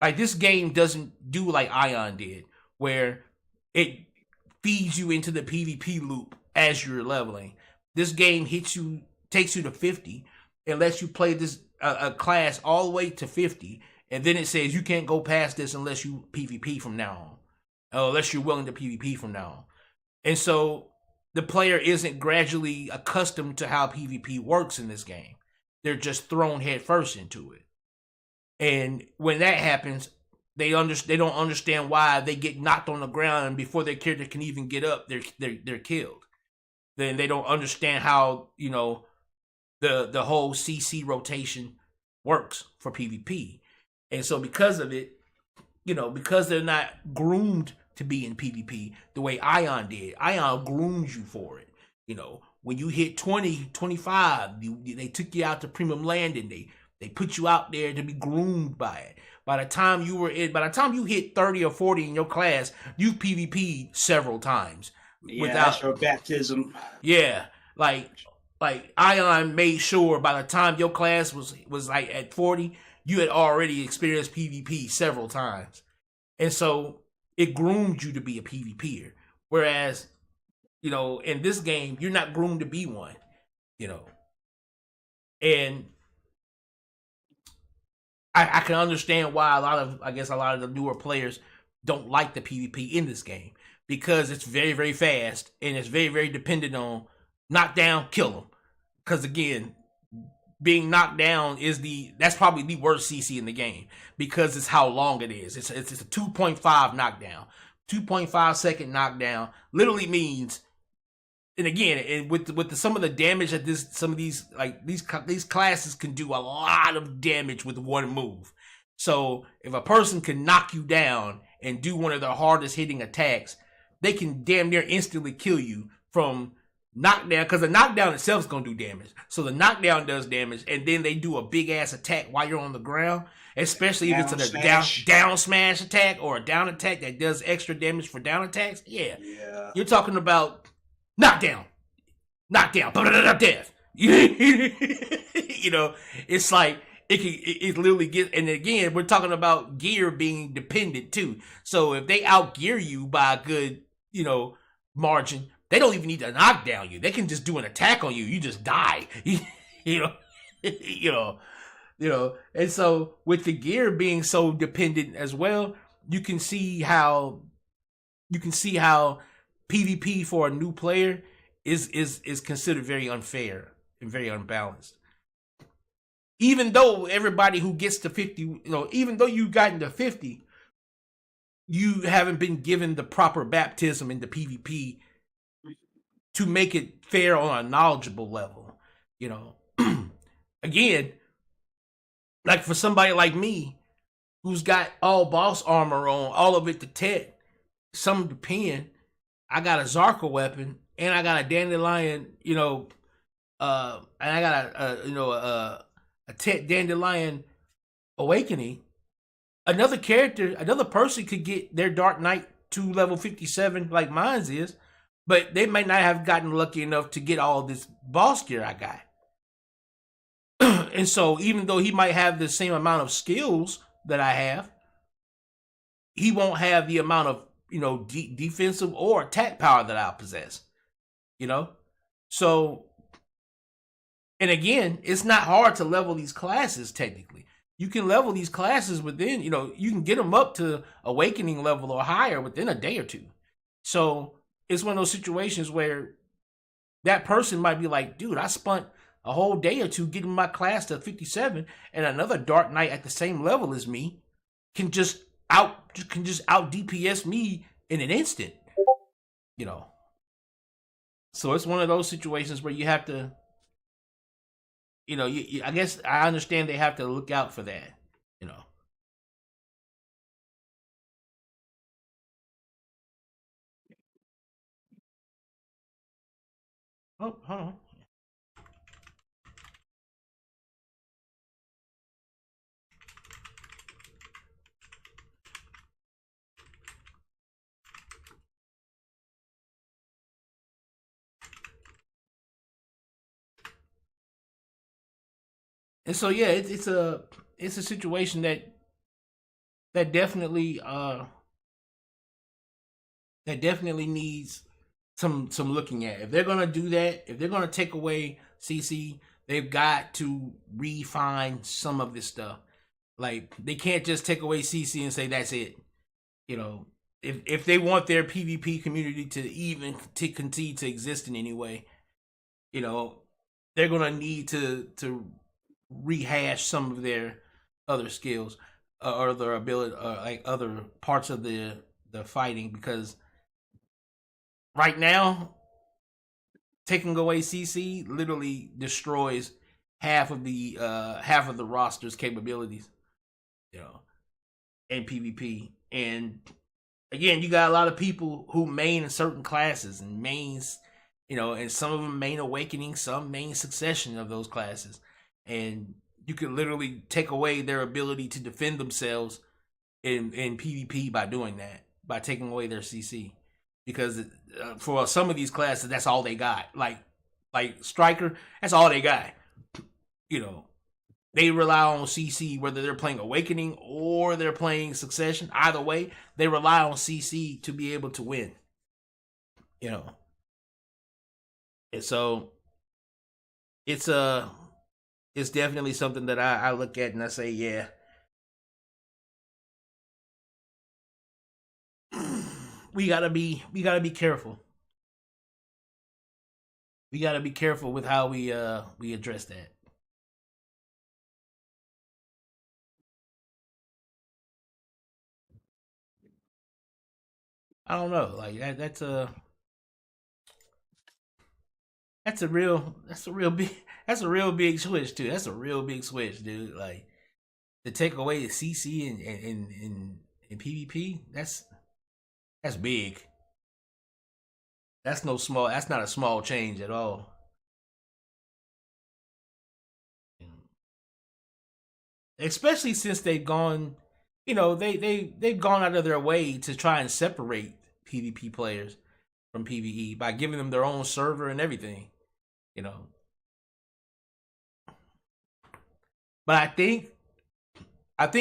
like, this game doesn't do like Ion did, where it feeds you into the PvP loop as you're leveling. This game takes you to 50 and lets you play this a class all the way to 50, and then it says you can't go past this unless you PvP from now on, unless you're willing to PvP from now on. And so the player isn't gradually accustomed to how PvP works in this game. They're just thrown head first into it. And when that happens, they don't understand why they get knocked on the ground, and before their character can even get up, they're killed. Then they don't understand how, you know, the whole CC rotation works for PvP. And so because of it, you know, because they're not groomed to be in PvP the way Ion did. Ion grooms you for it. You know, when you hit 20, 25, they took you out to Premium Landing. They put you out there to be groomed by it. By the time you hit 30 or 40 in your class, you PvP'd several times. Yeah, without that's your baptism. Yeah, like Ion made sure by the time your class was like at 40, you had already experienced PvP several times. And so it groomed you to be a PvPer. Whereas, you know, in this game, you're not groomed to be one, you know. And I can understand why a lot of the newer players don't like the PvP in this game, because it's very, very fast and it's very, very dependent on knock down, kill them. Because again, being knocked down that's probably the worst CC in the game, because it's how long it is. It's a 2.5 knockdown. 2.5 second knockdown literally means, and again, and with some of the damage that these classes can do a lot of damage with one move. So if a person can knock you down and do one of their hardest hitting attacks, they can damn near instantly kill you from knockdown, because the knockdown itself is going to do damage. So the knockdown does damage, and then they do a big ass attack while you're on the ground, especially if it's a down smash attack or a down attack that does extra damage for down attacks. Yeah. You're talking about knockdown, death. You know, it's like it literally gets, and again, we're talking about gear being dependent too. So if they outgear you by a good, you know, margin, they don't even need to knock down you. They can just do an attack on you. You just die. you know. And so with the gear being so dependent as well, you can see how PvP for a new player is considered very unfair and very unbalanced. Even though everybody who gets to 50, you know, even though you've gotten to 50, you haven't been given the proper baptism in the PvP to make it fair on a knowledgeable level. You know, again, like for somebody like me, who's got all boss armor on, all of it to tech, some to pen, I got a Zarka weapon, and I got a Dandelion, you know, and I got a Tet Dandelion Awakening. Another person could get their Dark Knight to level 57 like mine's is, but they might not have gotten lucky enough to get all this boss gear I got. And so even though he might have the same amount of skills that I have, he won't have the amount of, you know, defensive or attack power that I possess. You know? So, and again, it's not hard to level these classes technically. You can level these classes within, you know, you can get them up to awakening level or higher within a day or two. So it's one of those situations where that person might be like, dude, I spent a whole day or two getting my class to 57, and another Dark Knight at the same level as me can just out DPS me in an instant. You know. So it's one of those situations where you have to, you know, I guess I understand they have to look out for that, you know. Oh, hold on. And so yeah, it's a situation that definitely that definitely needs some looking at. If they're gonna do that, if they're gonna take away CC, they've got to refine some of this stuff. Like they can't just take away CC and say that's it. You know, if they want their PvP community to even to continue to exist in any way, you know, they're gonna need to rehash some of their other skills or their ability, like other parts of the fighting, because right now taking away CC literally destroys half of the roster's capabilities, you know, in PvP. And again, you got a lot of people who main in certain classes and mains, you know, and some of them main Awakening, some main Succession of those classes. And you could literally take away their ability to defend themselves in PvP by doing that, by taking away their CC. Because for some of these classes, that's all they got. Like Striker, that's all they got. You know, they rely on CC whether they're playing Awakening or they're playing Succession. Either way, they rely on CC to be able to win. You know, and so it's definitely something that I look at and I say, yeah, we gotta be careful. We gotta be careful with how we address that. I don't know, like that's a real big that's a real big switch too. That's a real big switch, dude. Like to take away the CC in PvP, that's big. That's no small. That's not a small change at all. Especially since they've gone, you know, they've gone out of their way to try and separate PvP players from PvE by giving them their own server and everything, you know. But I think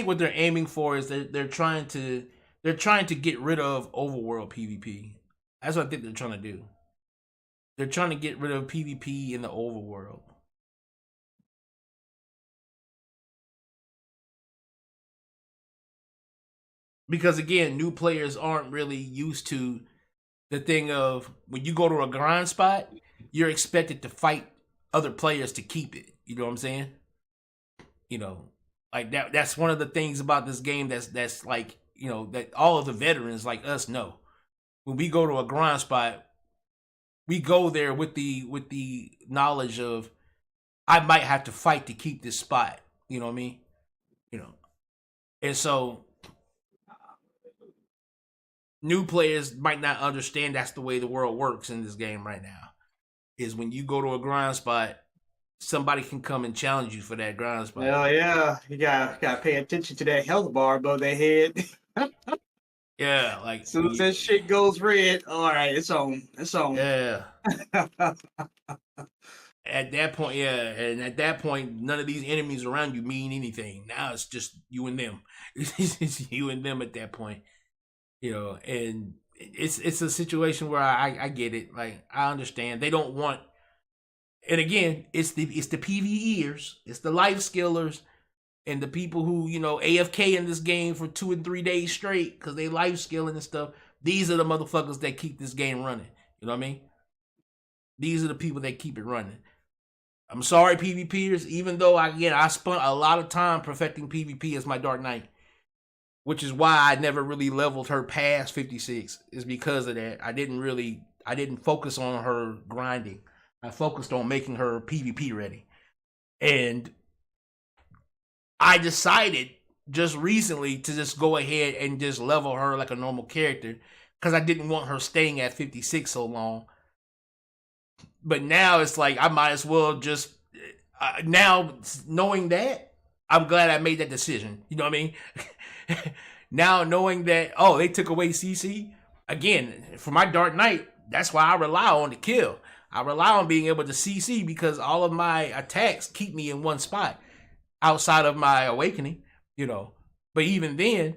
what they're aiming for is they're trying to get rid of overworld PvP. That's what I think they're trying to do. They're trying to get rid of PvP in the overworld. Because again, new players aren't really used to the thing of when you go to a grind spot, you're expected to fight other players to keep it. You know what I'm saying? You know, like that's one of the things about this game that's like, you know, that all of the veterans like us know. When we go to a grind spot, we go there with the knowledge of I might have to fight to keep this spot. You know what I mean? You know. And so new players might not understand that's the way the world works in this game right now. Is when you go to a grind spot, somebody can come and challenge you for that grind spot. Well, yeah, you gotta pay attention to that health bar above their head. Yeah, like as soon as that shit goes red, all right, it's on. It's on. Yeah. At that point, yeah, and at that point, none of these enemies around you mean anything. Now it's just you and them. It's you and them at that point, you know. And it's a situation where I get it. Like I understand they don't want. And again, it's the PvEers, it's the life skillers, and the people who, you know, AFK in this game for 2 and 3 days straight because they life skilling and stuff. These are the motherfuckers that keep this game running. You know what I mean? These are the people that keep it running. I'm sorry, PvPers, even though I spent a lot of time perfecting PvP as my Dark Knight, which is why I never really leveled her past 56. Is because of that. I didn't focus on her grinding. I focused on making her PvP ready. And I decided just recently to just go ahead and just level her like a normal character because I didn't want her staying at 56 so long. But now it's like I might as well just now knowing that, I'm glad I made that decision. You know what I mean? Now knowing that, oh, they took away CC again for my Dark Knight. That's why I rely on the kill. I rely on being able to CC because all of my attacks keep me in one spot outside of my awakening. You know, but even then,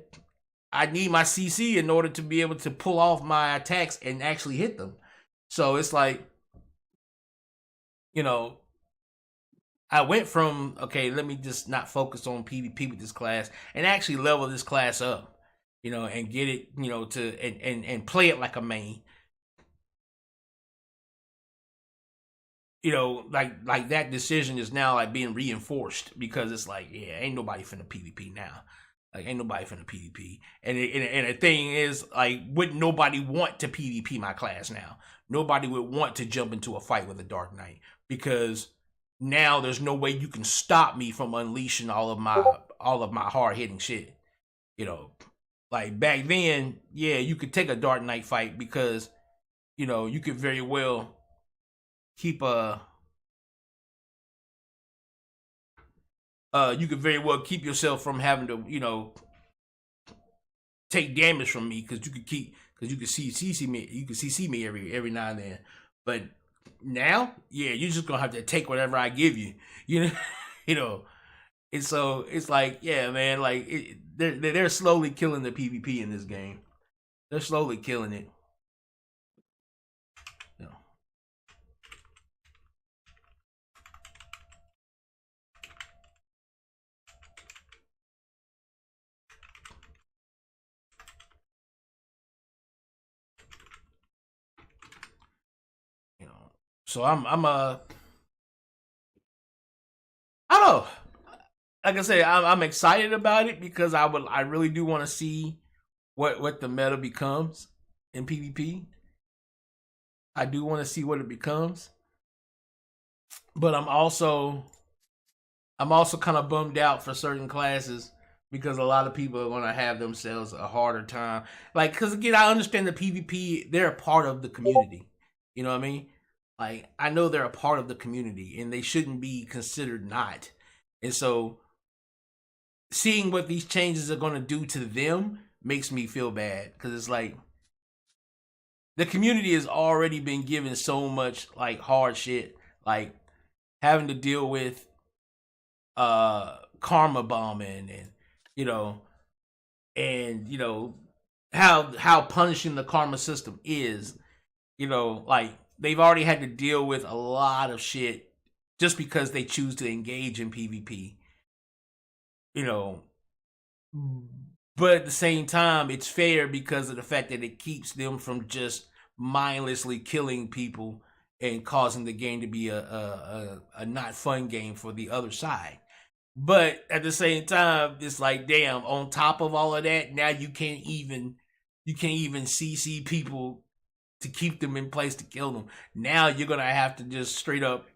I need my CC in order to be able to pull off my attacks and actually hit them. So it's like, you know, I went from, okay, let me just not focus on PvP with this class and actually level this class up, you know, and get it, you know, to and play it like a main. You know, like that decision is now like being reinforced because it's like, yeah, ain't nobody finna PvP now. Like, ain't nobody finna PvP. And the thing is, like, wouldn't nobody want to PvP my class now? Nobody would want to jump into a fight with a Dark Knight because now there's no way you can stop me from unleashing all of my hard hitting shit. You know, like back then, yeah, you could take a Dark Knight fight because, you know, you could very well keep you could very well keep yourself from having to, you know, take damage from me because you could CC me, you could CC me every now and then. But now, yeah, you're just gonna have to take whatever I give you, you know, you know. And so it's like, yeah, man, like they're slowly killing the PvP in this game. They're slowly killing it. So I don't know. Like I say, I'm excited about it because I really do want to see what the meta becomes in PvP. I do want to see what it becomes, but I'm also kind of bummed out for certain classes because a lot of people are going to have themselves a harder time. Like, because again, I understand the PvP; they're a part of the community. You know what I mean? Like, I know they're a part of the community and they shouldn't be considered not. And so seeing what these changes are going to do to them makes me feel bad because it's like the community has already been given so much like hard shit, like having to deal with karma bombing and you know how punishing the karma system is, you know, like they've already had to deal with a lot of shit just because they choose to engage in PvP. You know, but at the same time, it's fair because of the fact that it keeps them from just mindlessly killing people and causing the game to be a not fun game for the other side. But at the same time, it's like, damn, on top of all of that, now you can't even CC people to keep them in place to kill them. Now you're gonna have to just straight up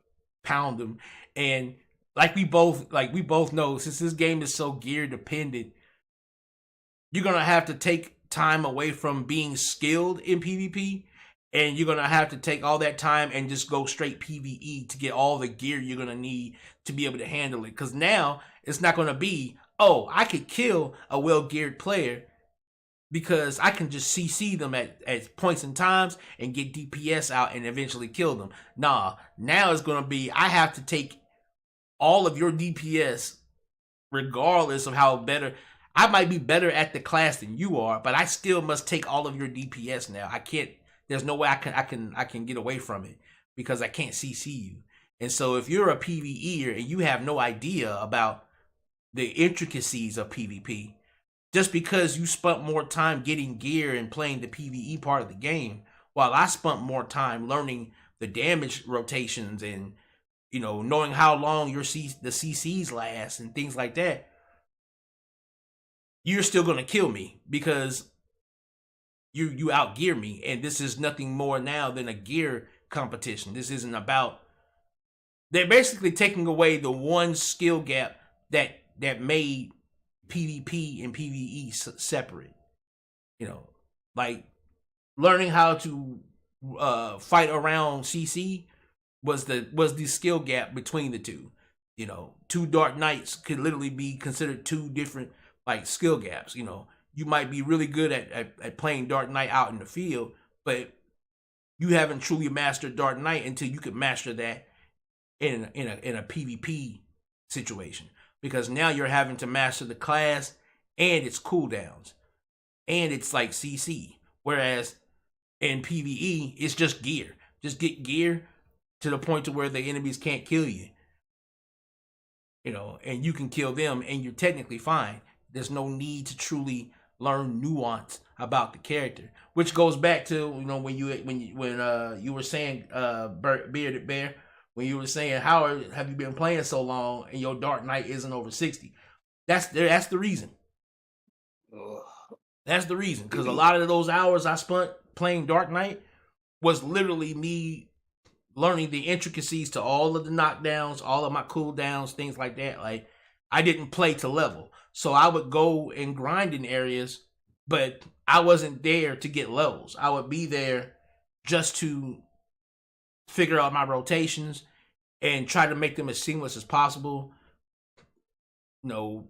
pound them. And like we both know, since this game is so gear dependent, you're gonna have to take time away from being skilled in PvP, and you're gonna have to take all that time and just go straight PvE to get all the gear you're gonna need to be able to handle it. Because now it's not gonna be, oh, I could kill a well-geared player because I can just CC them at points in times and get DPS out and eventually kill them. Nah, now it's gonna be, I have to take all of your DPS regardless of how better. I might be better at the class than you are, but I still must take all of your DPS now. I can't, there's no way I can get away from it because I can't CC you. And so if you're a PvEer and you have no idea about the intricacies of PvP, just because you spent more time getting gear and playing the PvE part of the game, while I spent more time learning the damage rotations and, you know, knowing how long the CCs last and things like that, you're still going to kill me because you outgear me. And this is nothing more now than a gear competition. This isn't about, they're basically taking away the one skill gap that made PvP and PvE separate. You know, like learning how to fight around CC was the skill gap between the two. You know, two Dark Knights could literally be considered two different like skill gaps. You know, you might be really good at playing Dark Knight out in the field, but you haven't truly mastered Dark Knight until you could master that in a PvP situation, because now you're having to master the class and its cooldowns and it's like CC, whereas in PvE it's just gear. Just get gear to the point to where the enemies can't kill you, you know, and you can kill them and you're technically fine. There's no need to truly learn nuance about the character, which goes back to, you know, when you were saying Bearded Bear, when you were saying how have you been playing so long and your Dark Knight isn't over 60. That's the reason. That's the reason, because a lot of those hours I spent playing Dark Knight was literally me learning the intricacies to all of the knockdowns, all of my cooldowns, things like that. Like, I didn't play to level, so I would go and grind in areas, but I wasn't there to get levels. I would be there just to figure out my rotations and try to make them as seamless as possible. You know,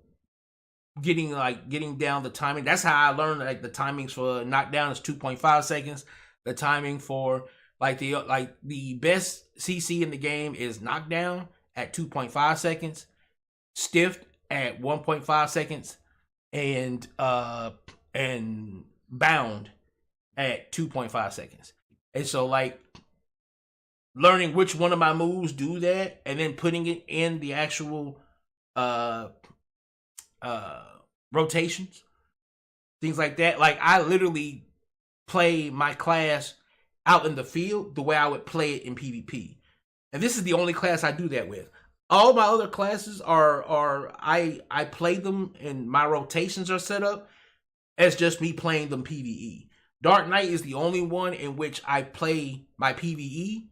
getting down the timing. That's how I learned like the timings for knockdown is 2.5 seconds. The timing for the best CC in the game is knockdown at 2.5 seconds, stiffed at 1.5 seconds, and bound at 2.5 seconds. And so like learning which one of my moves do that and then putting it in the actual rotations, things like that. Like, I literally play my class out in the field the way I would play it in PvP. And this is the only class I do that with. All my other classes I play them and my rotations are set up as just me playing them PvE. Dark Knight is the only one in which I play my PvE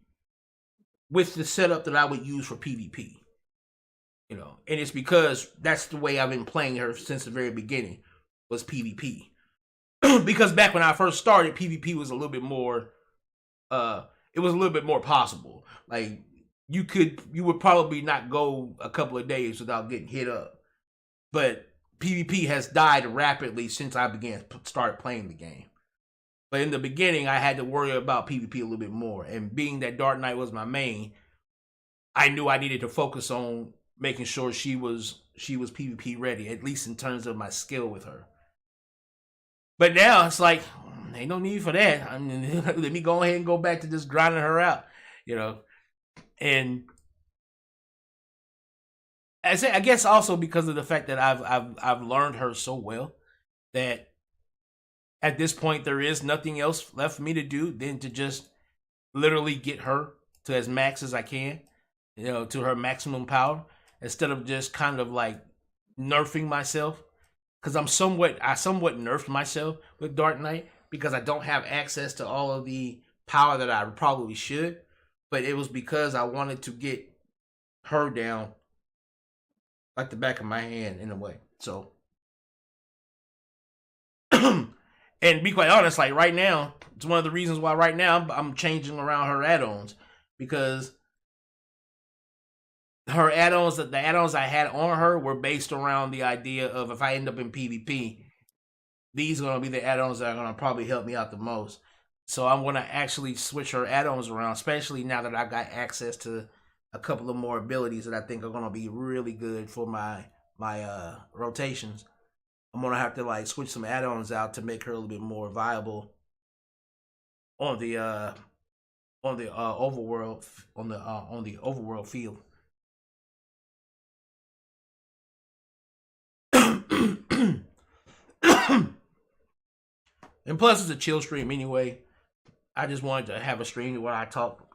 with the setup that I would use for PvP. You know, and it's because that's the way I've been playing her since the very beginning, was PvP. Because back when I first started, PvP was a little bit more it was a little bit more possible. Like, you would probably not go a couple of days without getting hit up. But PvP has died rapidly since I started playing the game. But in the beginning, I had to worry about PvP a little bit more. And being that Dark Knight was my main, I knew I needed to focus on making sure she was PvP ready, at least in terms of my skill with her. But now it's like, ain't no need for that. I mean, let me go ahead and go back to just grinding her out, you know. And I guess also because of the fact that I've learned her so well that at this point there is nothing else left for me to do than to just literally get her to as max as I can, you know, to her maximum power, instead of just kind of like nerfing myself. Because I somewhat nerfed myself with Dark Knight because I don't have access to all of the power that I probably should. But it was because I wanted to get her down like the back of my hand in a way. So, and be quite honest, like right now, it's one of the reasons why right now I'm changing around her add-ons, because her add-ons, the add-ons I had on her were based around the idea of, if I end up in PvP, these are going to be the add-ons that are going to probably help me out the most. So I'm going to actually switch her add-ons around, especially now that I've got access to a couple of more abilities that I think are going to be really good for my rotations. I'm going to have to like switch some add-ons out to make her a little bit more viable on the overworld field. And plus, it's a chill stream anyway. I just wanted to have a stream where I talk,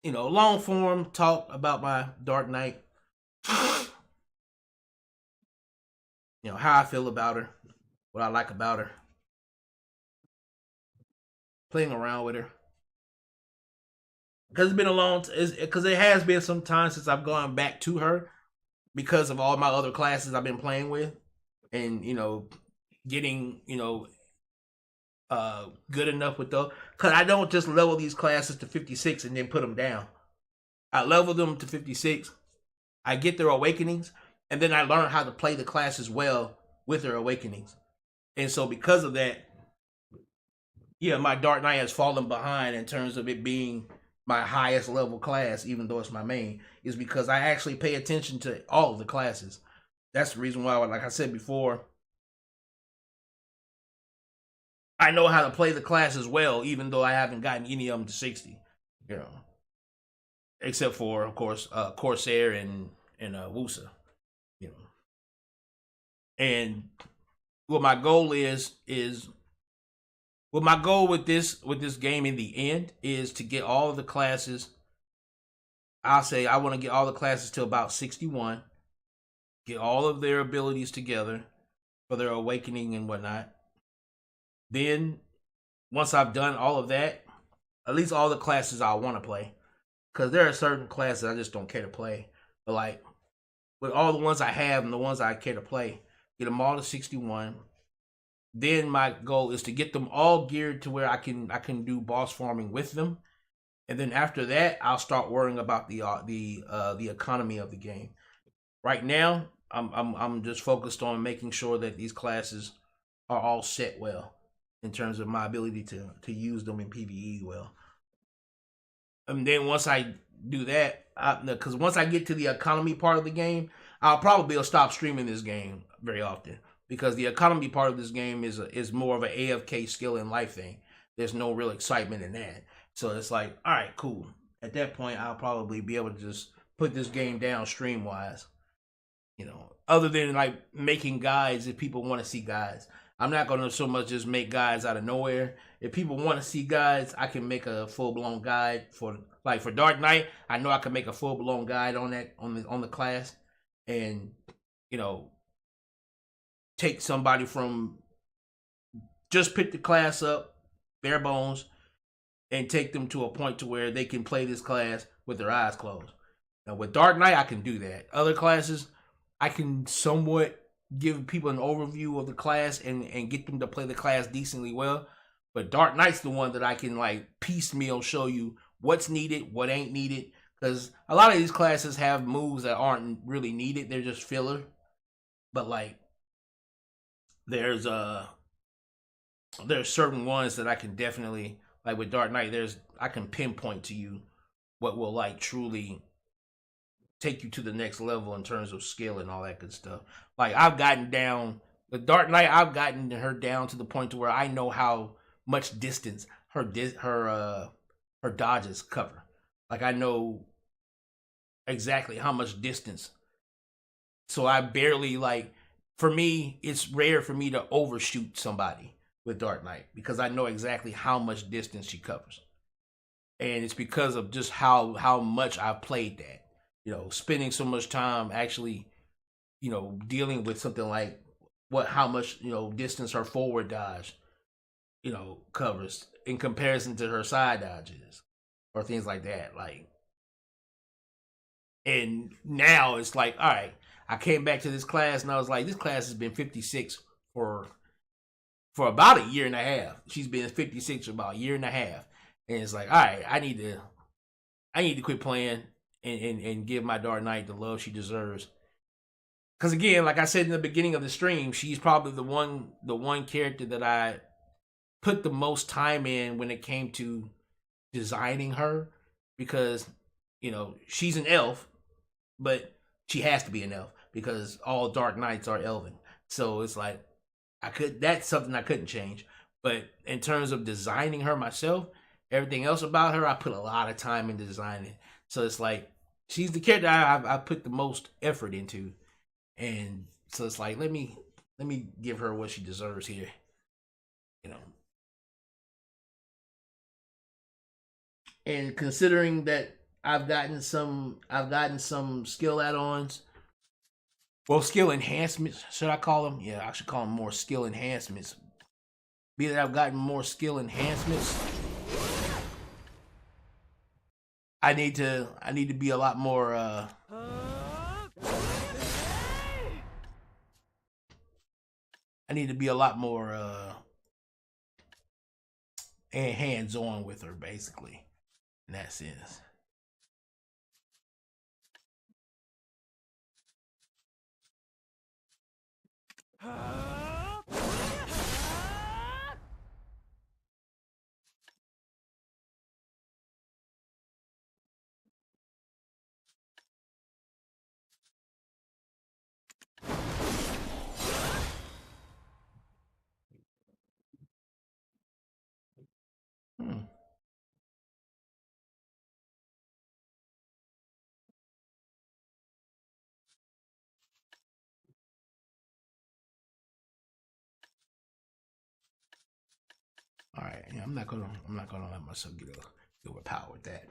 you know, long form talk about my Dark Knight. You know, how I feel about her, what I like about her, playing around with her. Because it's been because it has been some time since I've gone back to her because of all my other classes I've been playing with, and you know, getting, you know, good enough with those, because I don't just level these classes to 56 and then put them down. I level them to 56. I get their awakenings, and then I learn how to play the classes well with their awakenings. And so because of that, yeah, my Dark Knight has fallen behind in terms of it being my highest level class, even though it's my main, is because I actually pay attention to all of the classes. That's the reason why, like I said before, I know how to play the classes well, even though I haven't gotten any of them to 60. You know, except for, of course, Corsair and Wusa. You know, and what my goal is what my goal with this game in the end is to get all of the classes. I'll say I want to get all the classes to about 61. Get all of their abilities together for their awakening and whatnot. Then, once I've done all of that, at least all the classes I want to play. Because there are certain classes I just don't care to play. But like, with all the ones I have and the ones I care to play, get them all to 61. Then my goal is to get them all geared to where I can do boss farming with them. And then after that, I'll start worrying about the economy of the game. Right now, I'm just focused on making sure that these classes are all set well in terms of my ability to use them in PvE well. And then once I do that, because once I get to the economy part of the game, I'll probably stop streaming this game very often, because the economy part of this game is more of an AFK skill and life thing. There's no real excitement in that. So it's like, all right, cool. At that point, I'll probably be able to just put this game down stream wise. You know, other than like making guides if people want to see guides. I'm not going to so much just make guides out of nowhere. If people want to see guides, I can make a full-blown guide for Dark Knight. I know I can make a full-blown guide on the class, and you know, take somebody from just pick the class up bare bones and take them to a point to where they can play this class with their eyes closed. Now with Dark Knight, I can do that. Other classes, I can somewhat give people an overview of the class and get them to play the class decently well. But Dark Knight's the one that I can like piecemeal show you what's needed, what ain't needed. Because a lot of these classes have moves that aren't really needed. They're just filler. But like, there's certain ones that I can definitely, like with Dark Knight, I can pinpoint to you what will like truly take you to the next level in terms of skill and all that good stuff. Like I've gotten down with Dark Knight, I've gotten her down to the point to where I know how much distance her dodges cover. Like I know exactly how much distance. So I barely for me, it's rare for me to overshoot somebody with Dark Knight because I know exactly how much distance she covers. And it's because of just how much I've played that. You know, spending so much time actually, you know, dealing with something like how much, you know, distance her forward dodge, you know, covers in comparison to her side dodges or things like that. Like, and now it's like, all right, I came back to this class and I was like, this class has been 56 for about a year and a half. She's been 56 for about a year and a half. And it's like, all right, I need to quit playing and give my Dark Knight the love she deserves. Because again, like I said in the beginning of the stream, she's probably the one character that I put the most time in when it came to designing her. Because, you know, she's an elf, but she has to be an elf because all Dark Knights are elven. So it's like, that's something I couldn't change. But in terms of designing her myself, everything else about her, I put a lot of time into designing. So it's like, she's the character I put the most effort into. And so it's like, let me give her what she deserves here. You know. And considering that I've gotten some skill add-ons. Well, skill enhancements, should I call them? Yeah, I should call them more skill enhancements. Be that I've gotten more skill enhancements, I need to be a lot more and hands-on with her, basically, in that sense. All right, yeah, I'm not gonna let myself get overpowered with that.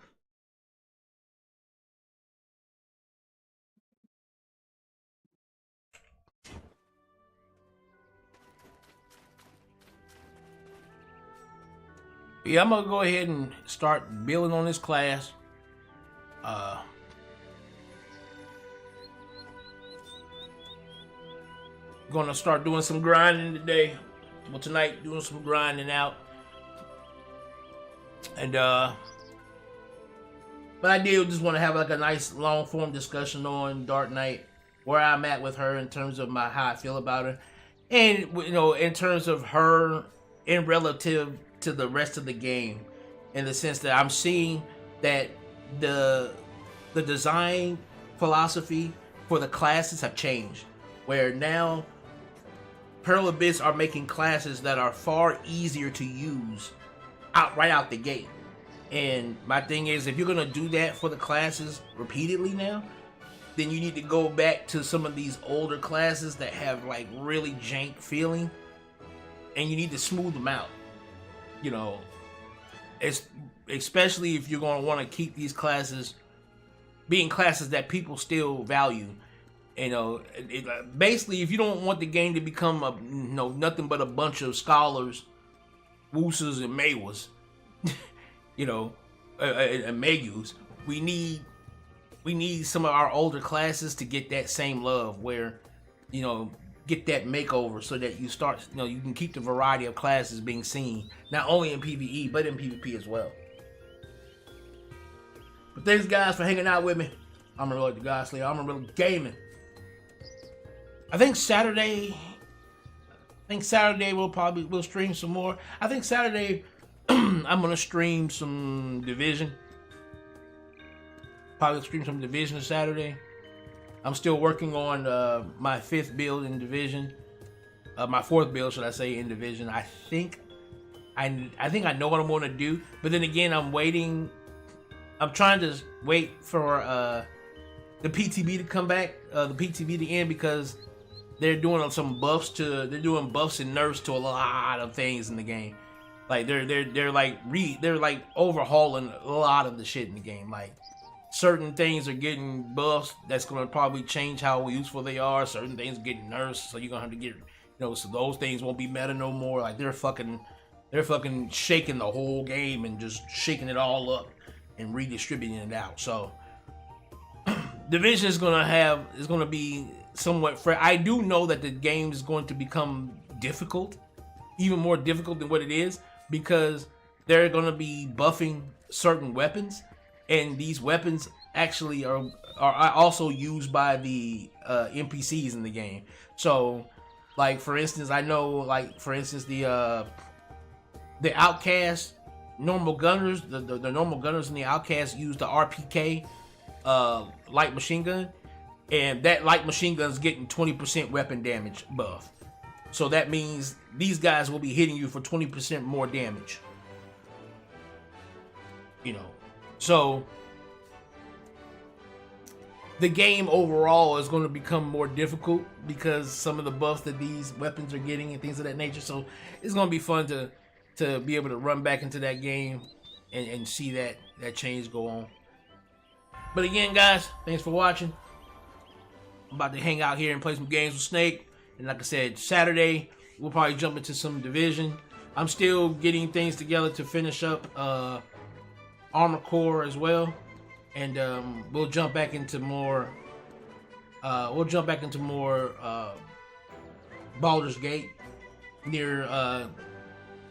Yeah, I'm gonna go ahead and start building on this class. Gonna start doing some grinding today. Well, tonight doing some grinding out. And but I did just want to have like a nice long form discussion on Dark Knight, where I'm at with her in terms of how I feel about her, and in terms of her in relative to the rest of the game, in the sense that I'm seeing that the design philosophy for the classes have changed, where now Pearl Abyss are making classes that are far easier to use right out the gate. And my thing is, if you're gonna do that for the classes repeatedly now, then you need to go back to some of these older classes that have like really jank feeling, and you need to smooth them out. It's especially if you're gonna want to keep these classes being classes that people still value. Basically, if you don't want the game to become nothing but a bunch of scholars, woosas and mewas, and megus, we need some of our older classes to get that same love, where get that makeover, so that you start you can keep the variety of classes being seen, not only in PvE but in PvP as well. But thanks guys for hanging out with me. Amon-Rellik the God Slayer, Amon-Rellik Gaming. I think Saturday we'll stream some more. I think Saturday I'm gonna stream some Division. Probably stream some Division Saturday. I'm still working on my 5th build in Division. My 4th build, should I say, in Division. I think I know what I'm gonna do, but then again, I'm waiting. I'm trying to wait for the PTB to come back, the PTB to end, because they're doing some buffs and nerfs to a lot of things in the game. Like they're like overhauling a lot of the shit in the game. Like certain things are getting buffs that's gonna probably change how useful they are. Certain things are getting nerfs, so you're gonna have to get so those things won't be meta no more. Like they're fucking shaking the whole game and just shaking it all up and redistributing it out. So Division is gonna be somewhat fresh. I do know that the game is going to become difficult, even more difficult than what it is, because they're gonna be buffing certain weapons, and these weapons actually are also used by the NPCs in the game. So, like for instance, I know, the Outcast normal gunners, the normal gunners in the Outcast use the RPK light machine gun, and that light machine gun is getting 20% weapon damage buff. So that means these guys will be hitting you for 20% more damage. So the game overall is going to become more difficult because some of the buffs that these weapons are getting and things of that nature. So it's going to be fun to be able to run back into that game and see that change go on. But again, guys, thanks for watching. I'm about to hang out here and play some games with Snake. And like I said, Saturday, we'll probably jump into some Division. I'm still getting things together to finish up Armor Core as well. And we'll jump back into more Baldur's Gate near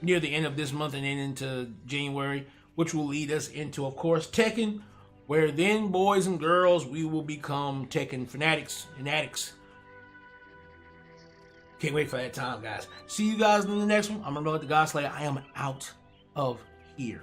near the end of this month and then into January, which will lead us into, of course, Tekken, where then, boys and girls, we will become Tekken fanatics and addicts. Can't wait for that time, guys. See you guys in the next one. I'm Amon-Rellik the Godslayer. I am out of here.